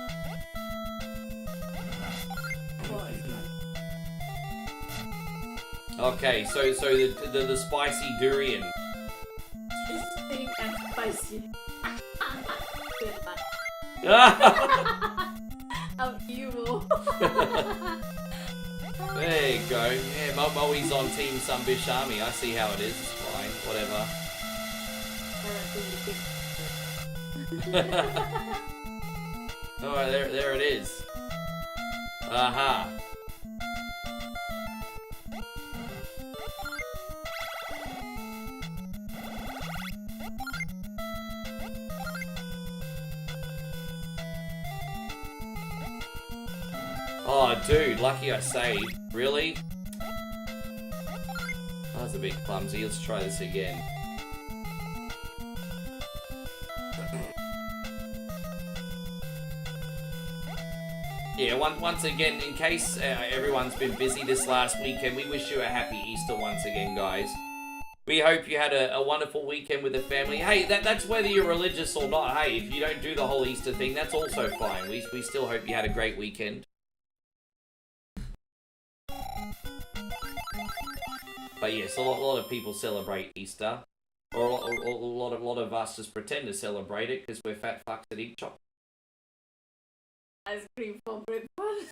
Okay, so the spicy durian. This thing is spicy. I'm evil. There you go. Yeah, Moe's on Team Sunbish Army. I see how it is. It's fine. Whatever. Alright, there it is. Aha. Oh, dude, lucky I saved. Really? That was a bit clumsy. Let's try this again. Yeah, once again, in case everyone's been busy this last weekend, we wish you a happy Easter once again, guys. We hope you had a wonderful weekend with the family. Hey, that's whether you're religious or not. Hey, if you don't do the whole Easter thing, that's also fine. We still hope you had a great weekend. But yes, a lot of people celebrate Easter. Or a lot of us just pretend to celebrate it because we're fat fucks that eat chocolate. Ice cream for breakfast.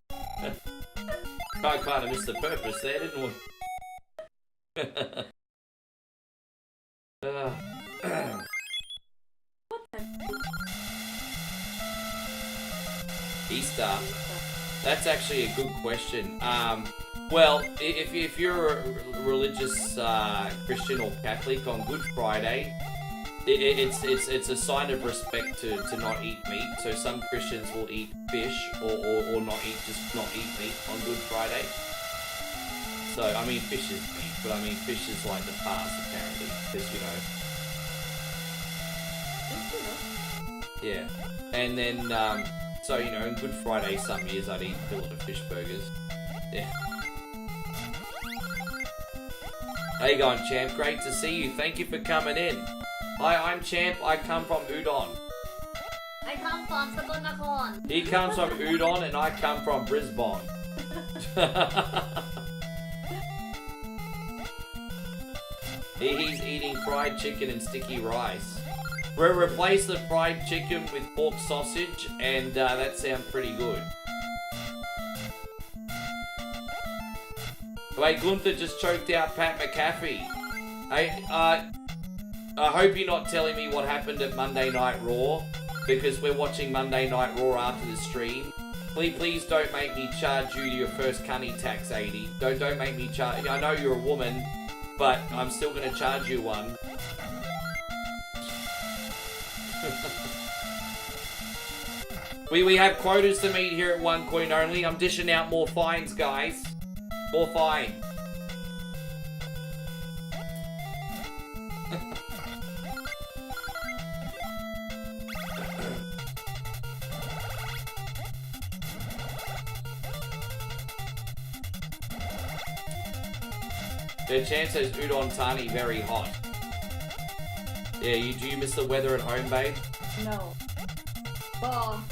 I kind of missed the purpose there, didn't we? Easter. That's actually a good question. Well, if you're a religious Christian or Catholic, on Good Friday, it's a sign of respect to not eat meat. So some Christians will eat fish or not eat meat on Good Friday. So I mean, fish is meat, but I mean, fish is like the past apparently, because yeah. And then so on Good Friday some years I'd eat a lot of fish burgers. Yeah. How you going, Champ? Great to see you. Thank you for coming in. Hi, I'm Champ. I come from Udon. I come from Sakonakon. He comes from Udon and I come from Brisbane. He's eating fried chicken and sticky rice. We'll replace the fried chicken with pork sausage and that sounds pretty good. Wait, Gunther just choked out Pat McAfee. Hey, I hope you're not telling me what happened at Monday Night Raw, because we're watching Monday Night Raw after the stream. Please don't make me charge you your first cunny tax, 80. Don't make me charge. I know you're a woman, but I'm still gonna charge you one. we have quotas to meet here at One Coin Only. I'm dishing out more fines, guys. More fine. The chance says Udon Tani very hot. Yeah, do you miss the weather at home, babe? No. Bomb.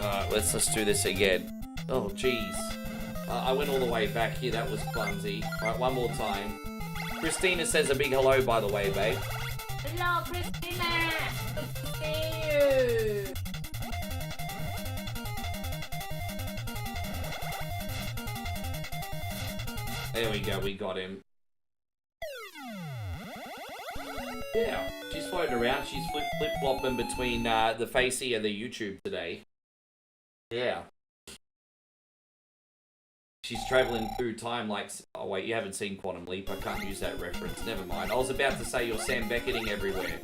Alright, let's do this again. Oh, jeez. I went all the way back here. That was clumsy. Alright, one more time. Christina says a big hello, by the way, babe. Hello, Christina. you. There we go, we got him. Yeah, she's floating around. She's flip-flopping between the Facey and the YouTube today. Yeah. She's traveling through time like... Oh, wait, you haven't seen Quantum Leap. I can't use that reference. Never mind. I was about to say you're Sam Becketing everywhere.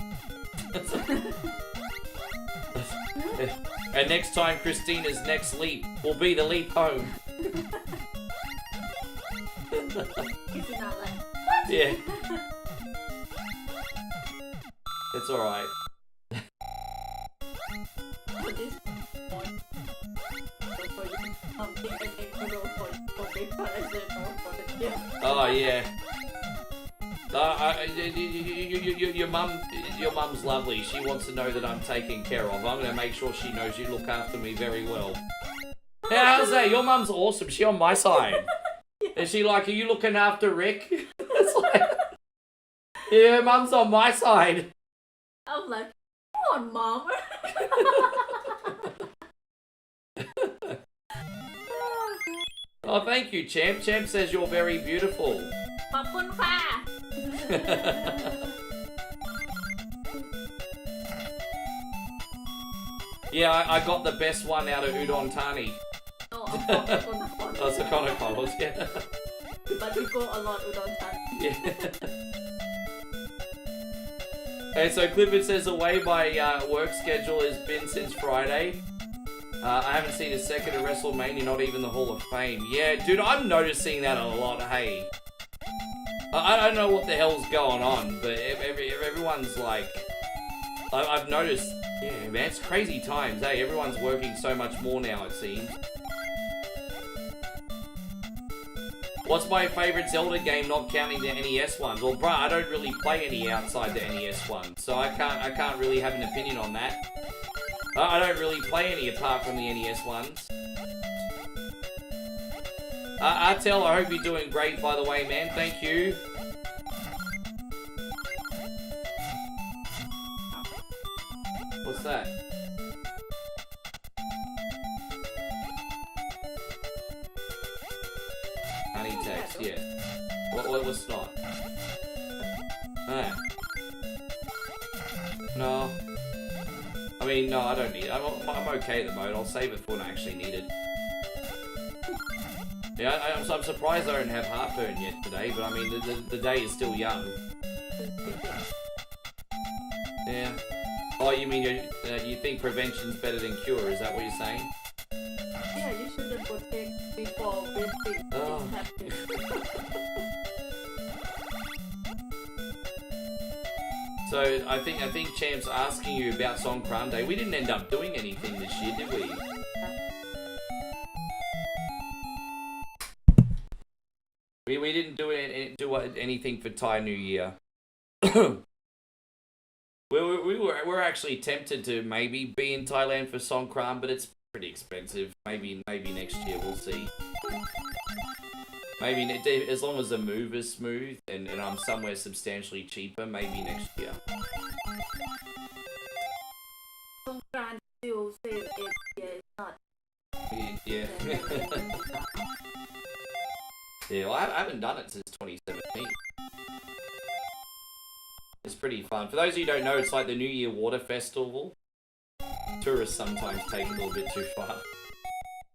And next time, Christina's next leap will be the leap home. It's not like... Yeah. It's alright. For this point. For you, something and then for big parasite or for the kid. Oh, yeah. Your mum's lovely. She wants to know that I'm taken care of. I'm going to make sure she knows you look after me very well. Yeah, how's that? Your mum's awesome. She on my side. Is she like, are you looking after Rick? It's like, yeah, mum's on my side. I was like, come on, mom. Oh, thank you, Champ. Champ says you're very beautiful. ขอบคุณค่ะ Yeah, I got the best one out of Udon Tani. No, of course, of course. That's a kind of calls, yeah. But we go a lot udon tan. Yeah. And so Clifford says away my work schedule has been since Friday. I haven't seen a second of WrestleMania, not even the Hall of Fame. Yeah, dude, I'm noticing that a lot, hey. I don't know what the hell's going on, but everyone's like... I've noticed... Yeah, man, it's crazy times, hey. Everyone's working so much more now, it seems. What's my favourite Zelda game, not counting the NES ones? Well, bruh, I don't really play any outside the NES ones, so I can't really have an opinion on that. I don't really play any apart from the NES ones. Artel, I hope you're doing great, by the way, man. Thank you. What's that? Honey text, yeah. What's not? Ah. No. I mean, no, I don't need it. I'm okay at the moment. I'll save it for when I actually need it. Yeah, I'm surprised I don't have heartburn yet today, but I mean, the day is still young. Yeah. Oh, you mean you think prevention's better than cure? Is that what you're saying? Yeah, you shouldn't protect before when things happen. So I think Champ's asking you about Songkran. We didn't end up doing anything this year, did we? We didn't do anything for Thai New Year. we were actually tempted to maybe be in Thailand for Songkran, but it's pretty expensive. Maybe next year, we'll see. Maybe as long as the move is smooth and I'm somewhere substantially cheaper, maybe next year. Songkran still same age, yeah, it's not. Yeah. Yeah, well, I haven't done it since 2017. It's pretty fun. For those of you who don't know, it's like the New Year Water Festival. Tourists sometimes take it a little bit too far.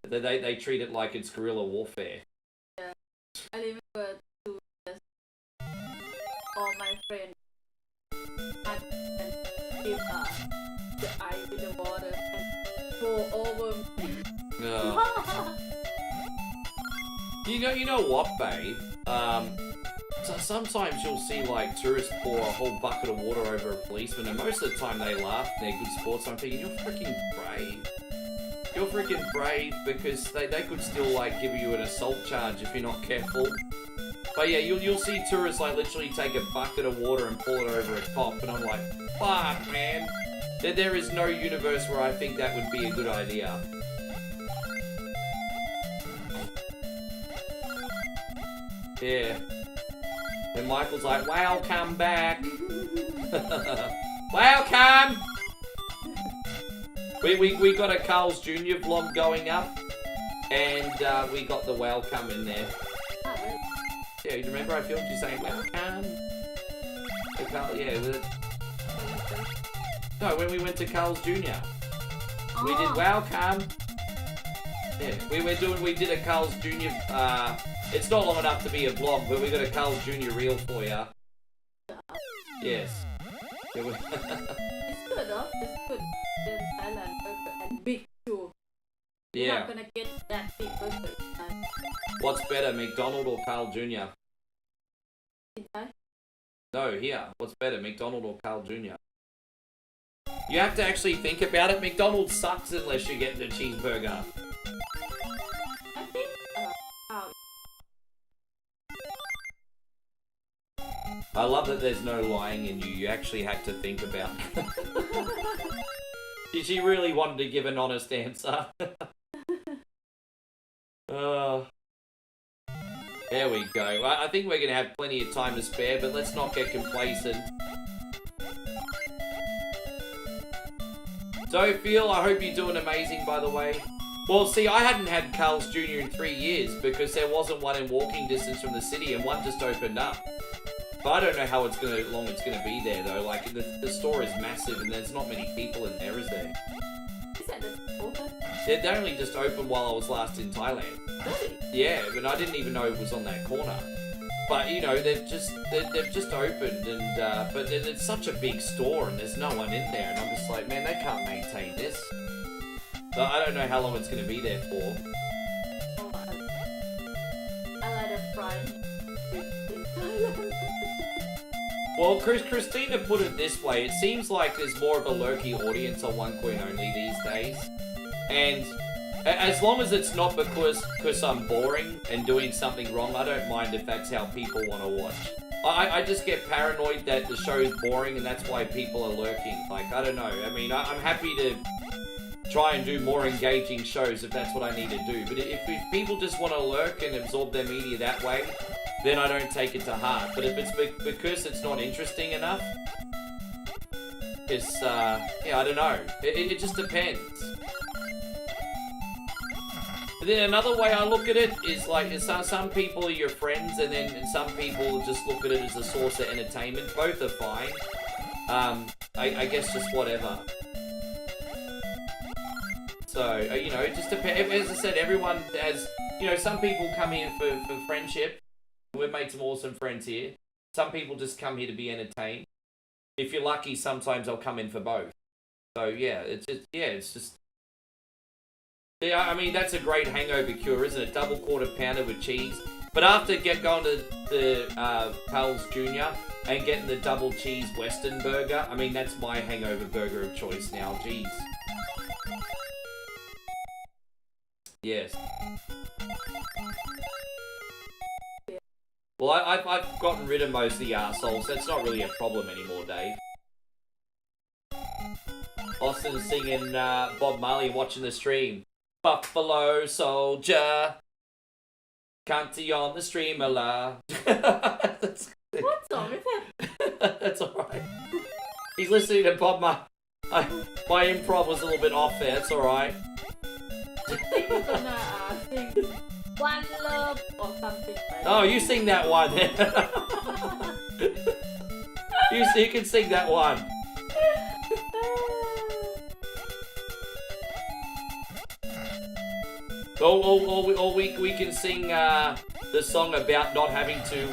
They treat it like it's guerrilla warfare. Yeah. I remember to just all my friends and give the ice in the water and go over me. You know what, babe? So sometimes you'll see like tourists pour a whole bucket of water over a policeman, and most of the time they laugh and they're good sports. I'm thinking, you're freaking brave. You're freaking brave, because they could still like give you an assault charge if you're not careful. But yeah, you'll see tourists like literally take a bucket of water and pour it over a cop, and I'm like, fuck, man. There is no universe where I think that would be a good idea. Yeah. And Michael's like, welcome back. Welcome! We got a Carl's Jr. vlog going up, and we got the welcome in there. Ah, really? Yeah, you remember I filmed you saying welcome? The Carl, yeah. No, when we went to Carl's Jr. We did welcome. Yeah, we did a Carl's Jr. It's not long enough to be a vlog, but we got a Carl's Jr. reel for you. Yes. Yeah, It's good, though. It's good. The Thailand burger and big too. You're not gonna get that big burger. What's better, McDonald's or Carl Jr.? In Thai? No, here. What's better, McDonald's or Carl Jr.? You have to actually think about it. McDonald's sucks unless you get the cheeseburger. I think, how? I love that there's no lying in you. You actually have to think about it. She really wanted to give an honest answer. There we go. I think we're going to have plenty of time to spare, but let's not get complacent. So, Phil, I hope you're doing amazing, by the way. Well, see, I hadn't had Carl's Jr. in 3 years because there wasn't one in walking distance from the city, and one just opened up. But I don't know how long it's gonna be there, though. Like, the store is massive, and there's not many people in there, is there? Is that the open? They only just opened while I was last in Thailand. Really? Yeah, but I didn't even know it was on that corner. But you know, they've just opened, and but it's such a big store, and there's no one in there, and I'm just like, man, they can't maintain this. So I don't know how long it's going to be there for. Oh, I like the fried in Thailand. Well, Christina put it this way: it seems like there's more of a low-key audience on One Coin Only these days, and as long as it's not because I'm boring and doing something wrong, I don't mind if that's how people want to watch. I just get paranoid that the show's boring and that's why people are lurking. Like, I don't know. I mean, I'm happy to try and do more engaging shows if that's what I need to do. But if people just want to lurk and absorb their media that way, then I don't take it to heart. But if it's because it's not interesting enough, it's, yeah, I don't know. It just depends. But then another way I look at it is like some people are your friends, and then some people just look at it as a source of entertainment. Both are fine. I guess just whatever. So, you know, it just depends. As I said, everyone has, you know, some people come here for friendship. We've made some awesome friends here. Some people just come here to be entertained. If you're lucky, sometimes they'll come in for both. So, yeah, it's just... Yeah, I mean, that's a great hangover cure, isn't it? Double quarter pounder with cheese. But after going to the Carl's Jr. and getting the double cheese Western burger, I mean, that's my hangover burger of choice now. Jeez. Yes. Well, I've gotten rid of most of the arseholes, so it's not really a problem anymore, Dave. Austin singing Bob Marley, watching the stream. Buffalo Soldier, Cunty on the streamer. What song is that? That's alright. He's listening to Bob Marley. My improv was a little bit off there, it's alright. I think we're gonna sing One Love or something like that. Oh, you sing that one. You can sing that one. Or we can sing the song about not having to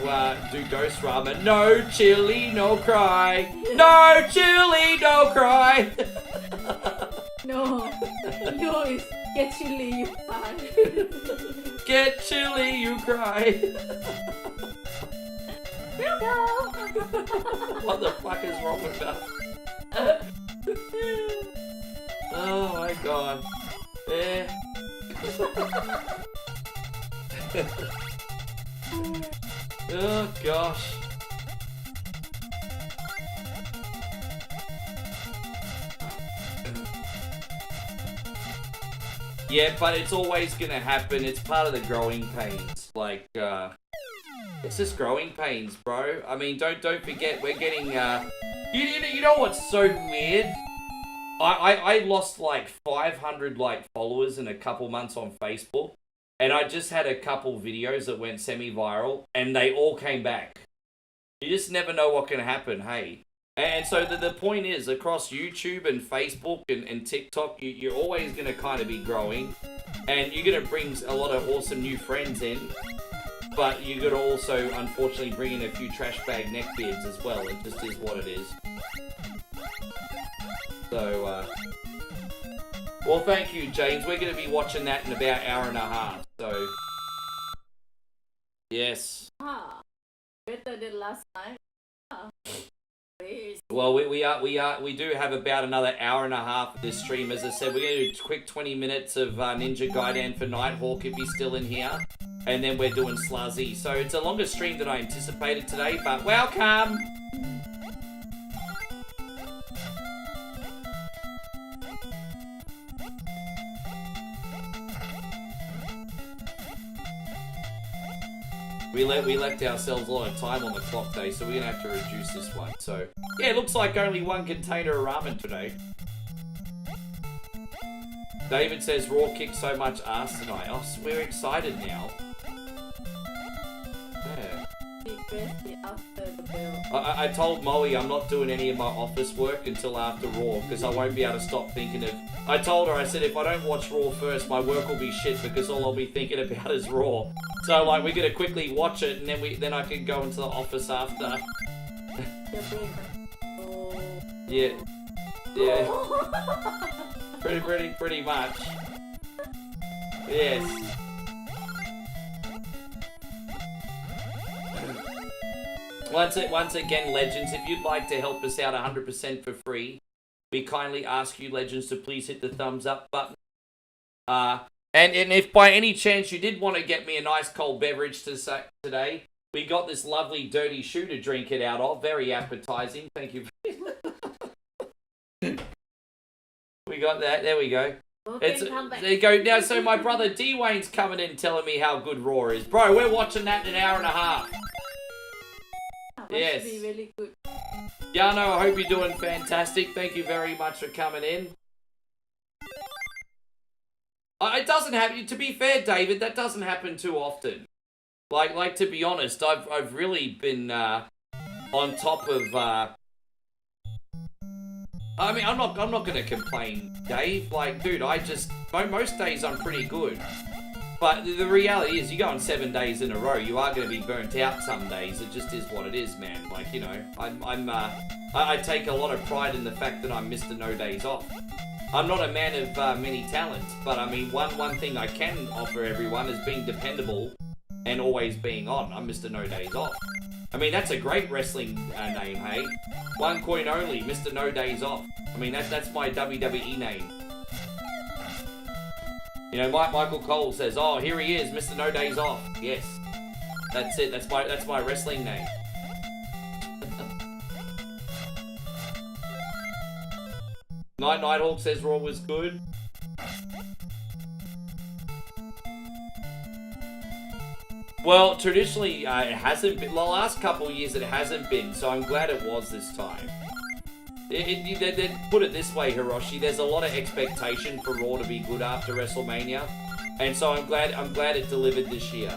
do ghost ramen. No chili, no cry. No chili, no cry. No, it's get chilly, you cry. Get chilly, you cry. What the fuck is wrong with that? Oh my god. Yeah. Oh gosh. Yeah, but it's always gonna happen. It's part of the growing pains. Like, it's just growing pains, bro. I mean, don't forget, we're getting, you know what's so weird? I lost like 500 like followers in a couple months on Facebook, and I just had a couple videos that went semi-viral, and they all came back. You just never know what can happen, hey. And so the point is, across YouTube and Facebook and TikTok, you're always going to kind of be growing, and you're going to bring a lot of awesome new friends in, but you're going to also, unfortunately, bring in a few trash bag neckbeards as well. It just is what it is. So, well, thank you, James. We're going to be watching that in about an hour and a half, so, yes. Ah, better than last night. Ah. Well, we do have about another hour and a half of this stream. As I said, we're going to do a quick 20 minutes of Ninja Gaiden for Nighthawk if he's still in here. And then we're doing Sluzzy. So it's a longer stream than I anticipated today, but welcome! We left ourselves a lot of time on the clock day, so we're going to have to reduce this one. So, yeah, it looks like only one container of ramen today. David says Raw kicked so much ass tonight. Oh, so we're excited now. Yeah. I told Moe I'm not doing any of my office work until after Raw, because I won't be able to stop thinking of... I told her, I said, if I don't watch Raw first, my work will be shit, because all I'll be thinking about is Raw. So, like, we're going to quickly watch it, and then I can go into the office after. Yeah. Yeah. Pretty much. Yes. Once again, Legends, if you'd like to help us out 100% for free, we kindly ask you, Legends, to please hit the thumbs up button. And if by any chance you did want to get me a nice cold beverage today, we got this lovely dirty shoe to drink it out of. Very appetizing. Thank you. We got that. There we go. There you go. Now, so my brother D-Wayne's coming in telling me how good Raw is. Bro, we're watching that in an hour and a half. Yes. Be really good. Yano, I hope you're doing fantastic. Thank you very much for coming in. It doesn't happen, to be fair, David, that doesn't happen too often. Like to be honest, I've really been on top of I mean, I'm not gonna complain, Dave. Like, dude, most days I'm pretty good. But the reality is, you go on 7 days in a row, you are going to be burnt out some days. It just is what it is, man. Like, you know, I take a lot of pride in the fact that I'm Mr. No Days Off. I'm not a man of many talents, but I mean, one thing I can offer everyone is being dependable and always being on. I'm Mr. No Days Off. I mean, that's a great wrestling name, hey? 1 coin only, Mr. No Days Off. I mean, that's my WWE name. You know, Michael Cole says, oh, here he is, Mr. No Days Off. Yes. That's it. That's my wrestling name. Nighthawk says Raw was good. Well, traditionally, it hasn't been. The last couple of years, it hasn't been, so I'm glad it was this time. Put it this way, Hiroshi, there's a lot of expectation for Raw to be good after WrestleMania, and so I'm glad it delivered this year.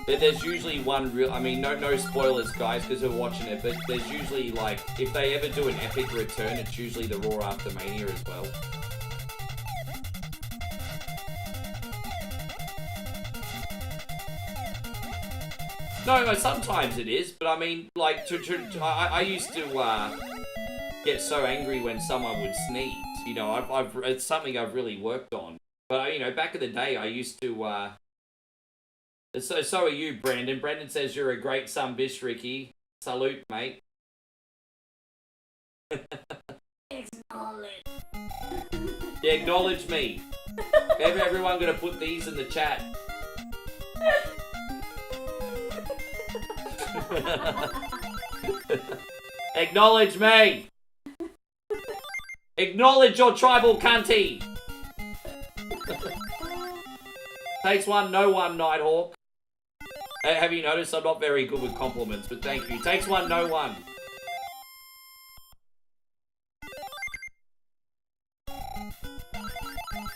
There's usually one real, I mean, no spoilers, guys, because we're watching it, but there's usually, like, if they ever do an epic return, it's usually the Raw after Mania as well. No, sometimes it is, but I mean, like, I used to get so angry when someone would sneeze. You know, it's something I've really worked on. But, you know, back in the day, I used to, So are you, Brandon. Brandon says you're a great son, Bish Ricky. Salute, mate. Acknowledge. Yeah, acknowledge me. Everyone gonna put these in the chat. Acknowledge me. Acknowledge your tribal cunty. Takes one, no one, Nighthawk. Have you noticed I'm not very good with compliments, but thank you. Takes one, no one.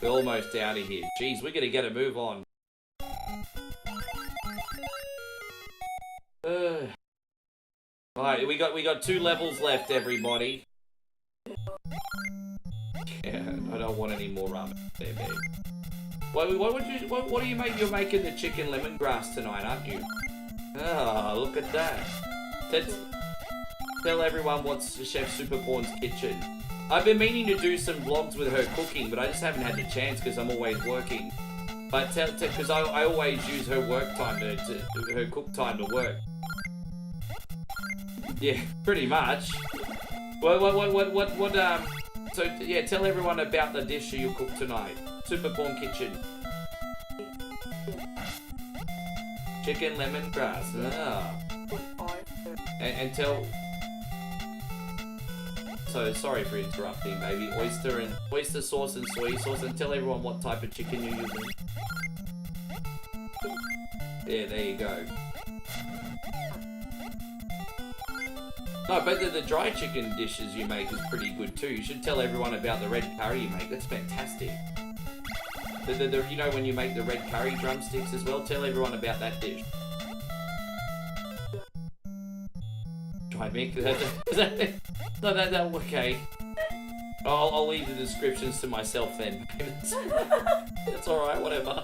We're almost out of here. Jeez, we're gonna get a move on. Alright, we got 2 levels left, everybody. Yeah, I don't want any more ramen there, babe. What do you make? You're making the chicken lemongrass tonight, aren't you? Ah, look at that. Tell everyone what's Chef Super Porn's kitchen. I've been meaning to do some vlogs with her cooking, but I just haven't had the chance because I'm always working. But because I always use her work time her cook time to work. Yeah, pretty much. So yeah, tell everyone about the dish you cook tonight. Super Porn Kitchen. Chicken lemongrass. Ah. And tell. So sorry for interrupting, baby. Oyster sauce and soy sauce, and tell everyone what type of chicken you're using. Yeah, there you go. No, but the dry chicken dishes you make is pretty good too. You should tell everyone about the red curry you make. That's fantastic. You know when you make the red curry drumsticks as well? Tell everyone about that dish. Dry mix? No, okay. I'll leave the descriptions to myself then. That's alright, whatever.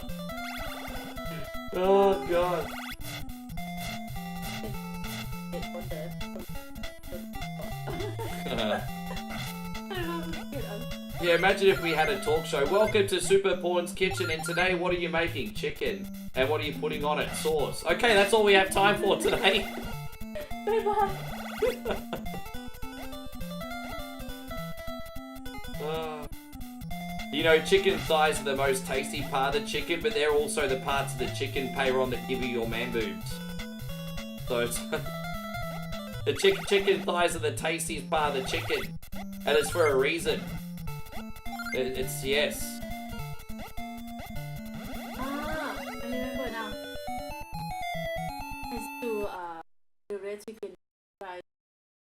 Oh, God. Yeah, imagine if we had a talk show. Welcome to Super Porn's Kitchen, and today what are you making? Chicken. And what are you putting on it? Sauce. Okay, that's all we have time for today. You know, chicken thighs are the most tasty part of the chicken, but they're also the parts of the chicken payron that give you your man boobs. So it's the chicken thighs are the tastiest part of the chicken, and it's for a reason. It's yes. Ah, I remember now. It's to the red chicken fried.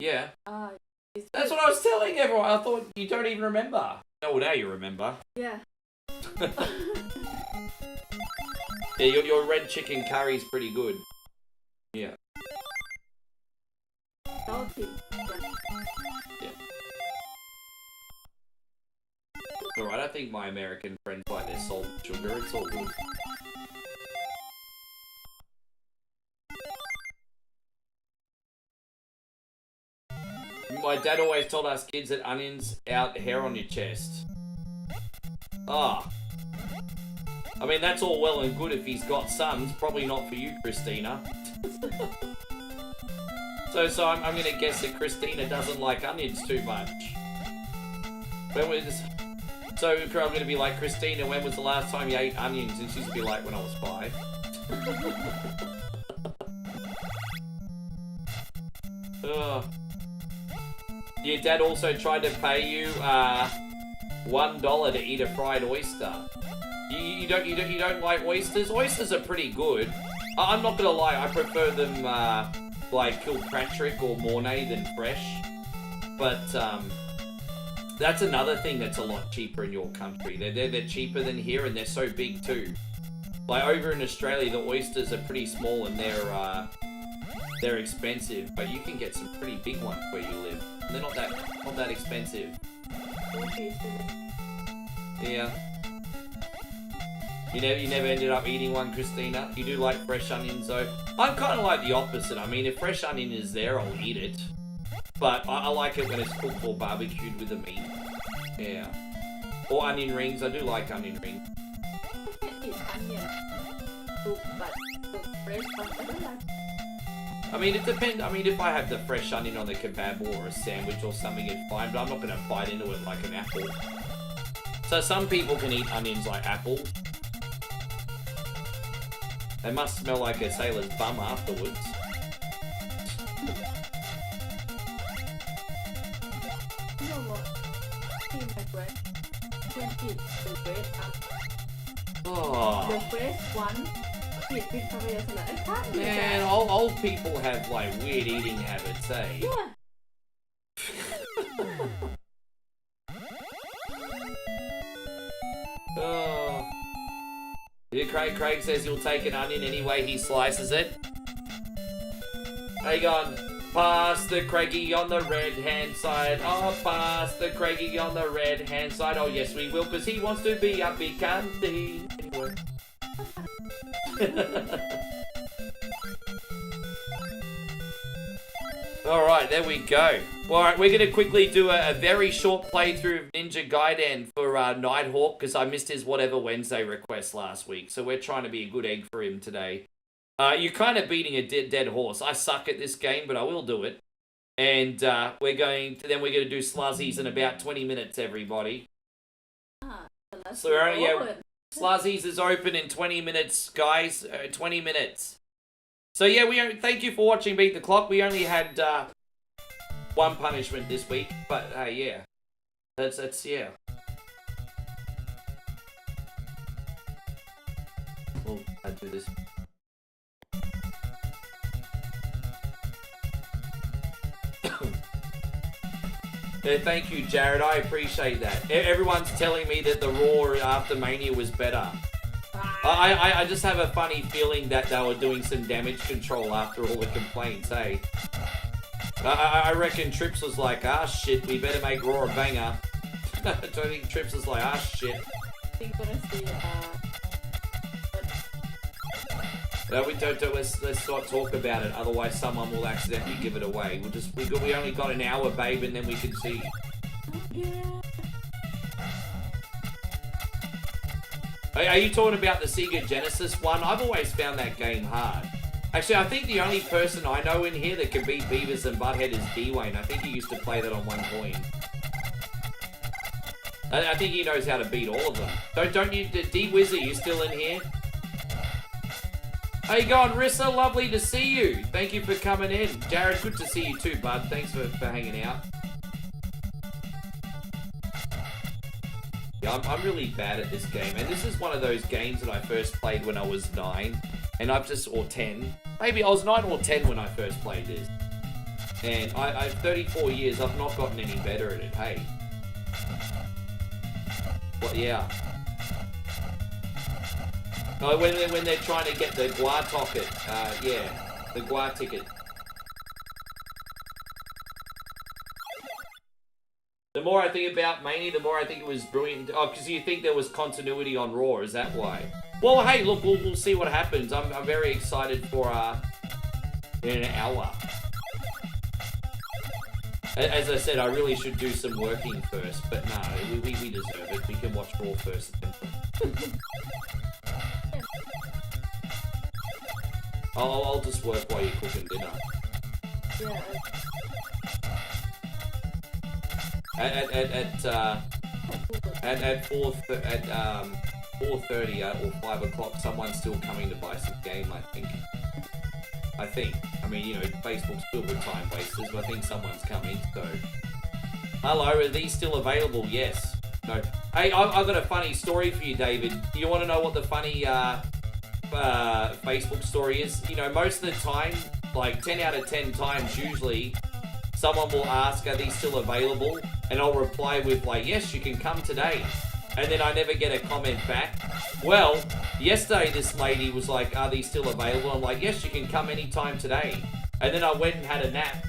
Yeah. That's what I was telling everyone. I thought you don't even remember. Oh, now you remember. Yeah. Yeah, your red chicken curry's pretty good. Yeah. Salty. Yeah. Alright, I think my American friends like their salt and sugar. It's all good. My dad always told us kids that onions out hair on your chest. Ah. I mean, that's all well and good if he's got sons. Probably not for you, Christina. So I'm going to guess that Christina doesn't like onions too much. So I'm going to be like, Christina, when was the last time you ate onions? And she's going to be like, when I was 5. Your dad also tried to pay you $1 to eat a fried oyster. You don't like oysters? Oysters are pretty good. I'm not gonna lie, I prefer them like Kilpatrick or Mornay than fresh. But that's another thing that's a lot cheaper in your country. They're cheaper than here, and they're so big too. Like over in Australia, the oysters are pretty small and they're expensive, but you can get some pretty big ones where you live. They're not that expensive. Yeah. You never ended up eating one, Christina? You do like fresh onions though? I'm kind of like the opposite. I mean, if fresh onion is there, I'll eat it. But I like it when it's cooked or barbecued with the meat. Yeah. Or onion rings. I do like onion rings. I can eat onion soup, but the fresh one I don't like. I mean, it depends. I mean, if I have the fresh onion on the kebab or a sandwich or something, it's fine, but I'm not going to bite into it like an apple. So some people can eat onions like apples. They must smell like a sailor's bum afterwards. You know what? In my bread, you can eat the bread up. Oh. The first one ผิดคำพยาสระไอ้ข้างเลย Man, old people have like weird eating habits, eh? Yeah. Oh. Yeah, Craig says he'll take an onion any way he slices it. How you going? Pass the Craigie on the red hand side. Oh, pass the Craigie on the red hand side. Oh, yes, we will, because he wants to be a big candy. Anyway. Alright, there we go. Alright, we're going to quickly do a very short playthrough of Ninja Gaiden for Nighthawk, because I missed his Whatever Wednesday request last week, so we're trying to be a good egg for him today. You're kind of beating a dead horse. I suck at this game, but I will do it. And we're going to do Sluzzies in about 20 minutes, everybody. So we're only, yeah, Sluzzies is open in 20 minutes, guys. 20 minutes. So yeah, thank you for watching Beat the Clock. We only had one punishment this week, but yeah, that's yeah. Oh, I'll do this. Yeah, thank you, Jared. I appreciate that. Everyone's telling me that the Raw after Mania was better. I just have a funny feeling that they were doing some damage control after all the complaints, hey? I reckon Trips was like, ah shit, we better make Raw a banger. I don't think Trips was like, ah shit. I think we're gonna see, No, let's not talk about it, otherwise someone will accidentally give it away. We only got an hour, babe, and then we can see. yeah. Are you talking about the Sega Genesis one? I've always found that game hard. Actually, I think the only person I know in here that can beat Beavis and Butthead is Dwayne. I think he used to play that on one point. I think he knows how to beat all of them. Don't you, D-Wiz, are you still in here? How you going, Rissa? Lovely to see you. Thank you for coming in. Jared, good to see you too, bud. Thanks for hanging out. Yeah, I'm really bad at this game, and this is one of those games that I first played when I was 9, and or 10. Maybe I was 9 or 10 when I first played this. And I've 34 years, I've not gotten any better at it, hey. Well, yeah. Oh, when they're trying to get the Gua ticket, yeah, the Gua ticket. The more I think about Mania, the more I think it was brilliant. Oh, because you think there was continuity on Raw, is that why? Well, hey, look, we'll see what happens. I'm very excited for in an hour. As I said, I really should do some working first, but no, we deserve it. We can watch Raw first. I'll just work while you're cooking dinner. Yeah. At 4:30 or 5 o'clock, someone's still coming to buy some game, I think. I mean, you know, Facebook's filled with time wasters, but I think someone's coming, so. Hello, are these still available? Yes. No. Hey, I've got a funny story for you, David. You want to know what the funny Facebook story is? You know, most of the time, like 10 out of 10 times usually, someone will ask, are these still available? And I'll reply with like, yes, you can come today. And then I never get a comment back. Well, yesterday this lady was like, are these still available? I'm like, yes, you can come anytime today. And then I went and had a nap.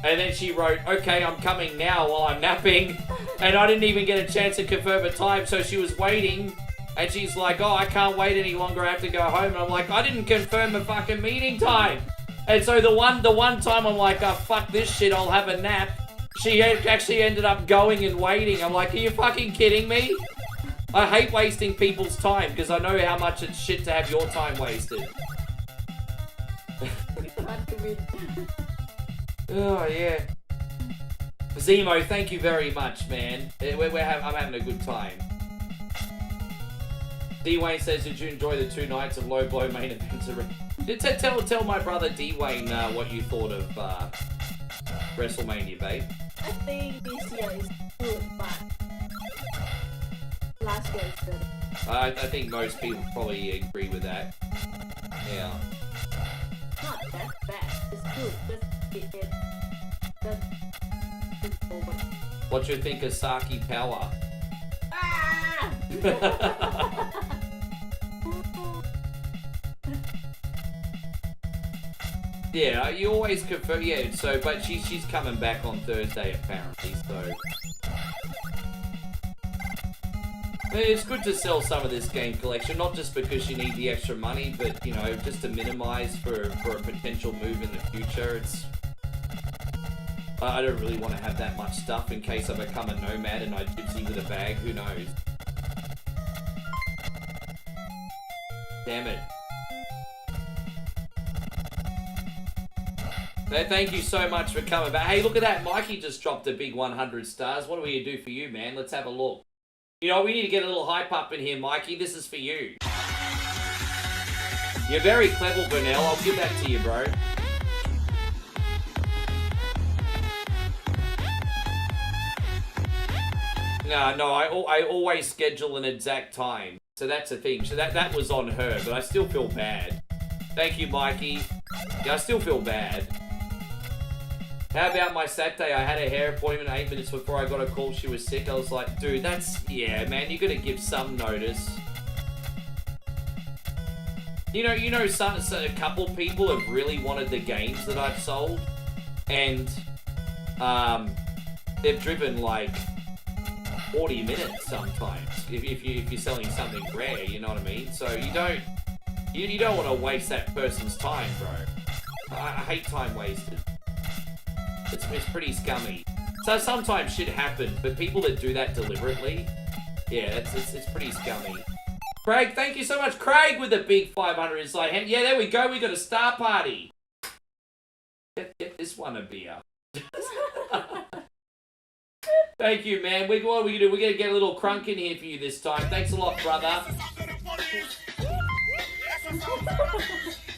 And then she wrote, okay, I'm coming now while I'm napping. And I didn't even get a chance to confirm a time, so she was waiting. And she's like, oh, I can't wait any longer, I have to go home. And I'm like, I didn't confirm a fucking meeting time. And so the one time I'm like, oh, fuck this shit, I'll have a nap. She actually ended up going and waiting. I'm like, are you fucking kidding me? I hate wasting people's time because I know how much it's shit to have your time wasted. Oh, yeah. Zemo, thank you very much, man. I'm having a good time. D-Wayne says, did you enjoy the 2 nights of low blow main events? Tell my brother D-Wayne what you thought of WrestleMania, babe. I think this year is good, but last year is better. I think most people probably agree with that. Yeah. Not that bad. It's good. Just over. What you think of Saki Power? Ah! Yeah, you always confirm. Yeah, so but she's coming back on Thursday apparently. So it's good to sell some of this game collection, not just because you need the extra money, but you know, just to minimize for a potential move in the future. I don't really want to have that much stuff in case I become a nomad and I gypsy with a bag. Who knows? Damn it. Thank you so much for coming back. Hey, look at that. Mikey just dropped a big 100 stars. What do we do for you, man? Let's have a look. You know, we need to get a little hype up in here, Mikey. This is for you. You're very clever, Burnell. I'll give that to you, bro. No, I always schedule an exact time. So that's the thing. So that was on her, but I still feel bad. Thank you, Mikey. Yeah, I still feel bad. How about my Saturday? I had a hair appointment 8 minutes before I got a call she was sick. I was like, dude, yeah, man, you gotta give some notice. You know, a couple people have really wanted the games that I've sold. And, they've driven like 40 minutes sometimes. If you're selling something rare, you know what I mean? So you don't want to waste that person's time, bro. I hate time wasted. It's pretty scummy. So sometimes shit happens, but people that do that deliberately, yeah, it's pretty scummy. Craig, thank you so much. Craig with a big 500 inside hand. Yeah, there we go. We got a star party. Get this one a beer. Thank you, man. What are we gonna do? We're gonna get a little crunk in here for you this time. Thanks a lot, brother.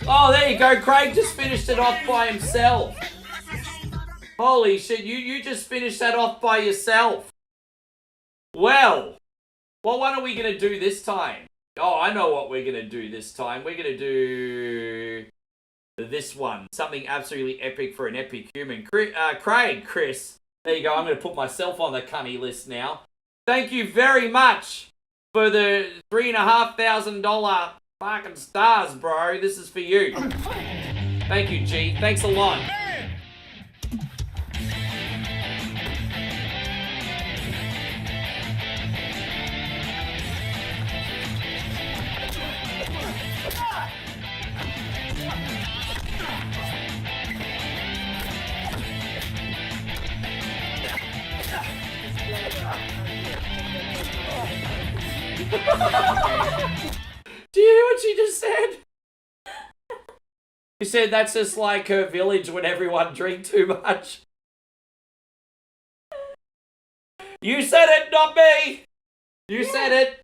Oh, there you go. Craig just finished it off by himself. Holy shit, you just finished that off by yourself. Well, what are we going to do this time? Oh, I know what we're going to do this time. We're going to do this one. Something absolutely epic for an epic human. Craig, Chris. There you go. I'm going to put myself on the cunny list now. Thank you very much for the $3,500 fucking stars, bro. This is for you. Thank you, G. Thanks a lot. Do you hear what she just said? She said that's just like her village when everyone drink too much. You said it, not me! You said it!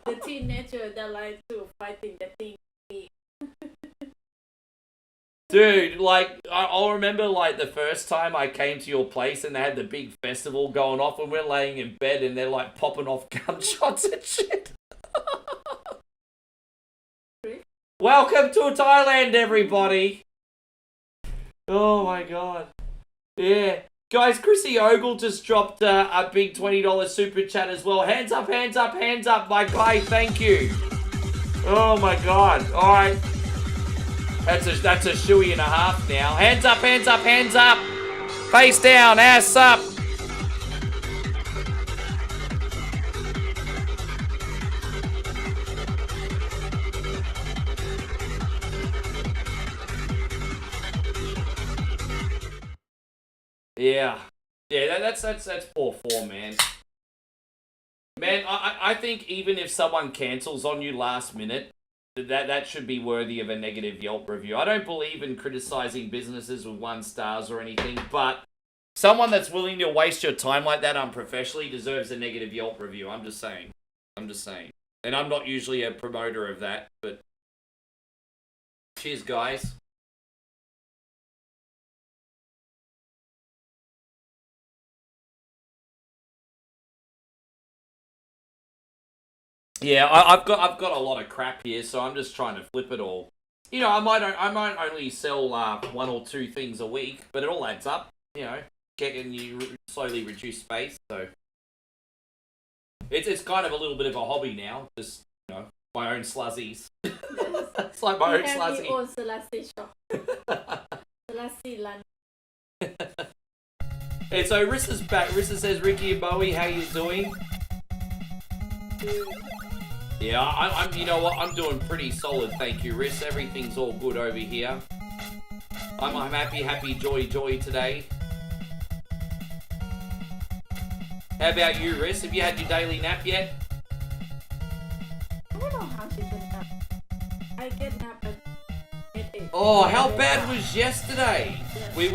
The teenager that likes to fighting the thing. Dude, like, I'll remember, like, the first time I came to your place and they had the big festival going off and we're laying in bed and they're, like, popping off gunshots and shit. Welcome to Thailand, everybody. Oh, my God. Yeah. Guys, Chrissy Ogle just dropped a big $20 super chat as well. Hands up, hands up, hands up, my guy. Thank you. Oh, my God. All right. That's a shoey and a half now. Hands up, hands up, hands up. Face down, ass up. Yeah. Yeah, that's 4-4, man. Man, I think even if someone cancels on you last minute, that should be worthy of a negative Yelp review. I don't believe in criticizing businesses with 1 stars or anything, but someone that's willing to waste your time like that unprofessionally deserves a negative Yelp review. I'm just saying. And I'm not usually a promoter of that, but cheers, guys. Yeah, I've got a lot of crap here, so I'm just trying to flip it all. You know, I might only sell 1 or 2 things a week, but it all adds up. You know, getting you slowly reduce space, so it's kind of a little bit of a hobby now. Just, you know, my own Sluzzies. It's like my own Sluzzy. Own Sluzzy shop. Sluzzy lunch. And so Rissa's back. Rissa says, Ricky and Bowie, how you doing? Yeah, I'm. You know what? I'm doing pretty solid, thank you, Riss. Everything's all good over here. I'm happy, joy today. How about you, Riss? Have you had your daily nap yet? I don't know how to get nap. I get nap at 8. Oh, how bad was yesterday? We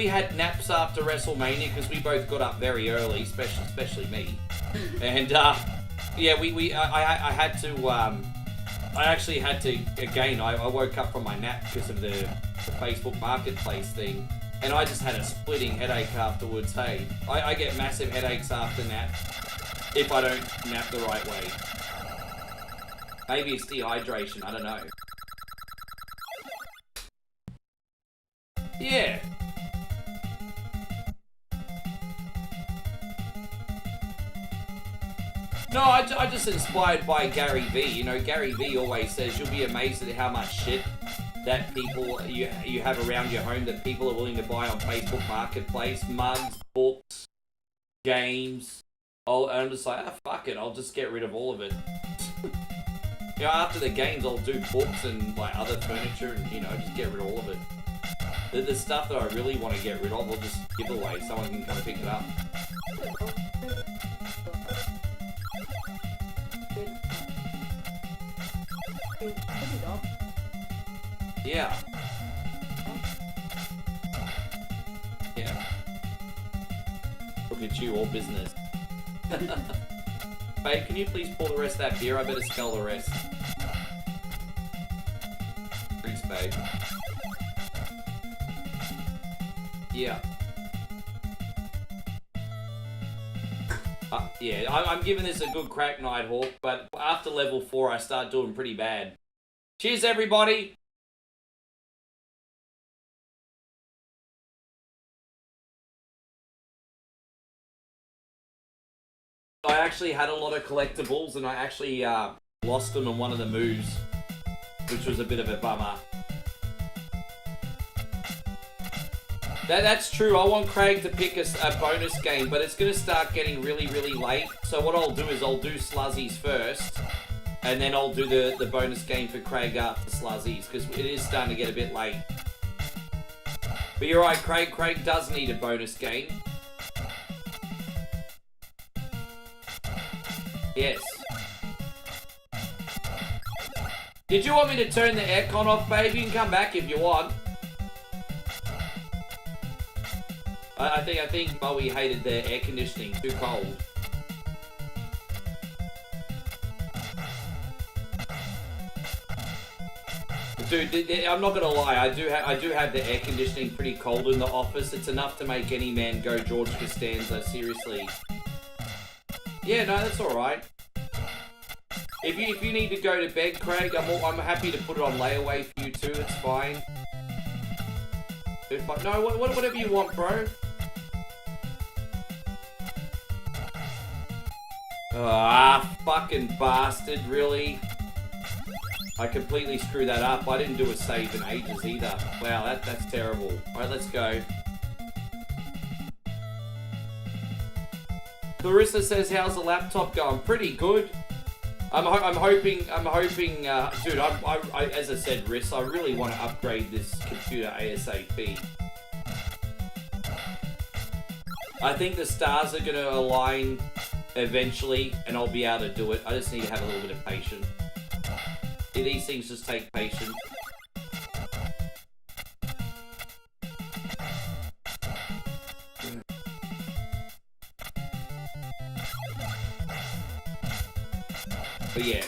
had naps after WrestleMania because we both got up very early, especially me. And yeah, I had to. I actually had to again. I woke up from my nap because of the Facebook Marketplace thing, and I just had a splitting headache afterwards. Hey, I get massive headaches after nap if I don't nap the right way. Maybe it's dehydration. I don't know. Yeah. No, I just inspired by Gary V. You know, Gary V always says you'll be amazed at how much shit that people you have around your home that people are willing to buy on Facebook Marketplace. Mugs, books, games. And I'm just like, fuck it, I'll just get rid of all of it. You know, after the games, I'll do books and like other furniture and, you know, just get rid of all of it. The stuff that I really want to get rid of, I'll just give away. Someone can come pick it up. Yeah. Yeah. Look at you, all business. Babe, can you please pour the rest of that beer? I better smell the rest. Thanks, babe. Yeah. Yeah, I'm giving this a good crack, Nighthawk, but after level 4 I start doing pretty bad. Cheers, everybody! I actually had a lot of collectibles and I actually lost them in one of the moves, which was a bit of a bummer. That's true. I want Craig to pick a bonus game, but it's going to start getting really, really late. So what I'll do is I'll do Sluzzies first, and then I'll do the bonus game for Craig after Sluzzies, because it is starting to get a bit late. But you're right, Craig. Craig does need a bonus game. Yes. Did you want me to turn the aircon off, baby? You can come back if you want. I think Bowie hated the air conditioning, too cold. Dude, I'm not gonna lie, I do have the air conditioning pretty cold in the office. It's enough to make any man go George Costanza, seriously. Yeah, no, that's alright. If you need to go to bed, Craig, I'm happy to put it on layaway for you too, it's fine. No, whatever you want, bro. Ah, fucking bastard, really? I completely screwed that up. I didn't do a save in ages either. Wow, that's terrible. Alright, let's go. Clarissa says, how's the laptop going? Pretty good. I'm hoping, dude, I as I said, Riss, I really want to upgrade this computer ASAP. I think the stars are going to align eventually, and I'll be able to do it. I just need to have a little bit of patience. These things just take patience. But yeah,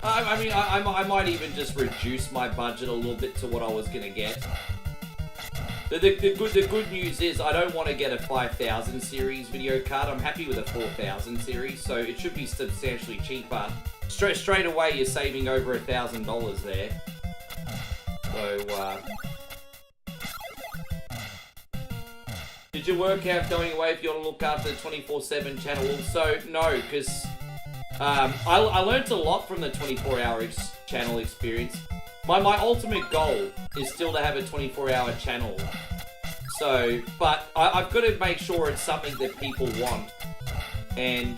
I mean, I might even just reduce my budget a little bit to what I was gonna get. The good news is I don't want to get a 5000 series video card. I'm happy with a 4000 series, so it should be substantially cheaper. Straight away, you're saving over $1,000 there. So, did you work out going away if you want to look after the 24/7 channel? Also, no, because I learned a lot from the 24-hour channel experience. My ultimate goal is still to have a 24-hour channel. So, but I've got to make sure it's something that people want. And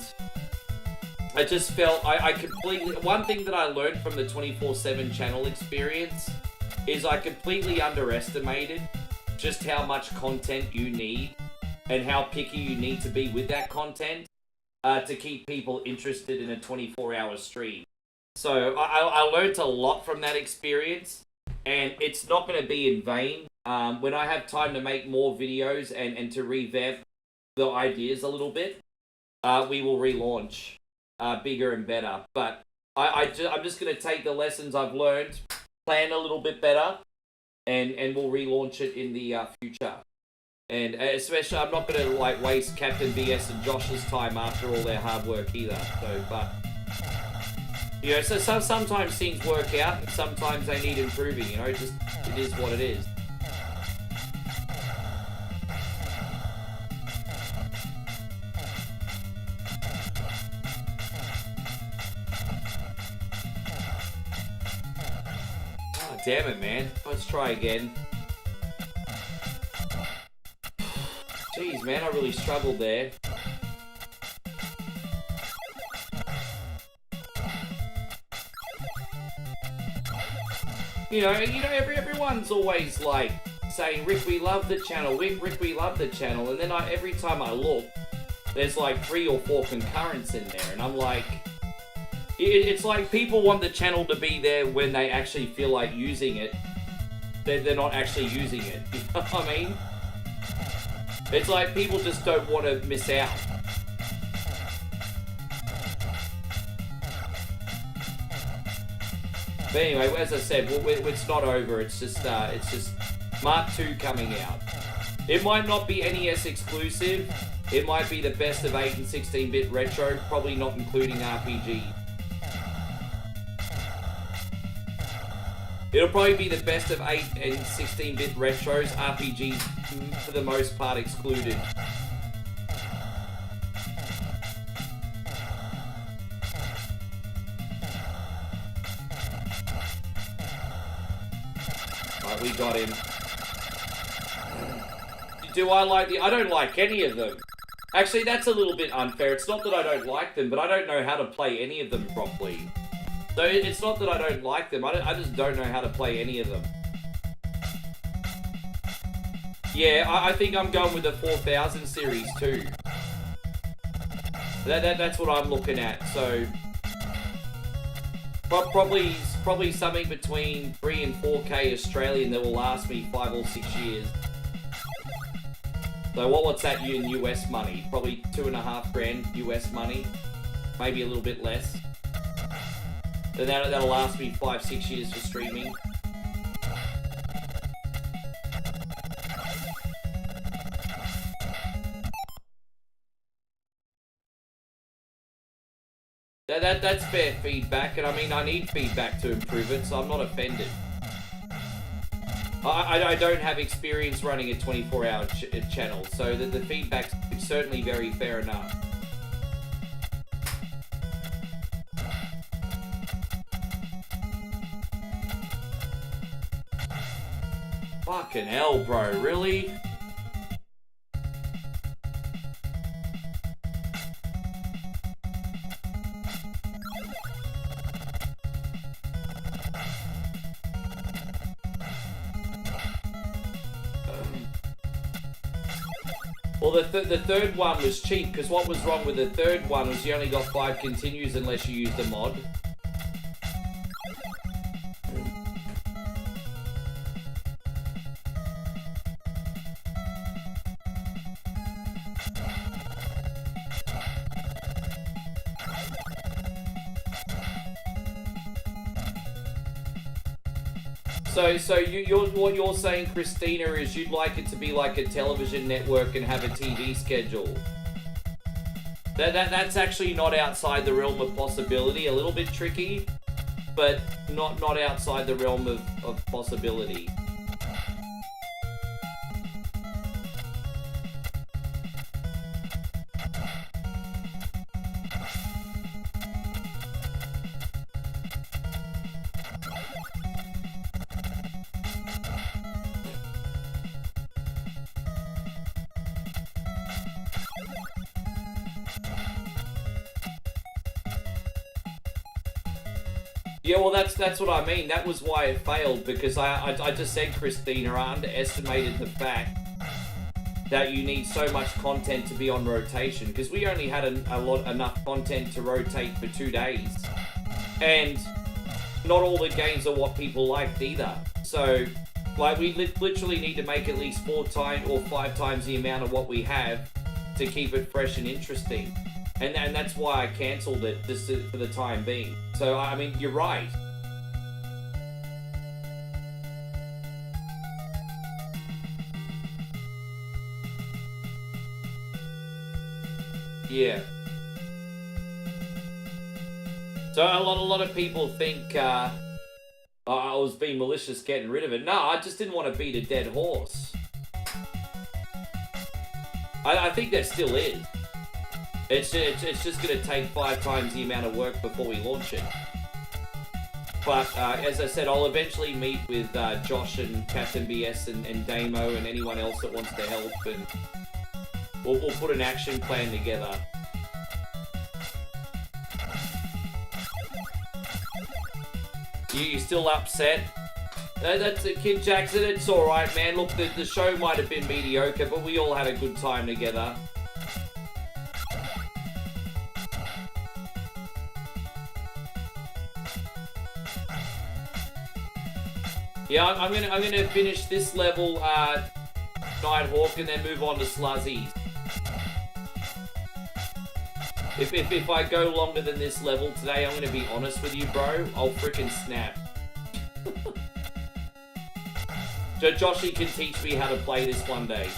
I just felt I completely... One thing that I learned from the 24/7 channel experience is I completely underestimated just how much content you need and how picky you need to be with that content to keep people interested in a 24-hour stream. So I learned a lot from that experience, and it's not going to be in vain. When I have time to make more videos and to revamp the ideas a little bit, we will relaunch bigger and better. But I'm just going to take the lessons I've learned, plan a little bit better, and we'll relaunch it in the future. And especially, I'm not going to like waste Captain BS and Josh's time after all their hard work either. So, but you know, so sometimes things work out, and sometimes they need improving. You know, just it is what it is. Oh, damn it, man! Let's try again. Jeez, man, I really struggled there. You know, everyone's always like saying, Rick, we love the channel, Rick, we love the channel, and then every time I look, there's like 3 or 4 concurrents in there, and I'm like, it's like people want the channel to be there when they actually feel like using it. They're not actually using it, you know what I mean? It's like people just don't want to miss out. But anyway, as I said, it's not over. It's just Mark II coming out. It might not be NES exclusive. It might be the best of 8 and 16-bit retro, probably not including RPG. It'll probably be the best of 8 and 16-bit retros, RPGs for the most part excluded. Right, we got him. Do I like I don't like any of them. Actually, that's a little bit unfair. It's not that I don't like them, but I don't know how to play any of them properly. So it's not that I don't like them, I just don't know how to play any of them. Yeah, I think I'm going with the 4000 series too. That's what I'm looking at, so... Probably something between 3 and 4K Australian that will last me 5 or 6 years. So what's that in US money? Probably $2.5 grand US money. Maybe a little bit less. Then that'll last me 5-6 years for streaming. That's fair feedback, and I mean, I need feedback to improve it, so I'm not offended. I don't have experience running a 24-hour channel, so the feedback's certainly very fair enough. Fucking hell, bro, really? Well, the third one was cheap, because what was wrong with the third one was you only got 5 continues unless you used the mod. So what you're saying, Christina, is you'd like it to be like a television network and have a TV schedule. That's actually not outside the realm of possibility. A little bit tricky, but not outside the realm of possibility. Yeah, well, that's what I mean. That was why it failed, because I just said, Christina, I underestimated the fact that you need so much content to be on rotation, because we only had enough content to rotate for 2 days, and not all the games are what people liked either. So, like, we literally need to make at least 4 times or 5 times the amount of what we have to keep it fresh and interesting. And that's why I cancelled it just for the time being. So, I mean, you're right. Yeah. So a lot of people think I was being malicious getting rid of it. No, I just didn't want to beat a dead horse. I think there still is. It's just going to take 5 times the amount of work before we launch it. But as I said, I'll eventually meet with Josh and Captain BS and Damo and anyone else that wants to help, and we'll put an action plan together. You still upset? That's it, Kid Jackson. It's alright, man. Look, the show might have been mediocre, but we all had a good time together. Yeah, I'm gonna finish this level, Nighthawk, and then move on to Sluzzies. If I go longer than this level today, I'm gonna be honest with you, bro. I'll frickin' snap. So Joshy can teach me how to play this one day.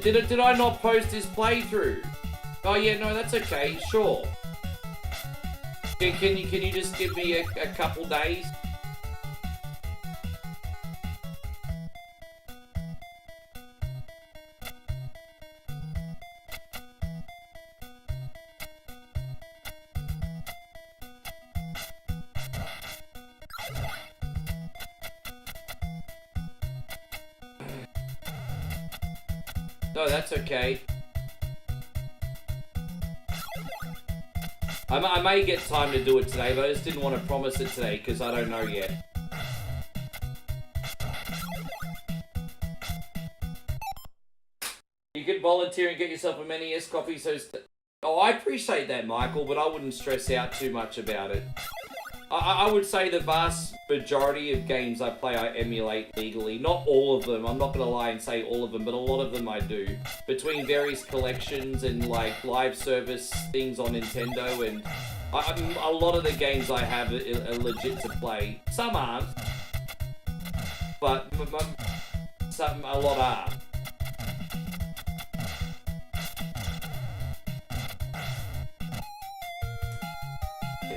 Did I not post his playthrough? Oh yeah, no, that's okay, sure. Can you just give me a couple days? No, that's okay. I may get time to do it today, but I just didn't want to promise it today because I don't know yet. You can volunteer and get yourself a mini S copy. Oh, I appreciate that, Michael, but I wouldn't stress out too much about it. I would say the vast majority of games I play I emulate legally. Not all of them, I'm not going to lie and say all of them, but a lot of them I do. Between various collections and like live service things on Nintendo, and a lot of the games I have are legit to play. Some aren't, but a lot are.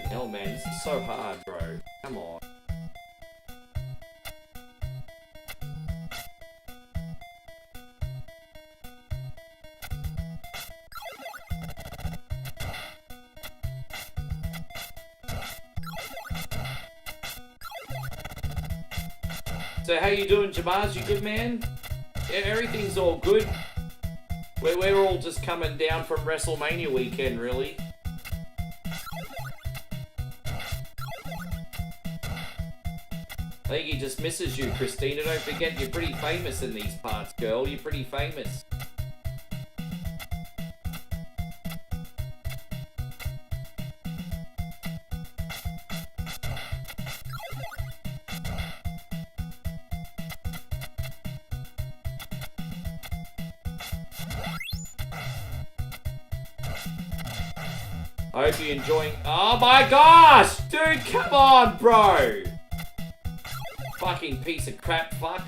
Hell, man, this is so hard, bro. Come on. So how you doing, Jamaz? You good, man? Yeah, everything's all good. We're all just coming down from WrestleMania weekend, really. I think he just misses you, Christina. Don't forget, you're pretty famous in these parts, girl. You're pretty famous. I hope you're enjoying... Oh my gosh! Dude, come on, bro! Fucking piece of crap, fuck.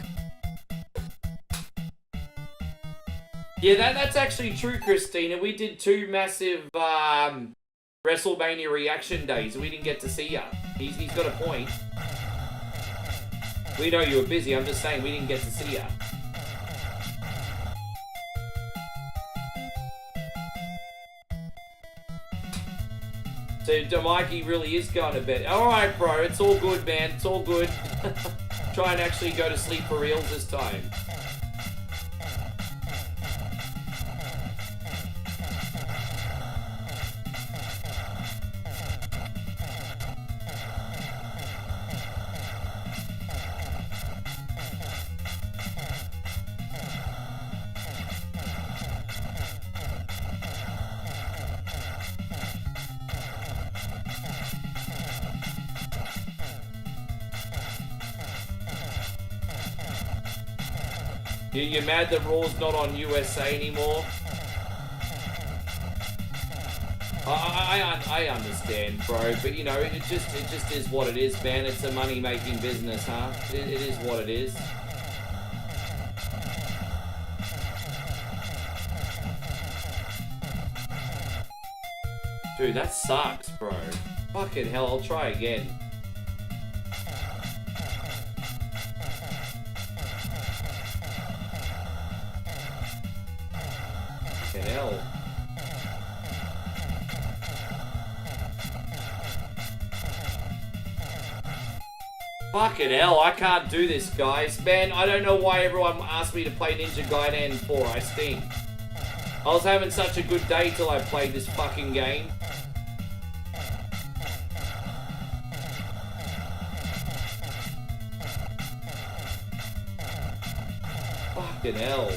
Yeah, that's actually true, Christina. We did 2 massive WrestleMania reaction days. We didn't get to see ya. He's got a point. We know you were busy. I'm just saying we didn't get to see ya. So Mikey really is going to bed. Alright, bro. It's all good, man. It's all good. Try and actually go to sleep for reals this time. You're mad that Raw's not on USA anymore? I understand, bro, but you know, it just is what it is, man. It's a money-making business, huh? It is what it is. Dude, that sucks, bro. Fucking hell, I'll try again. Fucking hell. Fucking hell, I can't do this, guys. Man, I don't know why everyone asked me to play Ninja Gaiden 4. I stink. I was having such a good day till I played this fucking game. Fucking hell.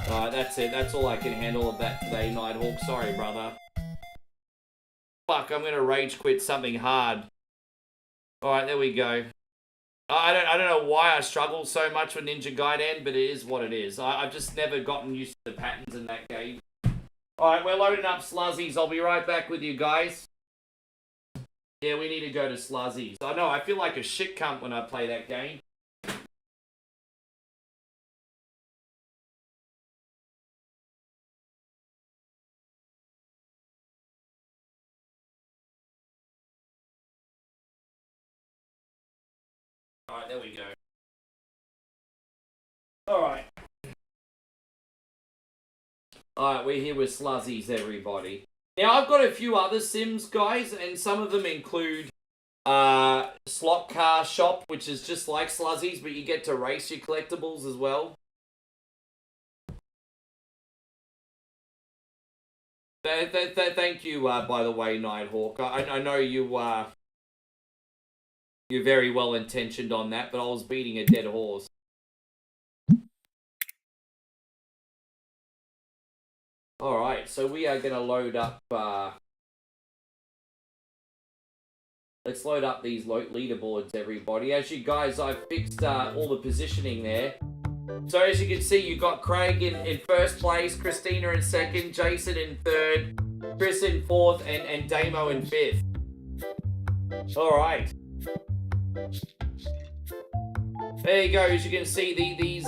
Alright, that's it. That's all I can handle of that today, Nighthawk. Sorry, brother. Fuck, I'm gonna rage quit something hard. Alright, there we go. I don't know why I struggle so much with Ninja Gaiden, but it is what it is. I've just never gotten used to the patterns in that game. Alright, we're loading up Sluzzies. I'll be right back with you guys. Yeah, we need to go to Sluzzies. I know, I feel like a shit cunt when I play that game. Alright, there we go. Alright. Alright, we're here with Sluzzies, everybody. Now, I've got a few other Sims, guys, and some of them include Slot Car Shop, which is just like Sluzzies, but you get to race your collectibles as well. Thank you, by the way, Nighthawk. I know you're very well intentioned on that, but I was beating a dead horse. Alright, so we are going to load up, let's load up these leaderboards, everybody. As you guys, I've fixed all the positioning there. So as you can see, you've got Craig in first place, Christina in second, Jason in third, Chris in fourth, and Damo in fifth. Alright. There you go. As you can see, these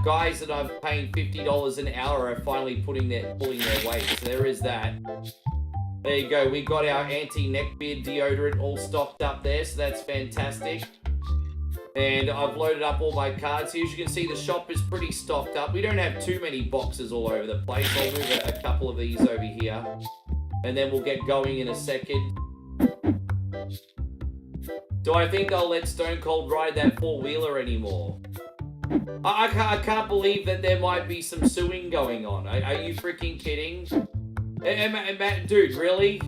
guys that I'm paying $50 an hour are finally pulling their weight. So there is that. There you go. We got our anti-neckbeard deodorant all stocked up there, so that's fantastic. And I've loaded up all my cards. Here, as you can see, the shop is pretty stocked up. We don't have too many boxes all over the place. I'll move a couple of these over here, and then we'll get going in a second. Do I think I'll let Stone Cold ride that four-wheeler anymore? I can't believe that there might be some suing going on. Are you freaking kidding? Matt, dude, really?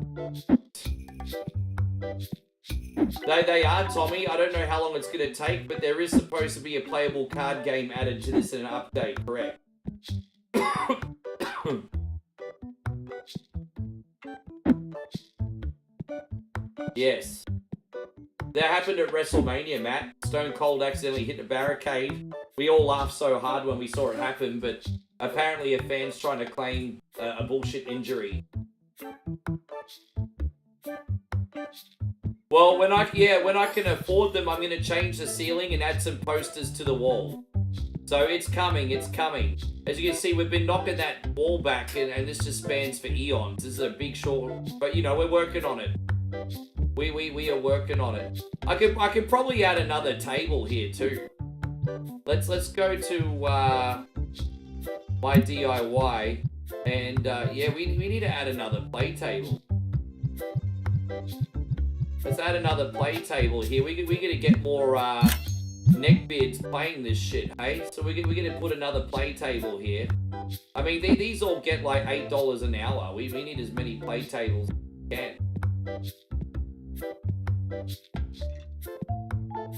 They are, Tommy. I don't know how long it's going to take, but there is supposed to be a playable card game added to this in an update, correct? Yes. That happened at WrestleMania, Matt. Stone Cold accidentally hit the barricade. We all laughed so hard when we saw it happen, but apparently a fan's trying to claim a bullshit injury. Well, when I can afford them, I'm gonna change the ceiling and add some posters to the wall. So it's coming, it's coming. As you can see, we've been knocking that wall back, and this just spans for eons. This is a big short, but you know, we're working on it. We are working on it. I could probably add another table here too. Let's go to my DIY, and yeah, we need to add another play table. Let's add another play table here. We gotta get more neckbeards playing this shit, hey? So we're gonna put another play table here. I mean, these all get like $8 an hour. We need as many play tables as we can.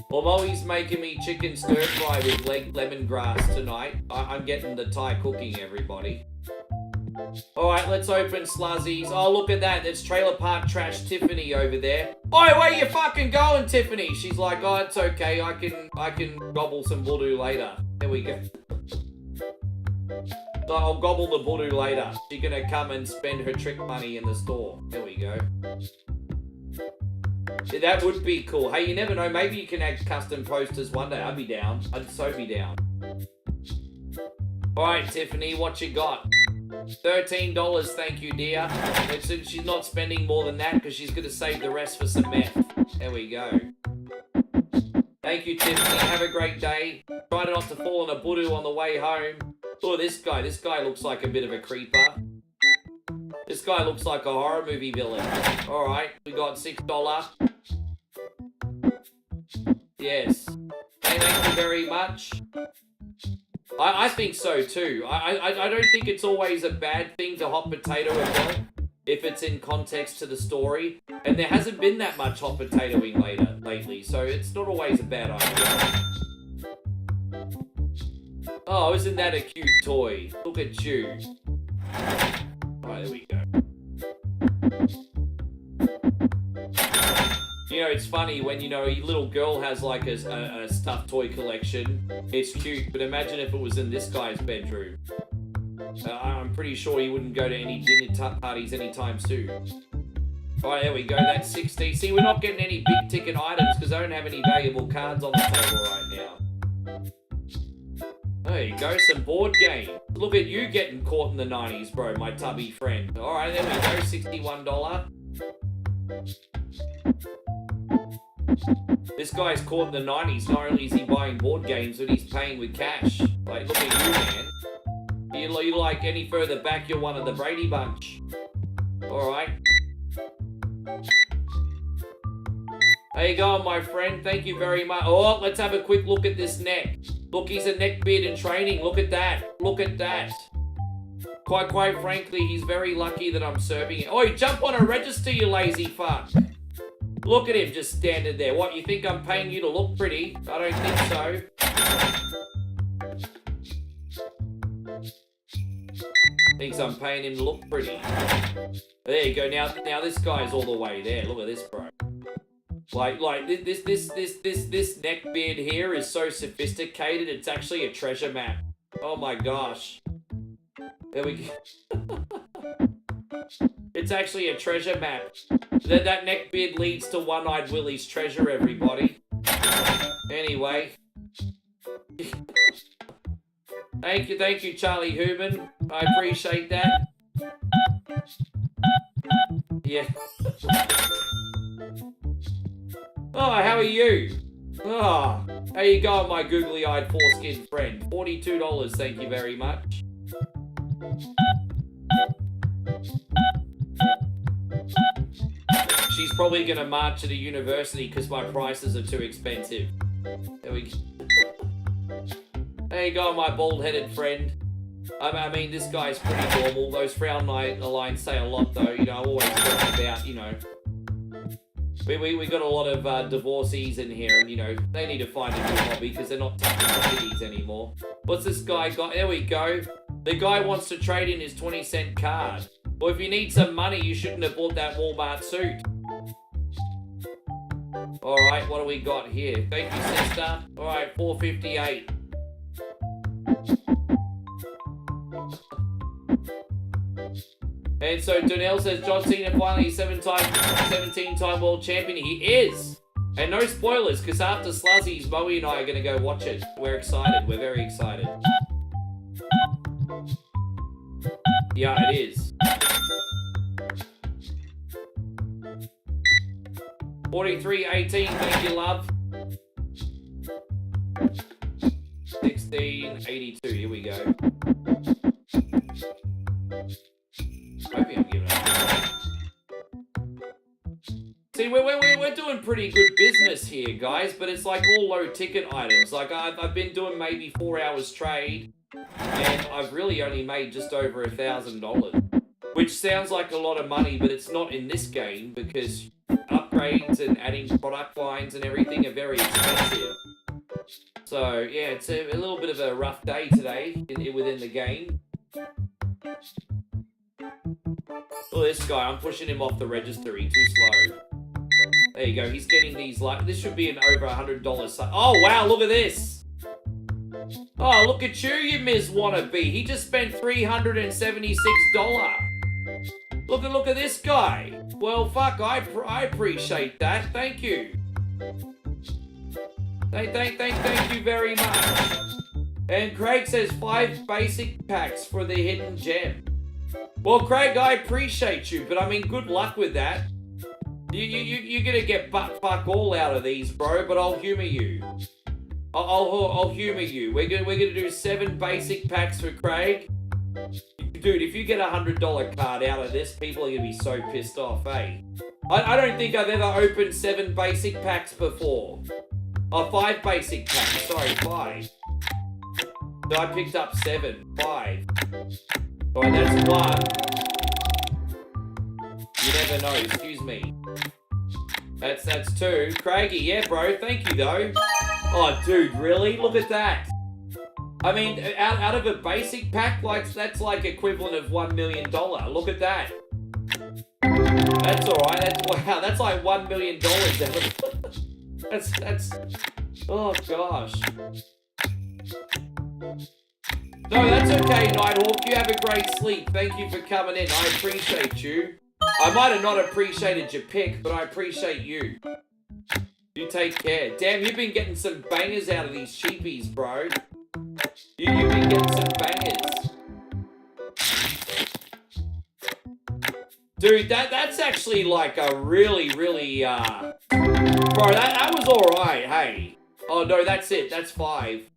Well, Moe's making me chicken stir fry with lemongrass tonight. I'm getting the Thai cooking, everybody. Alright, let's open Sluzzies. Oh, look at that. There's Trailer Park Trash Tiffany over there. Oi, where you fucking going, Tiffany? She's like, oh, it's okay. I can gobble some voodoo later. There we go. So I'll gobble the voodoo later. She's gonna come and spend her trick money in the store. There we go. Yeah, that would be cool. Hey, you never know. Maybe you can add custom posters one day. I'd be down. I'd so be down. Alright, Tiffany, what you got? $13, thank you, dear. She's not spending more than that because she's going to save the rest for some meth. There we go. Thank you, Tiffany. Have a great day. Try not to fall on a voodoo on the way home. Oh, this guy. This guy looks like a bit of a creeper. This guy looks like a horror movie villain. Alright, we got $6. Yes. Hey, thank you very much. I think so too. I don't think it's always a bad thing to hot potato a film if it's in context to the story. And there hasn't been that much hot potatoing lately, so it's not always a bad idea. Oh, isn't that a cute toy? Look at you. Alright, there we go. You know, it's funny when, you know, a little girl has like a stuffed toy collection. It's cute, but imagine if it was in this guy's bedroom. I'm pretty sure he wouldn't go to any dinner parties anytime soon. Alright, there we go. That's 60. See, we're not getting any big ticket items because I don't have any valuable cards on the table right now. There you go, some board game. Look at you getting caught in the 90s, bro, my tubby friend. Alright, there we go, $61. This guy's caught in the 90s. Not only is he buying board games, but he's paying with cash. Like, look at you, man. You like any further back, you're one of the Brady Bunch. Alright. There you go, my friend. Thank you very much. Oh, let's have a quick look at this neck. Look, he's a neckbeard in training. Look at that. Look at that. Quite frankly, he's very lucky that I'm serving it. Oh, you jump on a register, you lazy fuck. Look at him just standing there. What, you think I'm paying you to look pretty? I don't think so. Thinks I'm paying him to look pretty. There you go. Now this guy's all the way there. Look at this, bro. Like this neckbeard here is so sophisticated. It's actually a treasure map. Oh my gosh. There we go. It's actually a treasure map. That neckbeard leads to One-Eyed Willie's treasure, everybody. Anyway. Thank you, Charlie Human. I appreciate that. Yeah. Oh, how are you? Oh, how you going, my googly-eyed foreskin friend? $42, thank you very much. She's probably going to march to the university because my prices are too expensive. There we go. There you go, my bald-headed friend. I mean, this guy's pretty normal. Those frown lines say a lot, though. You know, I'm always talking about, you know... We got a lot of divorcees in here, and, you know, they need to find a new hobby because they're not touching the kitties anymore. What's this guy got? There we go. The guy wants to trade in his 20-cent card. Well, if you need some money, you shouldn't have bought that Walmart suit. Alright, what do we got here? Thank you, sister. Alright, $4.58. And so Donnell says John Cena finally 17-time world champion. He is. And no spoilers, because after Sluzzies, Moe and I are going to go watch it. We're excited. We're very excited. Yeah, it is. 43-18, thank you, love. 16-82, here we go. Maybe I'm giving up. See, we're doing pretty good business here, guys, but it's like all low ticket items. Like I've been doing maybe 4 hours trade, and I've really only made just over $1,000, which sounds like a lot of money, but it's not in this game because upgrades and adding product lines and everything are very expensive. So yeah, it's a little bit of a rough day today within the game. Look at this guy, I'm pushing him off the register, he's too slow. There you go, he's getting these like, this should be an over $100. Oh wow, look at this. Oh, look at you, you Ms. Wannabe. He just spent $376. Look at this guy. Well, fuck, I appreciate that. Thank you. Thank you very much. And Craig says 5 basic packs for the hidden gem. Well, Craig, I appreciate you, but I mean, good luck with that. You're gonna get fuck all out of these, bro. But I'll humor you. I'll humor you. We're gonna do 7 basic packs for Craig. Dude, if you get a $100 card out of this, people are gonna be so pissed off, eh? I don't think I've ever opened 7 basic packs before. Oh, 5 basic packs. Sorry, 5. So I picked up 7. 5. Alright, that's 1. You never know, excuse me. That's 2. Craigie, yeah, bro, thank you, though. Oh, dude, really? Look at that. I mean, out of a basic pack, like that's like equivalent of $1 million. Look at that. That's alright. Wow, that's like $1 million. That's. Oh gosh. No, that's okay, Nighthawk. You have a great sleep. Thank you for coming in. I appreciate you. I might have not appreciated your pick, but I appreciate you. You take care. Damn, you've been getting some bangers out of these cheapies, bro. You've been getting some bangers. Dude, that's actually like a really, bro, that was alright, hey. Oh, no, that's it. That's 5.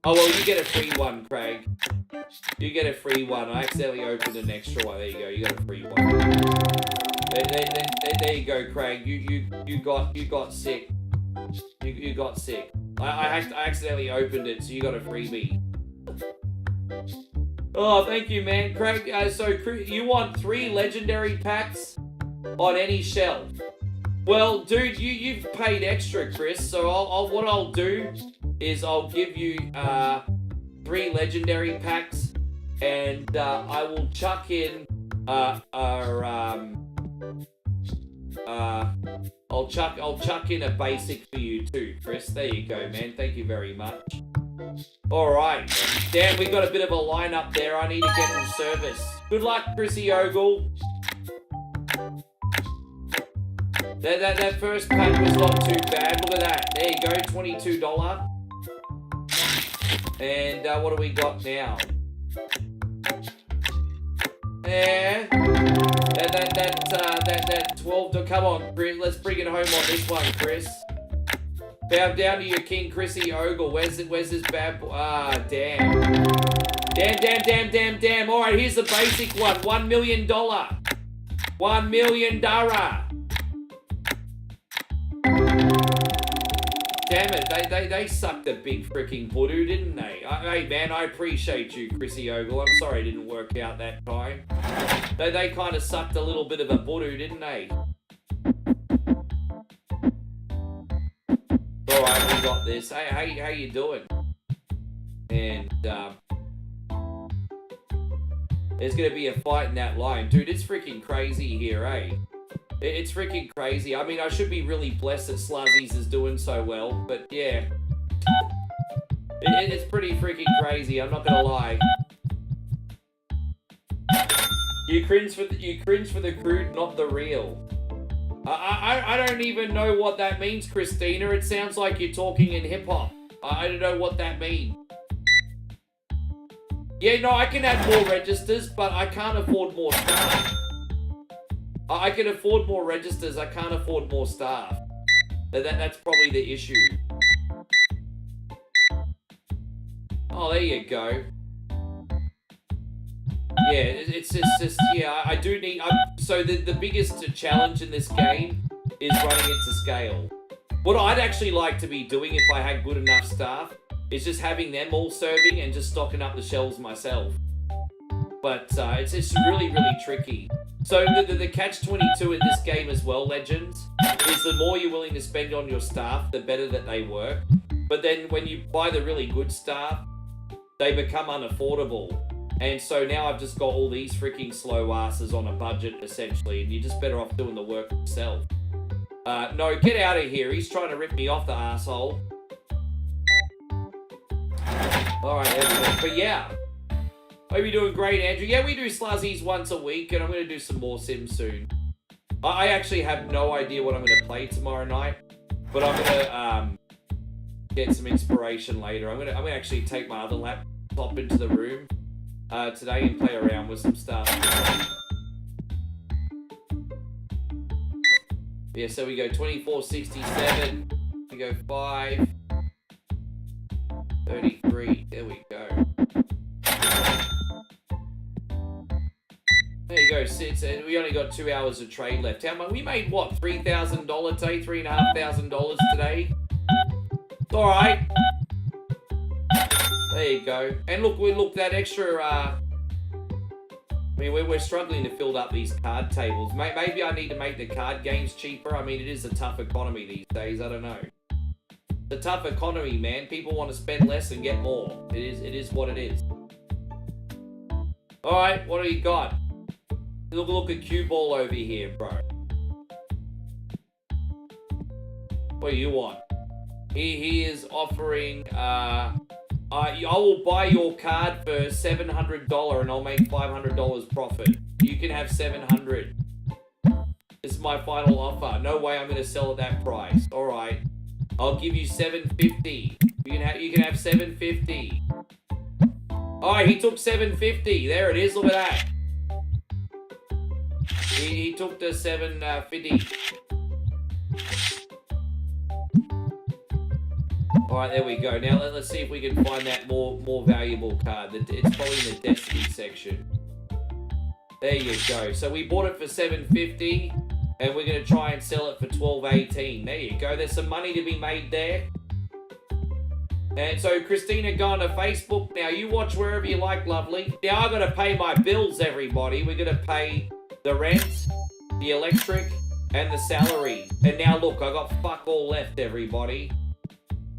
Oh, well, you get a free one, Craig. You get a free one. I accidentally opened an extra one. There you go. You got a free one. There you go, Craig. You got sick. You got sick. I accidentally opened it, so you got a freebie. Oh, thank you, man. Craig, so you want 3 legendary packs on any shelf? Well, dude, you've paid extra, Chris, so what I'll do is I'll give you 3 legendary packs, and I will chuck in I'll chuck in a basic for you too, Chris. There you go, man. Thank you very much. Alright. Damn, we got a bit of a lineup there. I need to get in service. Good luck, Chrissy Ogle. That first pack was not too bad. Look at that. There you go, $22. And what do we got now? Yeah. That 12. Come on, Chris. Let's bring it home on this one, Chris. Bow down to your king, Chrissy Ogle. Where's this bad boy? Ah, damn. Damn. All right, here's the basic one. $1 million. $1 million. Damn it, they sucked a big freaking voodoo, didn't they? Hey, man, I appreciate you, Chrissy Ogle. I'm sorry it didn't work out that time. They kind of sucked a little bit of a voodoo, didn't they? Alright, we got this. Hey, how you doing? And, there's gonna be a fight in that line. Dude, it's freaking crazy here, eh? It's freaking crazy. I mean, I should be really blessed that Sluzzies is doing so well, but yeah. It's pretty freaking crazy, I'm not gonna lie. You cringe for the crude, not the real. I don't even know what that means, Christina. It sounds like you're talking in hip hop. I don't know what that means. Yeah, no, I can add more registers, but I can't afford more staff. I can afford more registers, I can't afford more staff. That's probably the issue. Oh, there you go. Yeah, it's just yeah, I do need... so the biggest challenge in this game is running it to scale. What I'd actually like to be doing if I had good enough staff is just having them all serving and just stocking up the shelves myself. But it's just really, really tricky. So the catch-22 in this game as well, Legends, is the more you're willing to spend on your staff, the better that they work. But then when you buy the really good staff, they become unaffordable. And so now I've just got all these freaking slow asses on a budget, essentially, and you're just better off doing the work yourself. No, get out of here. He's trying to rip me off, the asshole. Alright, but yeah. Hope you're doing great, Andrew. Yeah, we do Sluzzies once a week, and I'm going to do some more Sims soon. I actually have no idea what I'm going to play tomorrow night, but I'm going to get some inspiration later. I'm going to actually take my other laptop into the room today and play around with some stuff. Yeah, so we go 2467. We go 5. 33. There we go. There you go, Sid. We only got 2 hours of trade left. How much? We made what? $3,000 today? $3,500 today? It's alright. There you go. And look, that extra, I mean, we're struggling to fill up these card tables. Maybe I need to make the card games cheaper. I mean, it is a tough economy these days. I don't know. The tough economy, man. People want to spend less and get more. It is what it is. Alright, what do you got? Look at Cue Ball over here, bro. What do you want? He is offering, I will buy your card for $700 and I'll make $500 profit. You can have $700. This is my final offer. No way I'm going to sell at that price. Alright. I'll give you $750. You can have $750. Alright, he took $750. There it is. Look at that. He took the $750. Alright, there we go. Now let's see if we can find that more valuable card. It's probably in the Destiny section. There you go. So we bought it for $750, and we're going to try and sell it for $12.18. There you go. There's some money to be made there. And so, Christina, go on to Facebook. Now, you watch wherever you like, lovely. Now, I've got to pay my bills, everybody. We're going to pay the rent, the electric, and the salary. And now, look, I got fuck all left, everybody.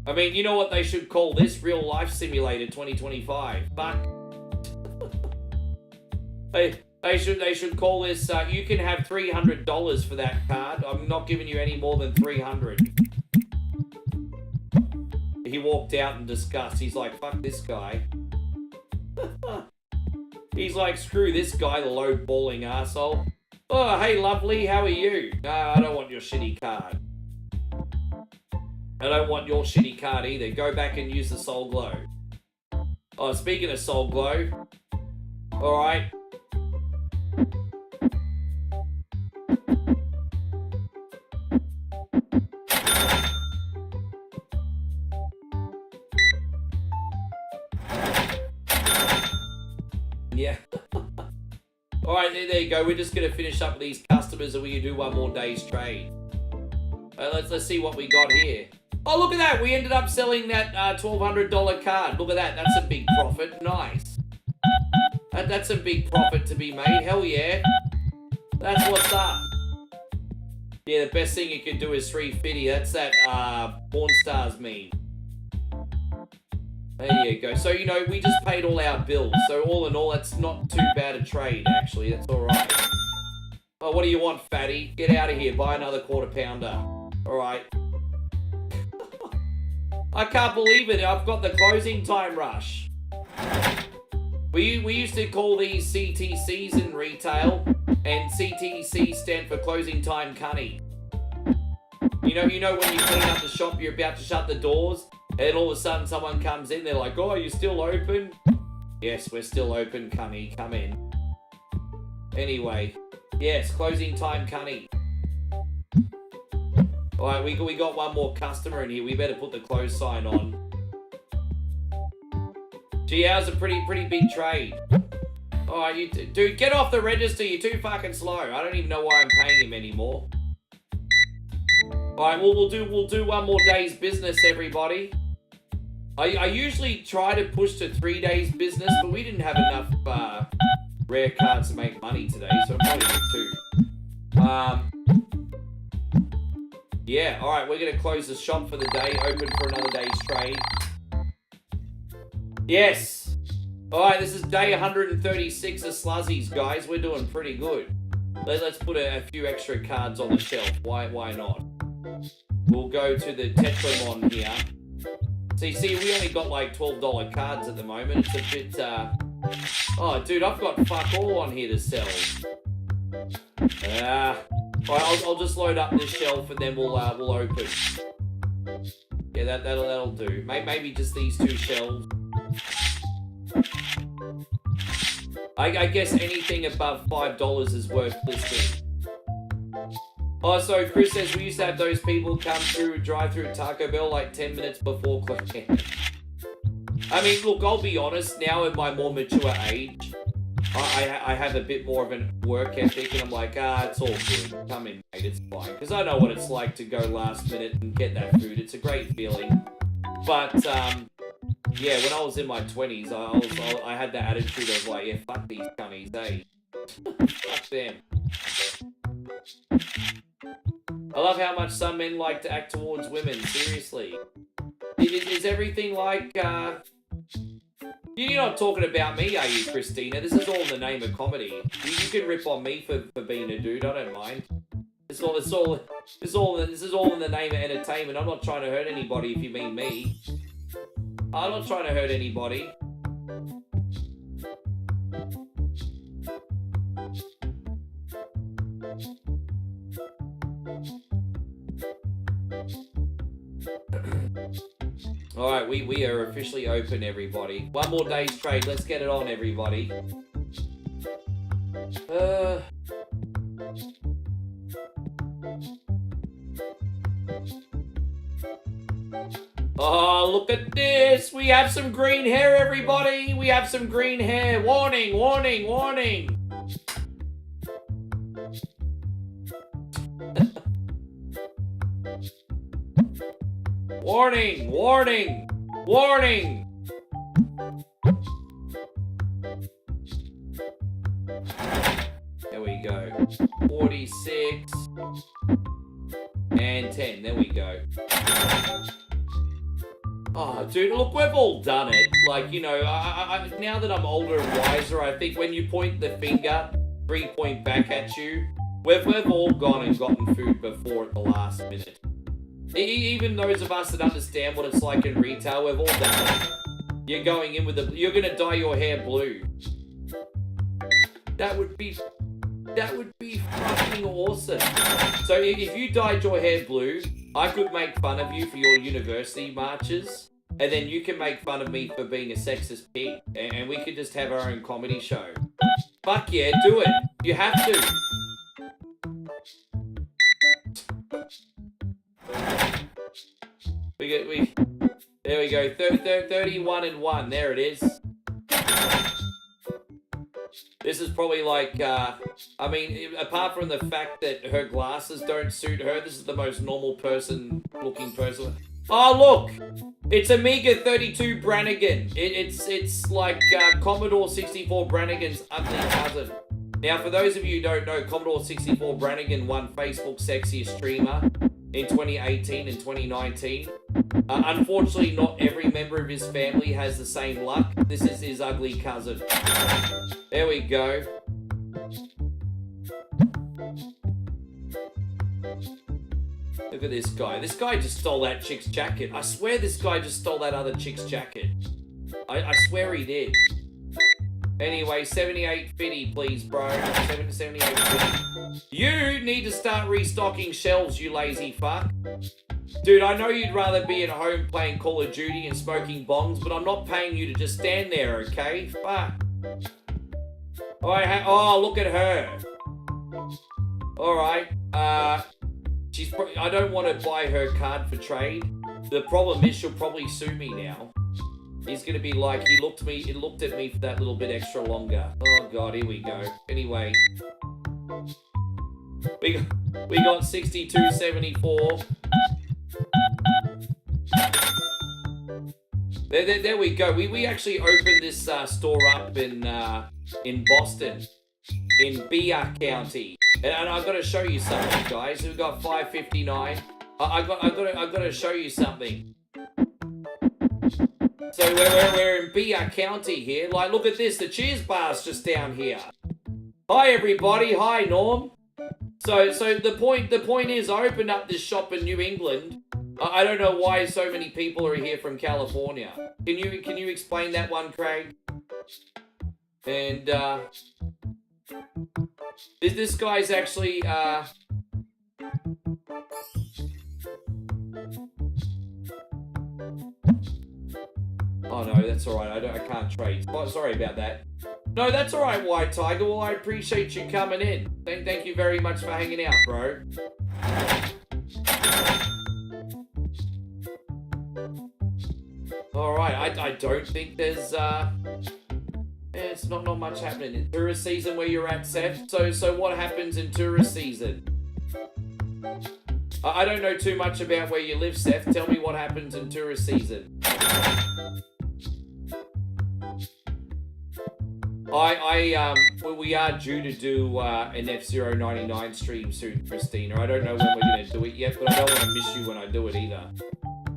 I mean, you know what they should call this? Real Life Simulator 2025. Fuck. They should call this, you can have $300 for that card. I'm not giving you any more than $300. He walked out in disgust. He's like, fuck this guy. He's like, screw this guy, the low-balling arsehole. Oh, hey, lovely, how are you? No, I don't want your shitty card. I don't want your shitty card either. Go back and use the Soul Glow. Oh, speaking of Soul Glow. Alright. Yeah. Alright, there you go. We're just going to finish up with these customers and we can do one more day's trade. Let's see what we got here. Oh, look at that. We ended up selling that $1,200 card. Look at that. That's a big profit. Nice. That's a big profit to be made. Hell yeah. That's what's up. Yeah, the best thing you can do is 350. That's that Porn Stars meme. There you go. So, you know, we just paid all our bills. So, all in all, that's not too bad a trade, actually. That's all right. Oh, what do you want, fatty? Get out of here. Buy another quarter pounder. All right. I can't believe it. I've got the closing time rush. We used to call these CTCs in retail, and CTC stand for closing time cunny. You know when you clean up the shop, you're about to shut the doors, and all of a sudden someone comes in, they're like, oh, you're still open? Yes, we're still open, cunny, come in. Anyway, yes, closing time cunny. Alright, we got one more customer in here, we better put the close sign on. Gee, ours a pretty big trade. Alright, dude, get off the register, you're too fucking slow. I don't even know why I'm paying him anymore. Alright, we'll do one more day's business, everybody. I usually try to push to 3 days business, but we didn't have enough rare cards to make money today, so I'm probably doing 2. Yeah, alright, we're gonna close the shop for the day, open for another day's trade. Yes! Alright, this is day 136 of Sluzzies, guys. We're doing pretty good. Let's put a few extra cards on the shelf. Why not? We'll go to the Tetramon here. See, we only got like $12 cards at the moment. It's a bit, Oh, dude, I've got fuck all on here to sell. Alright, I'll just load up this shelf and then we'll open. Yeah, that'll do. Maybe just these 2 shelves. I guess anything above $5 is worth listing. Oh, so Chris says we used to have those people come through, drive through Taco Bell like 10 minutes before closing. I mean, look, I'll be honest, now in my more mature age, I have a bit more of a work ethic, and I'm like, it's all good. Come in, mate, it's fine. Because I know what it's like to go last minute and get that food. It's a great feeling. But, yeah, when I was in my 20s, I had that attitude of like, yeah, fuck these cunnies, eh? Fuck them. I love how much some men like to act towards women, seriously. Is everything like, You're not talking about me, are you, Christina? This is all in the name of comedy. You can rip on me for being a dude, I don't mind. This is all in the name of entertainment. I'm not trying to hurt anybody if you mean me. I'm not trying to hurt anybody. Alright, we are officially open, everybody. One more day's trade. Let's get it on, everybody. Oh, look at this. We have some green hair, everybody. We have some green hair. Warning, warning, warning. Warning, warning, warning. There we go. 46 and 10. There we go. Oh, dude, look, we've all done it. Like, you know, now that I'm older and wiser, I think when you point the finger, 3 point back at you, we've all gone and gotten food before at the last minute. Even those of us that understand what it's like in retail, we've all done it. You're going in with you're gonna dye your hair blue. That would be fucking awesome. So if you dyed your hair blue, I could make fun of you for your university marches, and then you can make fun of me for being a sexist pig, and we could just have our own comedy show. Fuck yeah, do it. You have to. There we go. 31 and 1. There it is. This is probably like, I mean, apart from the fact that her glasses don't suit her, this is the most normal looking person. Oh, look! It's Amiga 32 Brannigan. It's like Commodore 64 Brannigan's ugly cousin. Now, for those of you who don't know, Commodore 64 Brannigan won Facebook's Sexiest Streamer in 2018 and 2019. Unfortunately, not every member of his family has the same luck. This is his ugly cousin. There we go. Look at this guy. This guy just stole that chick's jacket. I swear this guy just stole that other chick's jacket. I swear he did. Anyway, 78.50, please, bro. 78.50. You need to start restocking shelves, you lazy fuck. Dude, I know you'd rather be at home playing Call of Duty and smoking bongs, but I'm not paying you to just stand there, okay? Fuck. Alright, oh, look at her. Alright, I don't want to buy her card for trade. The problem is she'll probably sue me now. He's gonna be like, he looked at me for that little bit extra longer. Oh god, here we go. Anyway. We got 62.74. There we go. We actually opened this store up in Boston, in Beer County, and I've got to show you something, guys. We've got 5.59. I got to show you something. So we're in Beer County here. Like, look at this. The Cheers bar's just down here. Hi everybody. Hi Norm. So the point is, I opened up this shop in New England. I don't know why so many people are here from California. Can you explain that one, Craig? And this guy's actually oh no, that's all right. I can't trade. Oh, sorry about that. No, that's all right, White Tiger. Well, I appreciate you coming in. Thank you very much for hanging out, bro. All right, I don't think there's it's not much happening in tourist season where you're at, Seth. So what happens in tourist season? I don't know too much about where you live, Seth. Tell me what happens in tourist season. We are due to do an F-099 stream soon, Christina. I don't know when we're going to do it yet, but I don't want to miss you when I do it either.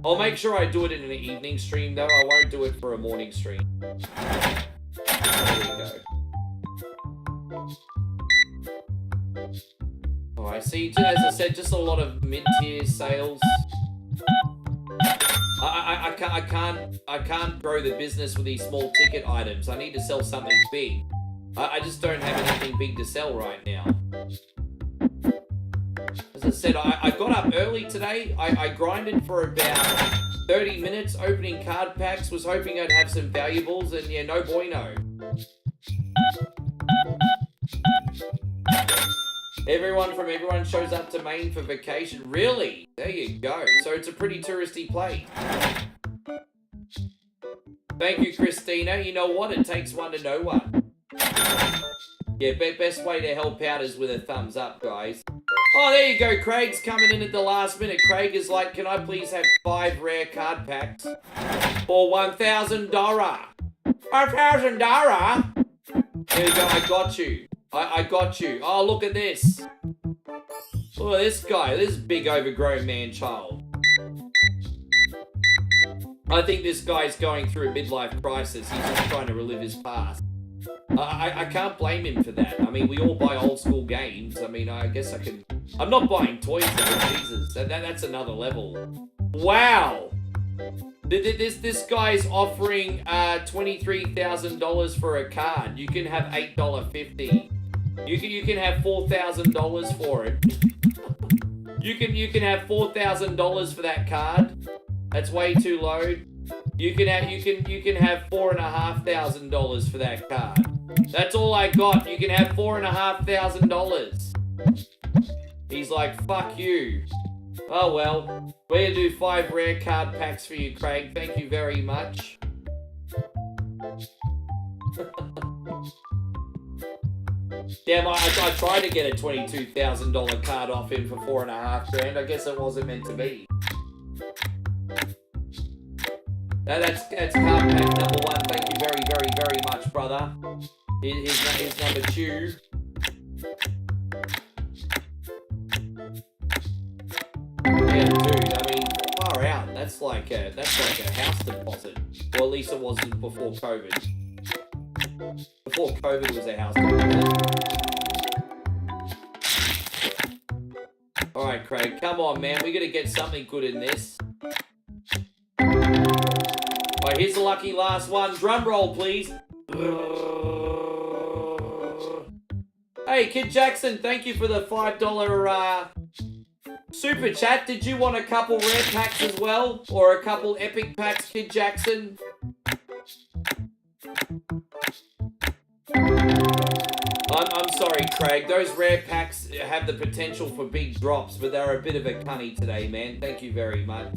I'll make sure I do it in an evening stream, though. I won't do it for a morning stream. There we go. Alright, see, as I said, just a lot of mid-tier sales. I can't grow the business with these small ticket items. I need to sell something big. I just don't have anything big to sell right now. As I said, I got up early today. I grinded for about 30 minutes opening card packs. Was hoping I'd have some valuables, and yeah, no bueno. Everyone shows up to Maine for vacation. Really? There you go. So it's a pretty touristy place. Thank you, Christina. You know what? It takes one to know one. Yeah, best way to help out is with a thumbs up, guys. Oh, there you go. Craig's coming in at the last minute. Craig is like, can I please have 5 rare card packs for $1,000? $1,000? There you go. I got you. I got you. Oh, look at this. Look at this guy. This big overgrown man-child. I think this guy's going through a midlife crisis. He's just trying to relive his past. I can't blame him for that. I mean, we all buy old school games. I mean, I guess I can... I'm not buying toys though, Jesus. That's another level. Wow! This guy's offering $23,000 for a card. You can have $8.50. You can have $4,000 for it. You can have $4,000 for that card. That's way too low. You can have $4,500 for that card. That's all I got. You can have $4,500. He's like, fuck you. Oh well. We're gonna do 5 rare card packs for you, Craig. Thank you very much. Damn, I tried to get a $22,000 card off him for $4,500 grand. I guess it wasn't meant to be. That's card pack number 1. Thank you very, very, very much, brother. Here's number 2. Yeah, dude. I mean, far out. That's like a house deposit. Or at least it wasn't before COVID. Before COVID was a house deposit. All right, Craig. Come on, man. We gotta get something good in this. Alright, here's the lucky last one. Drum roll, please. Hey, Kid Jackson, thank you for the $5 super chat. Did you want a couple rare packs as well? Or a couple epic packs, Kid Jackson? I'm sorry, Craig. Those rare packs have the potential for big drops, but they're a bit of a cunny today, man. Thank you very much.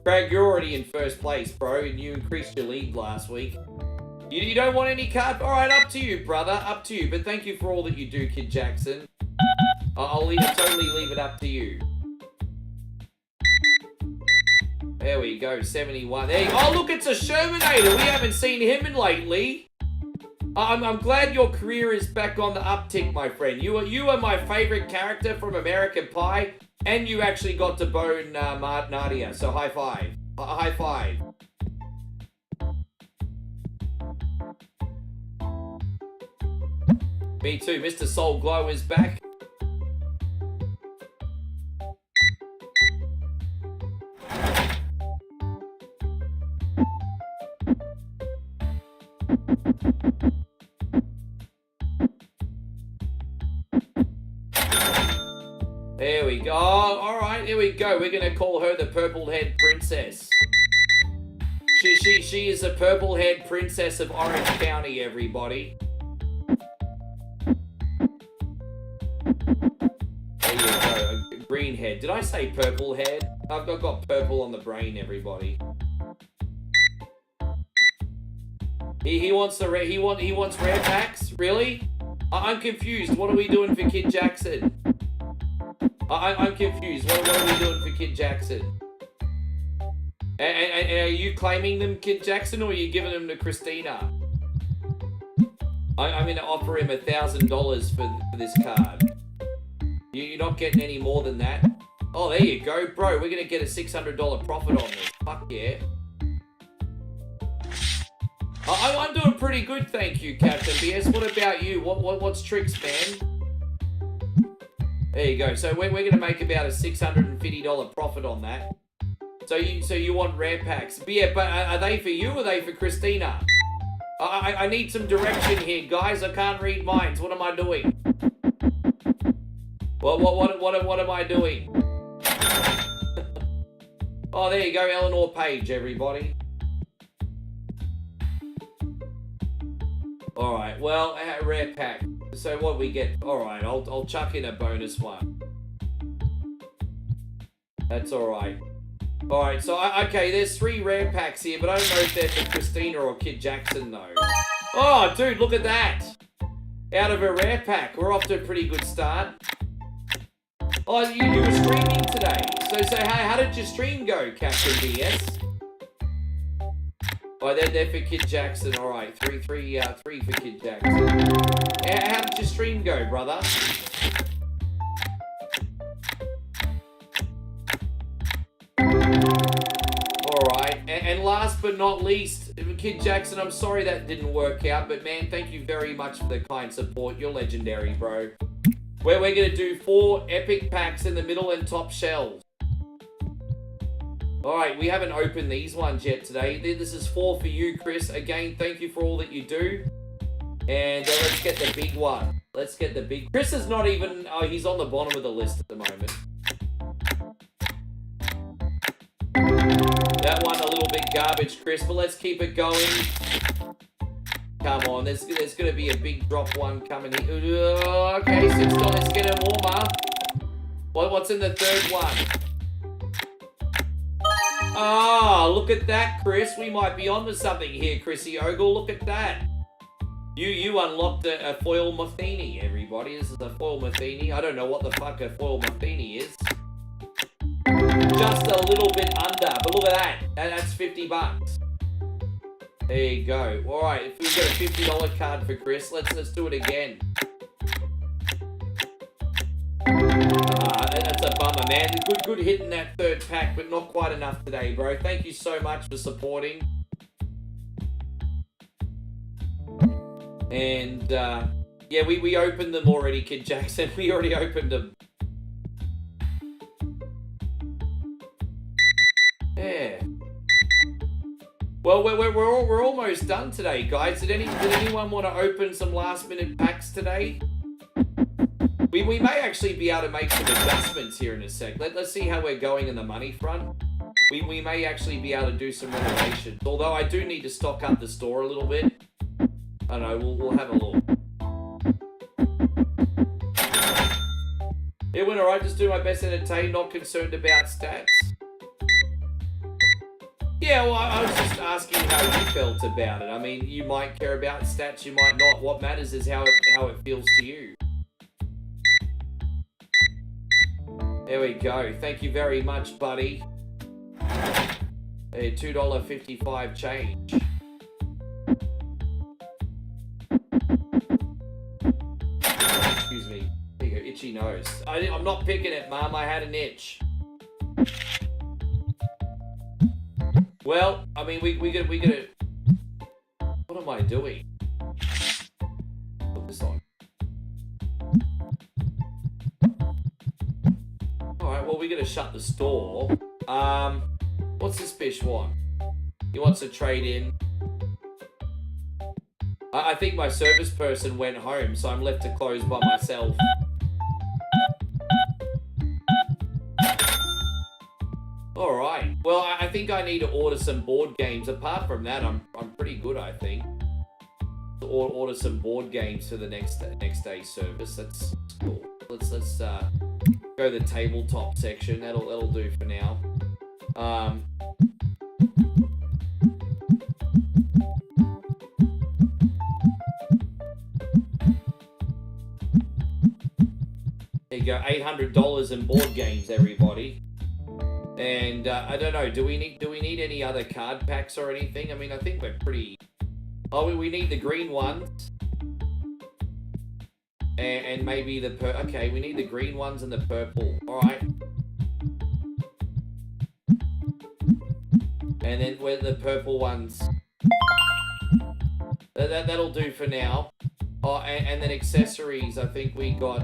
Craig, you're already in first place, bro, and you increased your lead last week. You don't want any card? Alright, up to you, brother. Up to you. But thank you for all that you do, Kid Jackson. I'll totally leave it up to you. There we go, 71. There you go. Oh, look, it's a Shermanator. We haven't seen him in lately. I'm glad your career is back on the uptick, my friend. You are my favorite character from American Pie, and you actually got to bone Nadia. So high five. High five. Me too. Mr. Soul Glow is back. There we go. All right, here we go. We're gonna call her the purple-haired princess. She is a purple-haired princess of Orange County, everybody. There you go. Green head. Did I say purple head? I've got purple on the brain, everybody. He wants rare packs? Really? I'm confused. What are we doing for Kid Jackson? I'm confused. What are we doing for Kid Jackson? And are you claiming them, Kid Jackson, or are you giving them to Christina? I'm going to offer him $1,000 for this card. You're not getting any more than that. Oh, there you go, bro. We're going to get a $600 profit on this. Fuck yeah. I'm doing pretty good, thank you, Captain BS. What about you? What's tricks, man? There you go. So we're going to make about a $650 profit on that. So you want rare packs? But yeah, but are they for you or are they for Christina? I need some direction here, guys. I can't read minds. What am I doing? What am I doing? Oh, there you go, Eleanor Page, everybody. All right, well, rare pack. So what we get? All right, I'll chuck in a bonus one. That's all right. All right, so okay, there's 3 rare packs here, but I don't know if they're for Christina or Kid Jackson though. Oh, dude, look at that! Out of a rare pack, we're off to a pretty good start. Oh, you were streaming today. So how did your stream go, Captain BS? Oh, they're for Kid Jackson. All right, three for Kid Jackson. How did your stream go, brother? All right, and last but not least, Kid Jackson. I'm sorry that didn't work out, but man, thank you very much for the kind support. You're legendary, bro. Where we're going to do 4 epic packs in the middle and top shelves. Alright, we haven't opened these ones yet today. This is 4 for you, Chris. Again, thank you for all that you do. And let's get the big one. Let's get the big... Chris is not even... Oh, he's on the bottom of the list at the moment. That one a little bit garbage, Chris, but let's keep it going. Come on, there's going to be a big drop one coming here. Okay, $6. Let's get a warmer. What's in the third one? Ah, look at that, Chris. We might be onto something here, Chrissy Ogle. Look at that. You unlocked a foil Matheny, everybody. This is a foil Matheny. I don't know what the fuck a foil Matheny is. Just a little bit under, but look at that. That's $50. There you go. All right, if we've got a $50 card for Chris, let's do it again. That's a bummer, man. Good hitting that third pack, but not quite enough today, bro. Thank you so much for supporting. And yeah, we opened them already, Kid Jackson. We already opened them. Yeah. Well, we're almost done today, guys. Did anyone want to open some last minute packs today? We may actually be able to make some adjustments here in a sec. Let's see how we're going in the money front. We may actually be able to do some renovations. Although I do need to stock up the store a little bit. I don't know, we'll have a look. It went alright, just do my best to entertain, not concerned about stats. Yeah, well, I was just asking how you felt about it. I mean, you might care about stats, you might not. What matters is how it feels to you. There we go. Thank you very much, buddy. $2.55 change. Excuse me. There you go, itchy nose. I'm not picking it, Mum. I had an itch. Well, I mean, we gotta. What am I doing? Put this on. All right. Well, we gotta shut the store. What's this bish want? He wants to trade in. I think my service person went home, so I'm left to close by myself. Alright, well, I think I need to order some board games. Apart from that, I'm pretty good, I think. Order some board games for the next day's service. That's cool. Let's go to the tabletop section. That'll do for now. There you go, $800 in board games, everybody. And I don't know, do we need any other card packs or anything? I mean, I think we're pretty. Oh, we need the green ones. And maybe the okay, we need the green ones and the purple. All right. And then where the purple ones. That'll do for now. Oh, and then accessories. I think we got.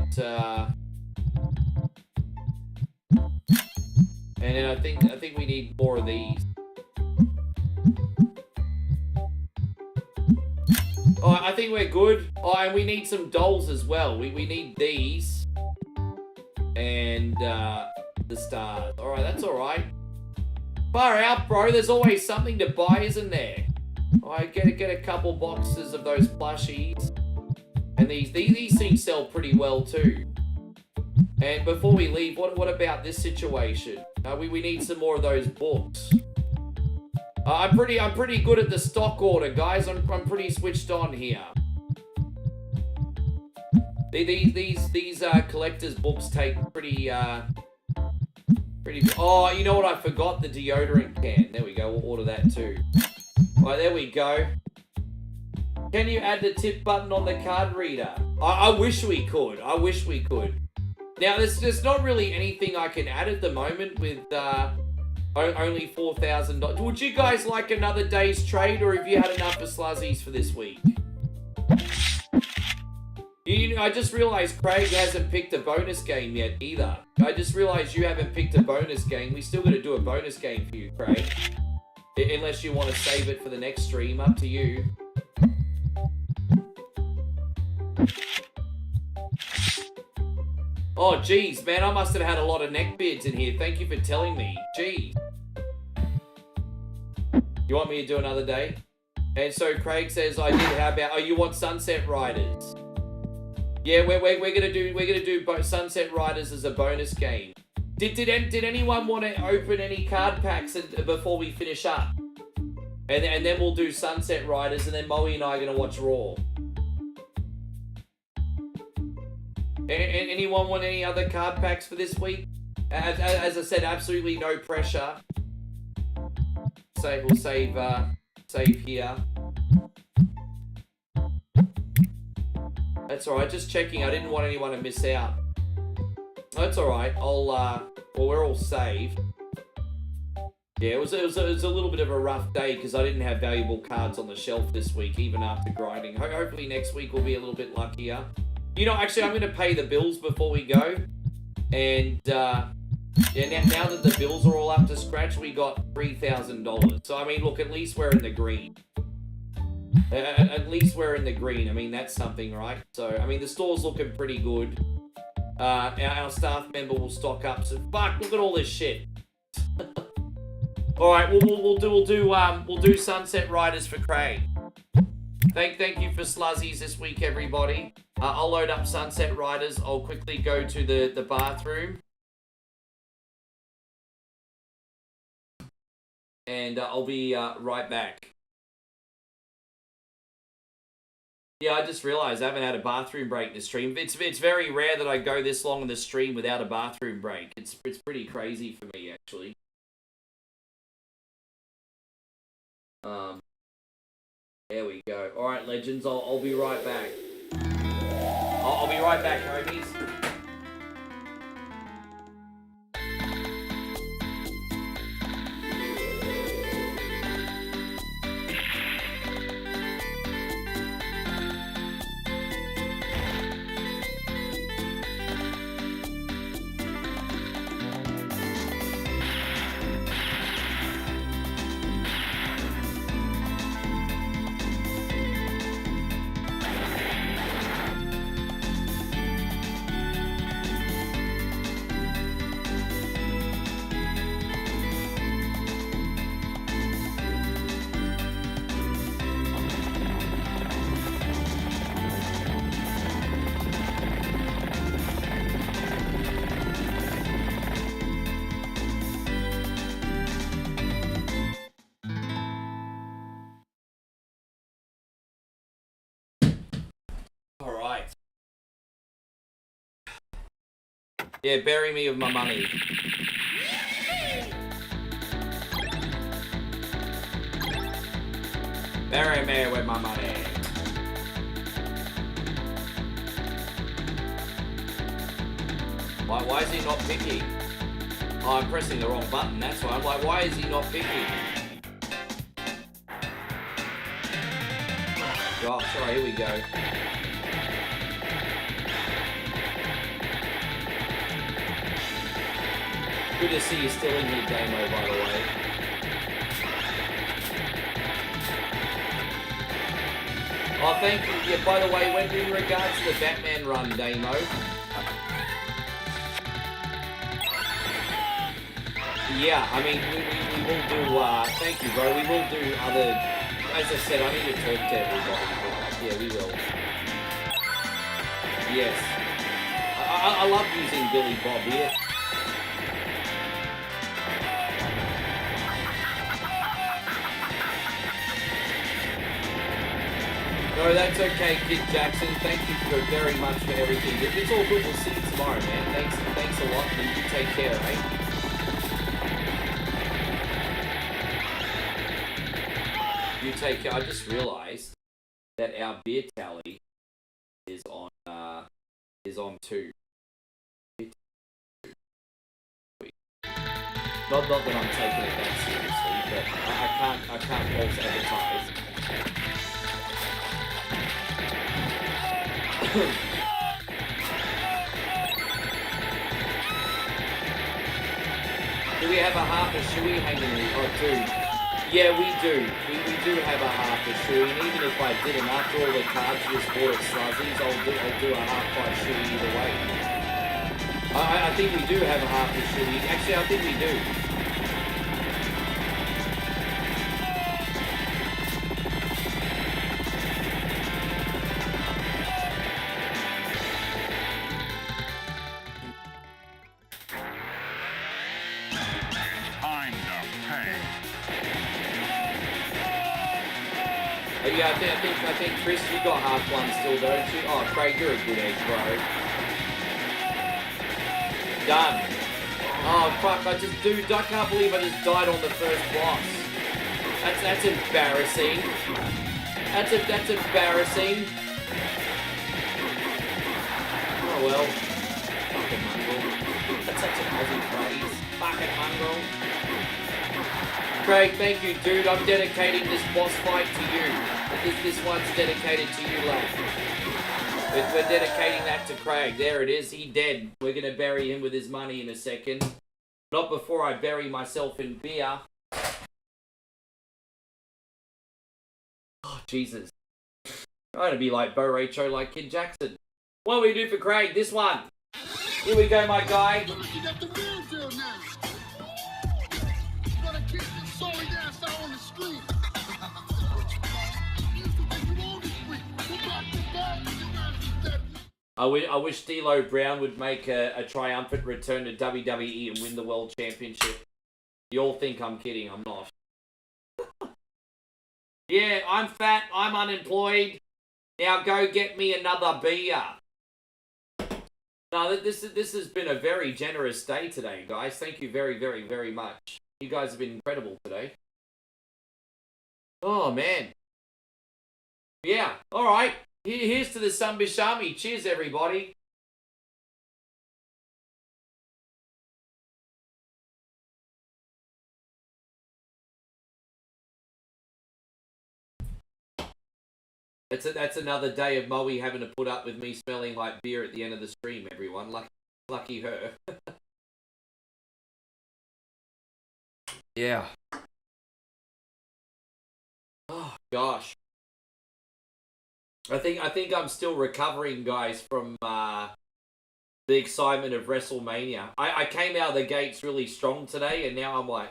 And then I think we need more of these. Oh, I think we're good. Oh, and we need some dolls as well. We need these. And the stars. Alright, that's alright. Far out, bro. There's always something to buy, isn't there? I get a couple boxes of those plushies. And these things sell pretty well too. And before we leave, what about this situation? We need some more of those books. I'm pretty good at the stock order, guys. I'm pretty switched on here. These collector's books take pretty. Oh, you know what? I forgot the deodorant can. There we go. We'll order that too. All right, there we go. Can you add the tip button on the card reader? I wish we could. I wish we could. Now, there's not really anything I can add at the moment with only $4,000. Would you guys like another day's trade, or have you had enough of Sluzzies for this week? I just realized Craig hasn't picked a bonus game yet either. I just realized you haven't picked a bonus game. We still got to do a bonus game for you, Craig. Unless you want to save it for the next stream, up to you. Oh, geez, man, I must have had a lot of neckbeards in here. Thank you for telling me. Geez. You want me to do another day? And so Craig says, I did. How about? Oh, you want Sunset Riders? Yeah, we're gonna do Sunset Riders as a bonus game. Did anyone want to open any card packs before we finish up? And then we'll do Sunset Riders, and then Moe and I are gonna watch Raw. Anyone want any other card packs for this week? As I said, absolutely no pressure. We'll save here. That's alright, just checking. I didn't want anyone to miss out. That's alright. Well, we're all saved. Yeah, it was a little bit of a rough day because I didn't have valuable cards on the shelf this week, even after grinding. Hopefully next week we'll be a little bit luckier. You know, actually, I'm going to pay the bills before we go. And, yeah, now that the bills are all up to scratch, we got $3,000. So, I mean, look, at least we're in the green. At least we're in the green. I mean, that's something, right? So, I mean, the store's looking pretty good. our staff member will stock up. So fuck, look at all this shit. All right, we'll do Sunset Riders for Craig. Thank you for Sluzzies this week, everybody. I'll load up Sunset Riders. I'll quickly go to the bathroom. And I'll be right back. Yeah, I just realized I haven't had a bathroom break in the stream. It's very rare that I go this long in the stream without a bathroom break. It's pretty crazy for me, actually. There we go. All right, legends. I'll be right back. I'll be right back, homies. Yeah, bury me with my money. Bury me with my money. Why is he not picky? Oh, I'm pressing the wrong button, that's why. I'm like, why is he not picky? Gosh, alright, here we go. Good to see you still in here, Damo, by the way. Oh, thank you. Yeah, by the way, when in regards to the Batman run, Damo. Yeah, I mean, we will do, thank you, bro. We will do other, as I said, I need to talk to everybody, but yeah, we will. Yes. I love using Billy Bob here. No, that's okay, Kid Jackson. Thank you very much for everything. It's all good. We'll see you tomorrow, man. Thanks a lot, and you take care, eh? You take care. I just realised that our beer tally is on 2. Not that I'm taking it that seriously, but I can't false advertise. Do we have a half a shoey hanging in? Oh, dude. Yeah, we do. We do have a half a shoey, and even if I didn't, after all the cards you just bought at Sluzzies, I'll do a half price shoey either way. I think we do have a half a shoey. Actually, I think we do. Yeah, I think Chris, you got half one still, don't you? Oh, Craig, you're a good egg, bro. Done. Oh, fuck, dude, I can't believe I just died on the first boss. That's embarrassing. That's embarrassing. Oh, well. Fucking mongrel. That's such an Aussie phrase. Fucking mongrel. Craig, thank you, dude. I'm dedicating this boss fight to you. This one's dedicated to you, lad. We're dedicating that to Craig. There it is. He dead. We're going to bury him with his money in a second. Not before I bury myself in beer. Oh, Jesus. I'm going to be like Bo Racho, like Kid Jackson. What do we do for Craig? This one. Here we go, my guy. You got the real deal now. You gotta keep this sorry ass out on the street. I wish D'Lo Brown would make a triumphant return to WWE and win the World Championship. You all think I'm kidding. I'm not. Yeah, I'm fat. I'm unemployed. Now go get me another beer. No, this has been a very generous day today, guys. Thank you very, very, very much. You guys have been incredible today. Oh, man. Yeah, all right. Here's to the Sunbish Army. Cheers, everybody. That's another day of Moe having to put up with me smelling like beer at the end of the stream, everyone. Lucky her. Yeah. Oh, gosh. I think I'm still recovering, guys, from the excitement of WrestleMania. I came out of the gates really strong today, and now I'm like...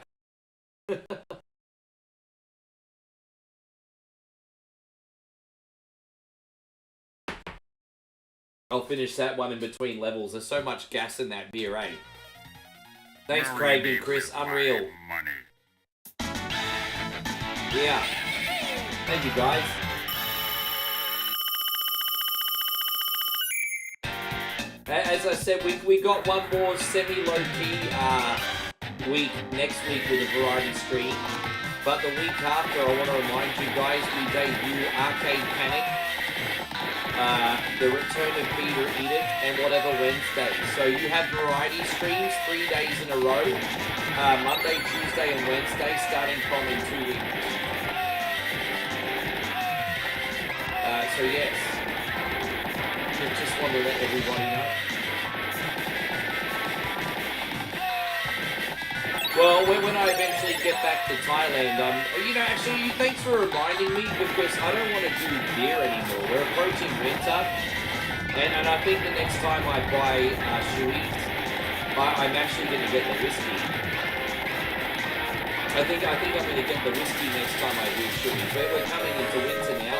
I'll finish that one in between levels. There's so much gas in that beer, eh? Thanks, Craig and Chris. Unreal. Yeah. Thank you, guys. As I said, we got one more semi-low-key week next week with a variety stream. But the week after, I want to remind you guys, we debut Arcade Panic, the return of Peter Edith, and Whatever Wednesday. So you have variety streams 3 days in a row, Monday, Tuesday, and Wednesday, starting from in 2 weeks. So yes, just want to let everybody know. Well, when I eventually get back to Thailand, actually, thanks for reminding me, because I don't want to do beer anymore. We're approaching winter, and I think the next time I buy Sluzzies, I'm actually going to get the whiskey. I think I'm going to get the whiskey next time I do Sluzzies. We're coming into winter now,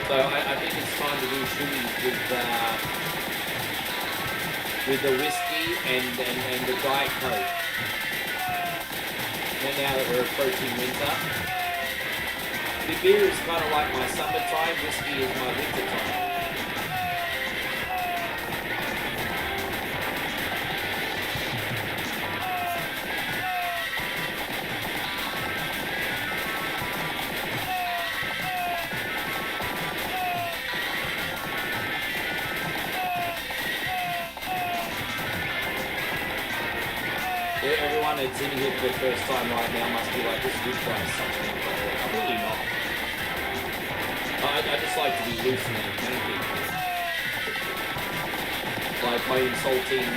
so I think it's time to do Sluzzies with the whiskey and the Diet Coke. And now that we're approaching winter, the beer is kind of like my summertime, whiskey is my winter time. Everyone that's in here for the first time right now must be like, this good guy is something. I'm really not. I just like to be loose and entertaining. Like by insulting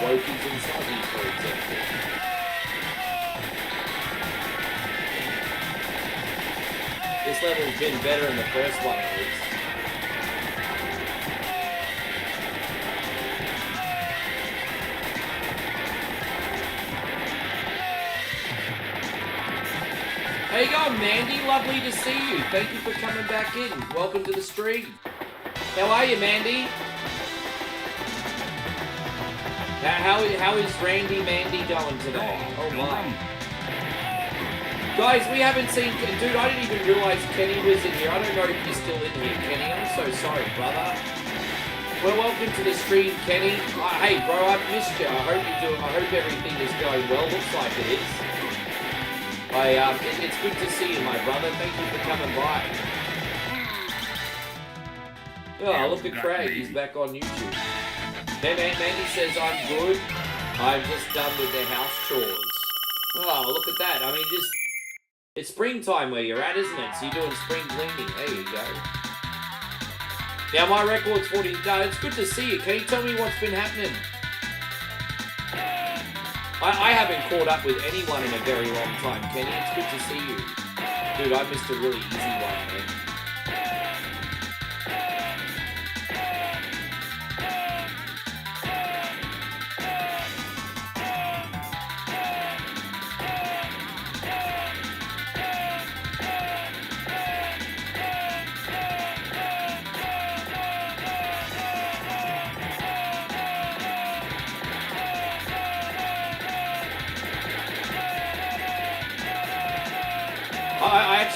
wokies and Sluzzies, for example. This level's been better than the first one, at least. How you going, Mandy? Lovely to see you. Thank you for coming back in. Welcome to the stream. How are you, Mandy? How is Randy Mandy going today? Oh my. Guys, we haven't seen... Dude, I didn't even realise Kenny was in here. I don't know if you're still in here, Kenny. I'm so sorry, brother. Well, welcome to the stream, Kenny. Hey, bro, I've missed you. I hope everything is going well. Looks like it is. It's good to see you, my brother. Thank you for coming by. Oh, look at Craig. He's back on YouTube. Mandy says, I'm good. I'm just done with the house chores. Oh, look at that. I mean, it's springtime where you're at, isn't it? So you're doing spring cleaning. There you go. Now, my record's 40. No, it's good to see you. Can you tell me what's been happening? I haven't caught up with anyone in a very long time, Kenny. It's good to see you. Dude, I missed a really easy one, man.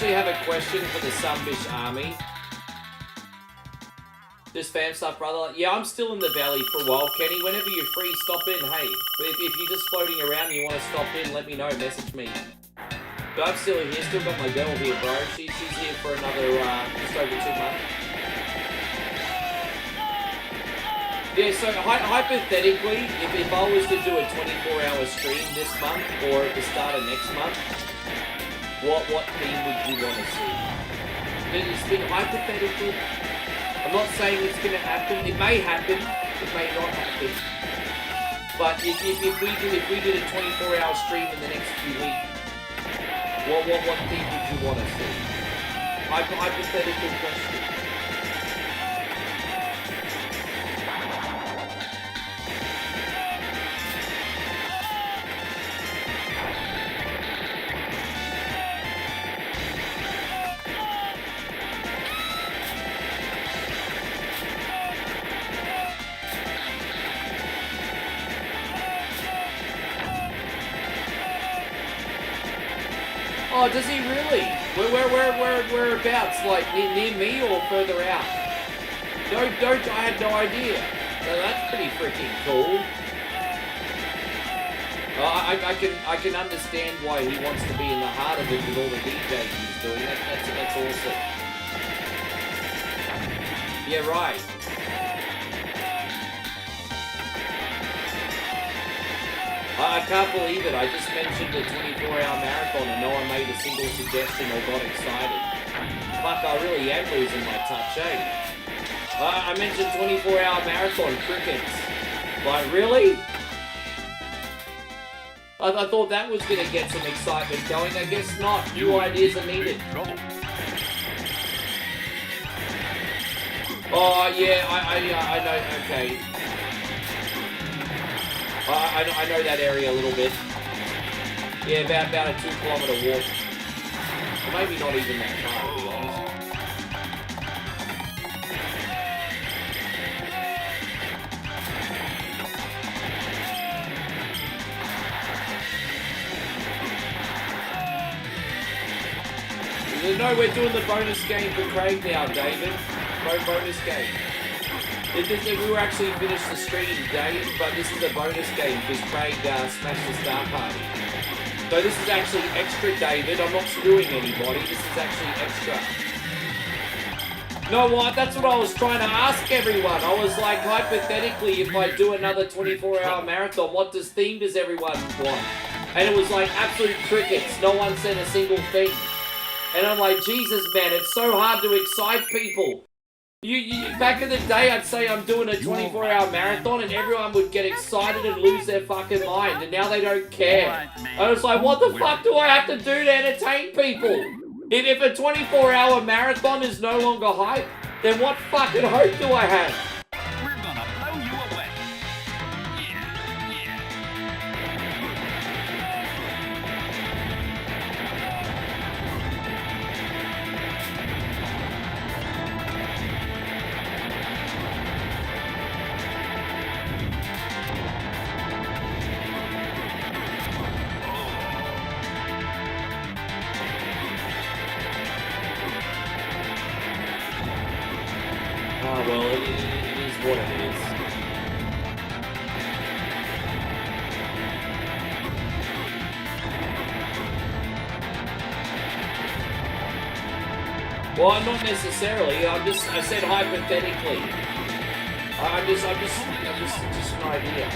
actually have a question for the Sunfish Army. Just fam stuff, brother. Yeah, I'm still in the valley for a while, Kenny. Whenever you're free, stop in. Hey, if you're just floating around and you want to stop in, let me know. Message me. But I'm still here. Still got my girl here, bro. She's here for another just over 2 months. Yeah, so hypothetically, if I was to do a 24-hour stream this month or at the start of next month, what theme would you want to see? It's been hypothetical. I'm not saying it's going to happen. It may happen. It may not happen. But if we did a 24-hour stream in the next few weeks, what theme would you want to see? Hypothetical question. Oh, does he really? Whereabouts? Like near me or further out? Don't. I had no idea. So that's pretty freaking cool. I can understand why he wants to be in the heart of it with all the DJs he's doing. That's awesome. Yeah, right. I can't believe it. I just mentioned a 24-hour marathon and no one made a single suggestion or got excited. Fuck, I really am losing my touch, eh? I mentioned 24-hour marathon crickets. Like, really? I thought that was going to get some excitement going. I guess not. New ideas are needed. Oh, yeah, I know. Okay. I know that area a little bit. Yeah, about a 2-kilometer walk. Or maybe not even that far, to be honest. No, we're doing the bonus game for Craig now, David. Bonus game. We were actually finished the stream, Dave, but this is a bonus game because Craig smashed the Star Party. So this is actually extra, David. I'm not screwing anybody. This is actually extra. No, what? That's what I was trying to ask everyone. I was like, hypothetically, if I do another 24-hour marathon, what theme does everyone want? And it was like absolute crickets. No one said a single thing. And I'm like, Jesus, man, it's so hard to excite people. You back in the day, I'd say I'm doing a 24-hour marathon and everyone would get excited and lose their fucking mind, and now they don't care. I was like, what the fuck do I have to do to entertain people? If a 24-hour marathon is no longer hype, then what fucking hope do I have? We're gonna blow you away. Oh, well, it is what it is. Well, not necessarily. I said hypothetically. Just an idea.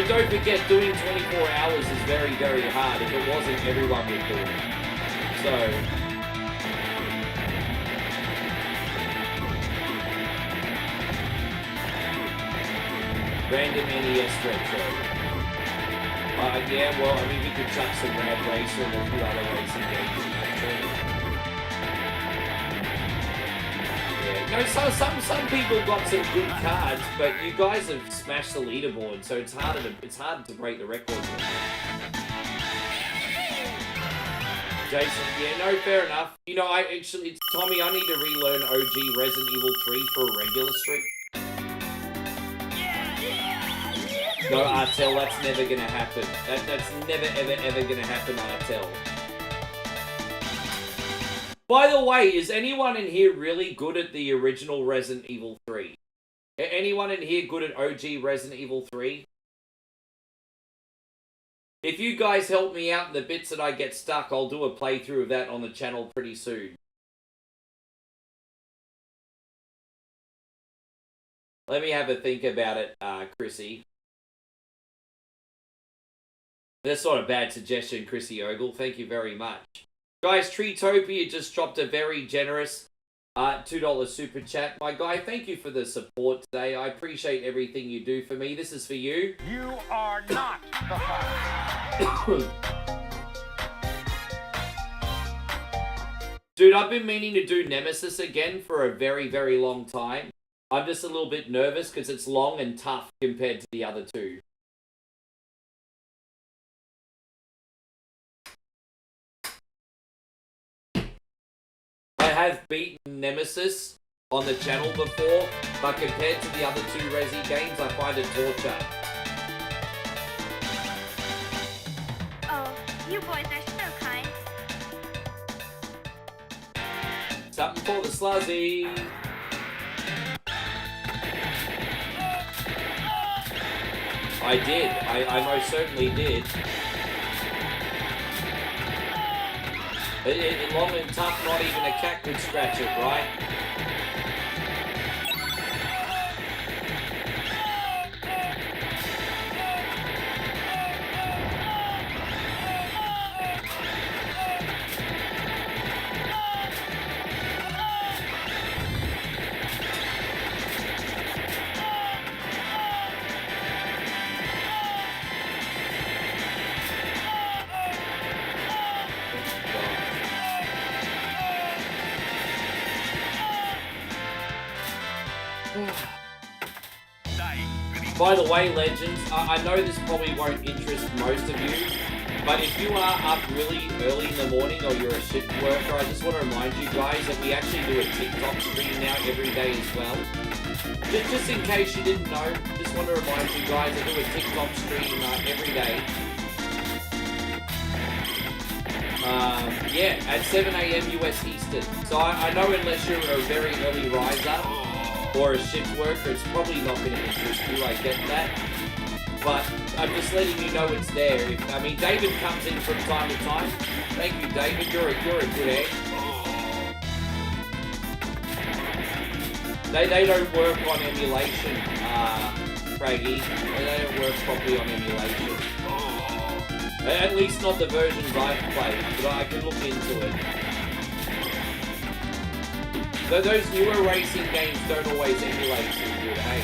Don't forget, doing 24 hours is very, very hard. If it wasn't, everyone would do it. So. Random NES retro. Yeah, well, I mean, we could chuck some Rad Racer and a few other racing games in that too. Yeah, no, some people got some good cards, but you guys have smashed the leaderboard, so it's harder to break the record. Jason, yeah, no, fair enough. You know, Tommy, I need to relearn OG Resident Evil 3 for a regular stream. No, Artel, that's never gonna happen. That's never, ever, ever gonna happen, Artel. By the way, is anyone in here really good at the original Resident Evil 3? Anyone in here good at OG Resident Evil 3? If you guys help me out in the bits that I get stuck, I'll do a playthrough of that on the channel pretty soon. Let me have a think about it, Chrissy. That's not a bad suggestion, Chrissy Ogle. Thank you very much. Guys, Treetopia just dropped a very generous $2 super chat. My guy, thank you for the support today. I appreciate everything you do for me. This is for you. You are not the father. Dude, I've been meaning to do Nemesis again for a very, very long time. I'm just a little bit nervous because it's long and tough compared to the other two. I have beaten Nemesis on the channel before, but compared to the other two Resi games, I find it torture. Oh, you boys are so kind. Something for the Sluzzy. I did. I most certainly did. Long and tough, not even a cat could scratch it, right? By the way, legends, I know this probably won't interest most of you, but if you are up really early in the morning or you're a shift worker, I just want to remind you guys that we actually do a TikTok stream now every day as well. Just in case you didn't know, just want to remind you guys I do a TikTok stream every day. Yeah, at 7 a.m. US Eastern. So I know unless you're a very early riser or a shift worker, it's probably not going to interest you, I get that. But I'm just letting you know it's there. I mean, David comes in from time to time. Thank you, David. You're a good egg. They don't work on emulation, Craigie. They don't work properly on emulation. At least not the versions I've played, but I can look into it. Though those newer racing games don't always emulate too good, hey?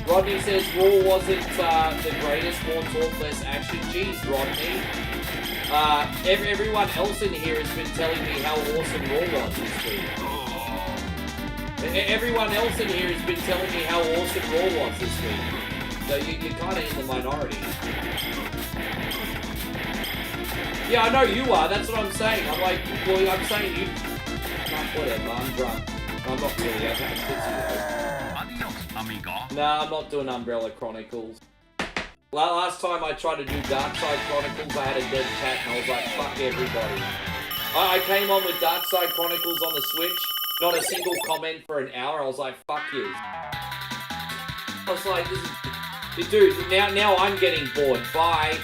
Rodney says Raw wasn't the greatest, more talk, less action. Geez, Rodney. Everyone else in here has been telling me how awesome Raw was this week. Everyone else in here has been telling me how awesome Raw was this week. So you're kind of in the minority. Yeah, I know you are. That's what I'm saying. I'm like, well, I'm saying you... Whatever, I'm drunk. I'm not really. I've had Adios, amigo. Nah, I'm not doing Umbrella Chronicles. Last time I tried to do Darkside Chronicles, I had a dead chat and I was like, fuck everybody. I came on with Darkside Chronicles on the Switch. Not a single comment for an hour. I was like, fuck you. I was like, this is... Dude, now I'm getting bored. Bye.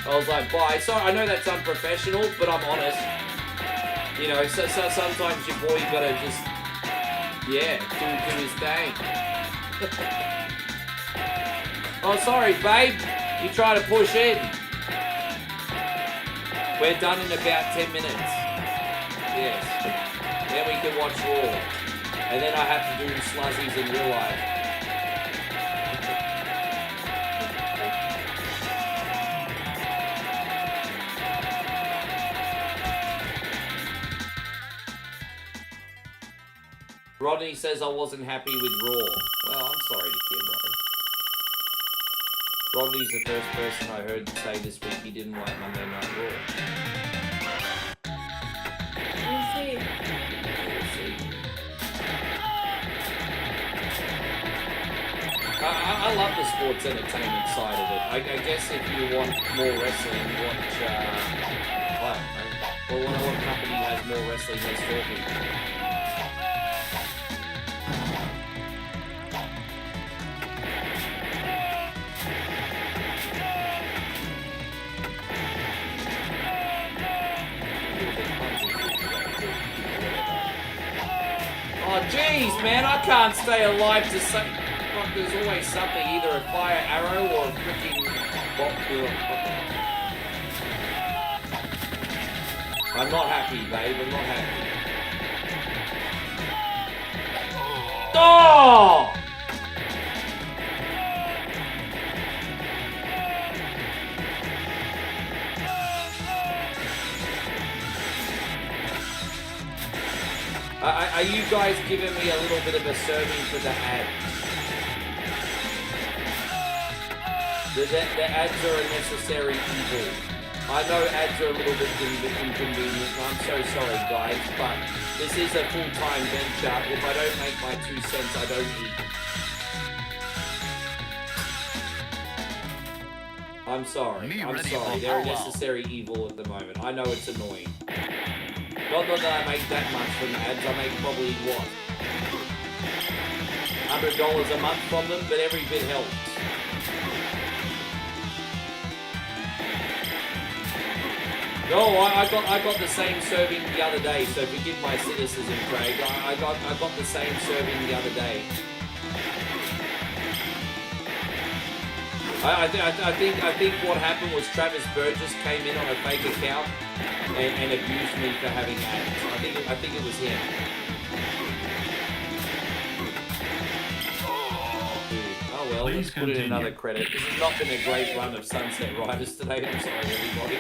I was like, bye. So I know that's unprofessional, but I'm honest. You know, so sometimes your boy gotta just, yeah, do his thing. Oh, sorry, babe. You try to push in. We're done in about 10 minutes. Yes. Then we can watch Raw. And then I have to do Sluzzies in real life. Rodney says I wasn't happy with Raw. Well, I'm sorry to hear, bro. Rodney's the first person I heard say this week he didn't like Monday Night Raw. We'll see. We'll see. I love the sports entertainment side of it. I guess if you want more wrestling, watch, what company has more wrestling than talking? Oh, jeez, man, I can't stay alive to say... Fuck, there's always something, either a fire arrow or a freaking... I'm not happy, babe, I'm not happy. Oh! Are you guys giving me a little bit of a serving for the ads? The ads are a necessary evil. I know ads are a little bit inconvenient. I'm so sorry, guys, but this is a full-time venture. If I don't make my 2 cents, I don't eat. I'm sorry. I'm sorry. They're a necessary evil at the moment. I know it's annoying. Not that I make that much from ads, I make probably, what, $100 a month from them, but every bit helps. No, I got the same serving the other day, so forgive my cynicism, Craig. I got the same serving the other day. I think what happened was Travis Burgess came in on a fake account and abused me for having ads. I think it was him. Oh well, let's put in another credit. This has not been a great run of Sunset Riders today. I'm sorry, everybody.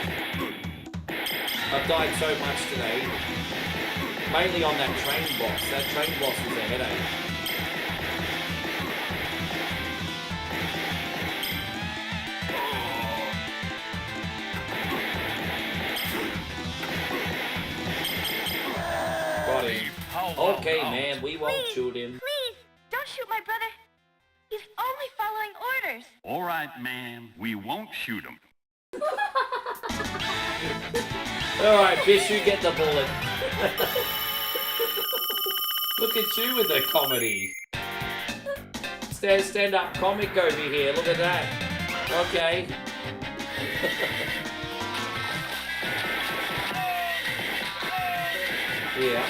I've died so much today. Mainly on that train boss. That train boss was a headache. Okay, man, we won't shoot him. Please, don't shoot my brother. He's only following orders. All right, ma'am. We won't shoot him. Alright, Bish, you get the bullet. Look at you with the comedy. Stand-up comic over here. Look at that. Okay. Yeah.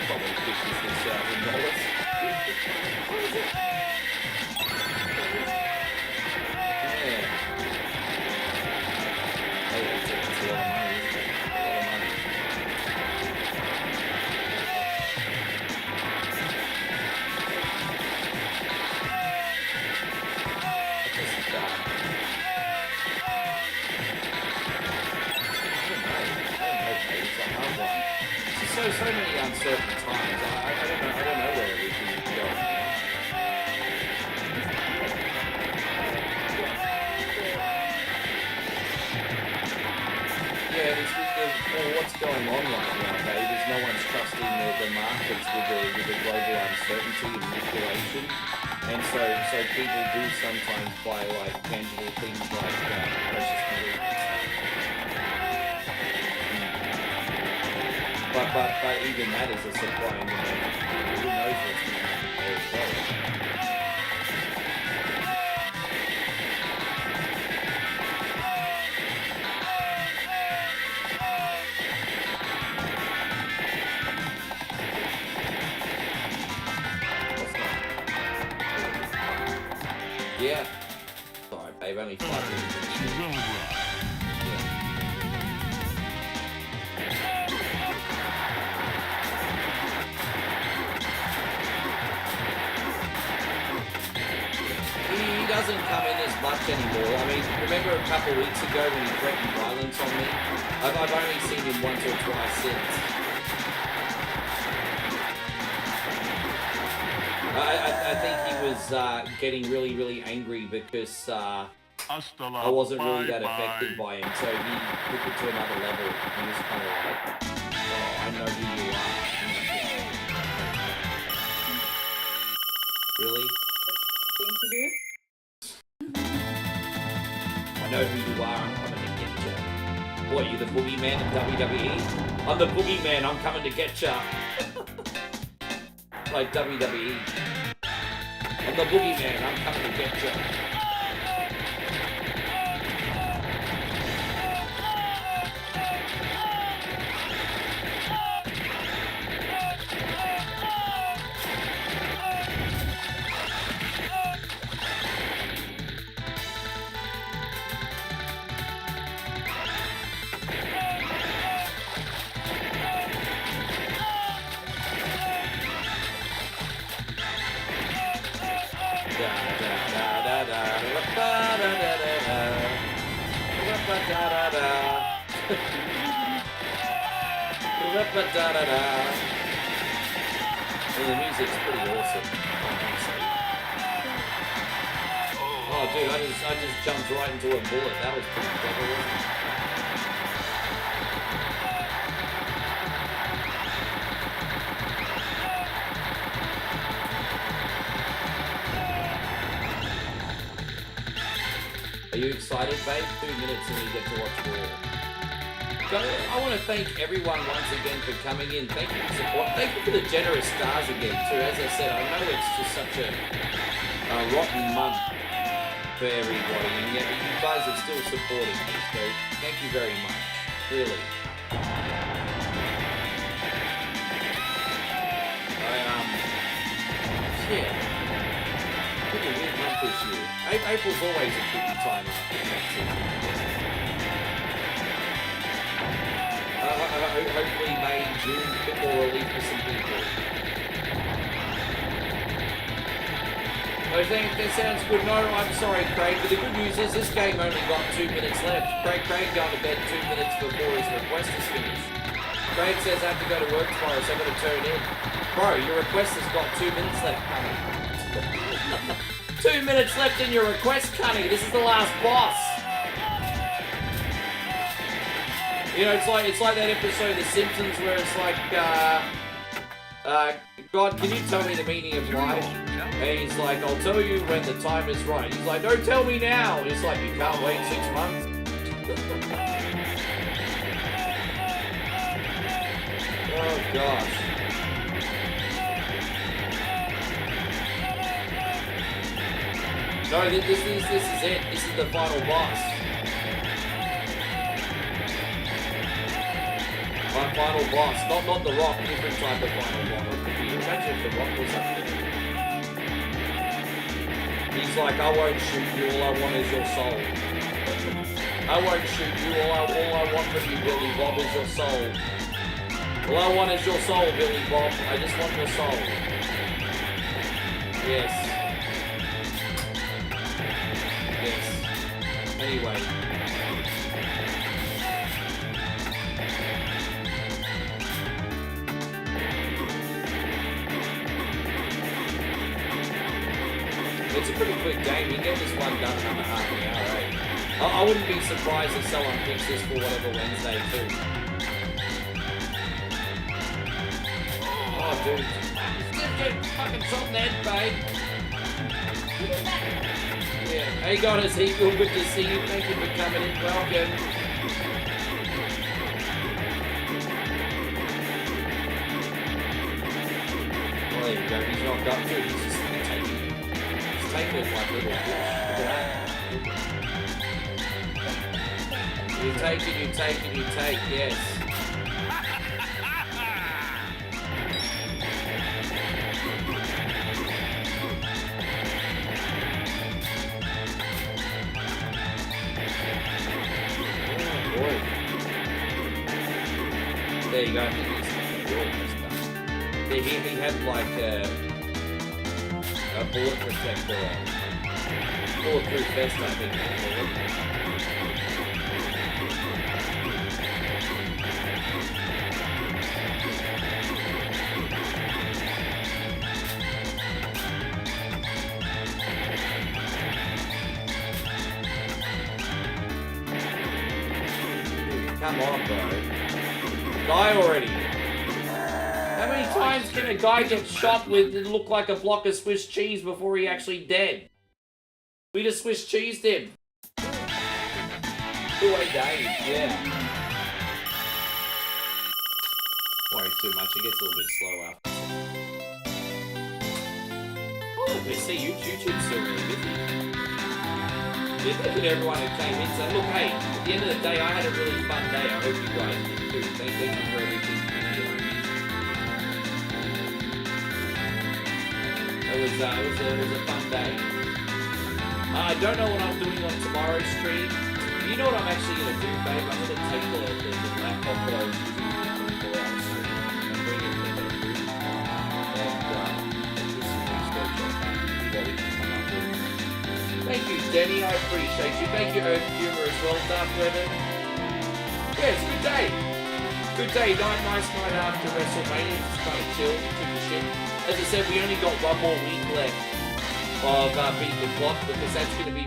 Probably $50,000. Yeah. Hey, that's a lot of money, isn't it? A lot of money. So many uncertain times. I don't know where everything's going now. Yeah, what's going on right now, Dave, is no one's trusting the markets with the global uncertainty and manipulation. And so people do sometimes buy like tangible things like precious metals. But even that is a supply and demand. Who knows what's going to happen there as well. What's that? Yeah. Sorry, babe, only 5 minutes. Doesn't come in as much anymore. I mean, remember a couple of weeks ago when he threatened violence on me? I've only seen him once or twice since. I think he was getting really, really angry because I wasn't really that affected by him, so he took it to another level. He was kind of like, oh, I know who you are. do? I know who you are, I'm coming to get you. What, you the boogeyman of WWE? I'm the boogeyman, I'm coming to get ya. Like WWE. I'm the boogeyman, I'm coming to get ya. Well, the music's pretty awesome. Oh, dude, I just jumped right into a bullet. That was pretty clever, wasn't it? Are you excited, babe? 2 minutes and you get to watch Raw. So, I want to thank everyone once again for coming in. Thank you for support. Thank you for the generous stars again, too. As I said, I know it's just such a rotten month for everybody, and yet you guys are still supporting me. So, thank you very much. Really. Yeah. Pretty weird month this year. April's always a tricky time after next season. Hopefully May, June, a bit more relief for some people. I think that sounds good. No, I'm sorry, Craig, but the good news is this game only got 2 minutes left. Craig going to bed 2 minutes before his request is finished. Craig says I have to go to work tomorrow, so I've got to turn in. Bro, your request has got 2 minutes left, Cunny. 2 minutes left in your request, Cunny. This is the last boss. You know, it's like that episode of The Simpsons where it's like, God, can you tell me the meaning of life? And he's like, I'll tell you when the time is right. He's like, don't tell me now. And he's like, you can't wait 6 months? Oh, gosh. No, this is it. This is the final boss. My final boss, not the Rock, different type of final boss. Can you imagine if the Rock was up there? He's like, I won't shoot you, all I want is your soul. I won't shoot you, all I want from you, Billy Bob, is your soul. All I want is your soul, Billy Bob. I just want your soul. Yes. Yes. Anyway. It's a pretty quick game. You can get this one done in under half an hour, right? I wouldn't be surprised if someone picks this for whatever Wednesday too. Oh, dude. Just fucking something head, babe. Yeah. Hey, God, Ezekiel, good to see you. Thank you for coming in. Welcome. Well, there you go. He's knocked up too. He's just taking it like little fish. Look at that. You take, yes. Oh boy. There you go, I think he's really messed up. Yeah, he had like a bullet protector on. Bulletproof vest, I think. Come on, bro. Die already. How many times can a guy get shot with and look like a block of Swiss cheese before he actually dead? We just Swiss cheesed him. 2 days, yeah. Worry too much, it gets a little bit slower. Oh, I see YouTube's still really busy. Yeah, thank you to everyone who came in. So, look, hey, at the end of the day, I had a really fun day. I hope you guys did too. Thank you for everything you did. It was a fun day. I don't know what I'm doing on tomorrow's stream. You know what I'm actually going to do, babe? I'm going to take the laptop that I was using for the 24-hour stream and bring it to the room and do some research on that, what we can come up with. Thank you, Denny. I appreciate you. Thank you, Earth Humor, as well, Dark Weather. Yeah, it's a good day. Good day. Nice night after WrestleMania. Just kind of chill, took the shit. As I said, we only got one more week left of Beat the Clock because that's going to be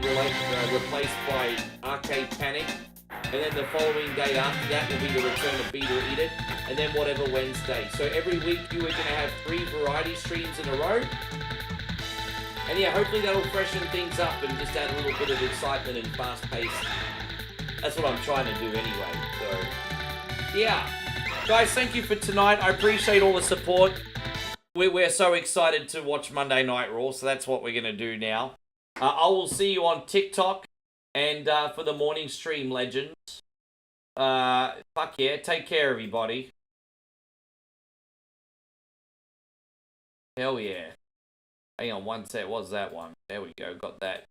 replaced by Arcade Panic. And then the following day after that will be the return of Beat or Eat It. And then whatever Wednesday. So every week you are going to have 3 variety streams in a row. And yeah, hopefully that'll freshen things up and just add a little bit of excitement and fast pace. That's what I'm trying to do anyway. So, yeah. Guys, thank you for tonight. I appreciate all the support. We're so excited to watch Monday Night Raw, so that's what we're going to do now. I will see you on TikTok and for the morning stream, legends. Fuck yeah, take care, everybody. Hell yeah. Hang on one sec, what's that one? There we go, got that.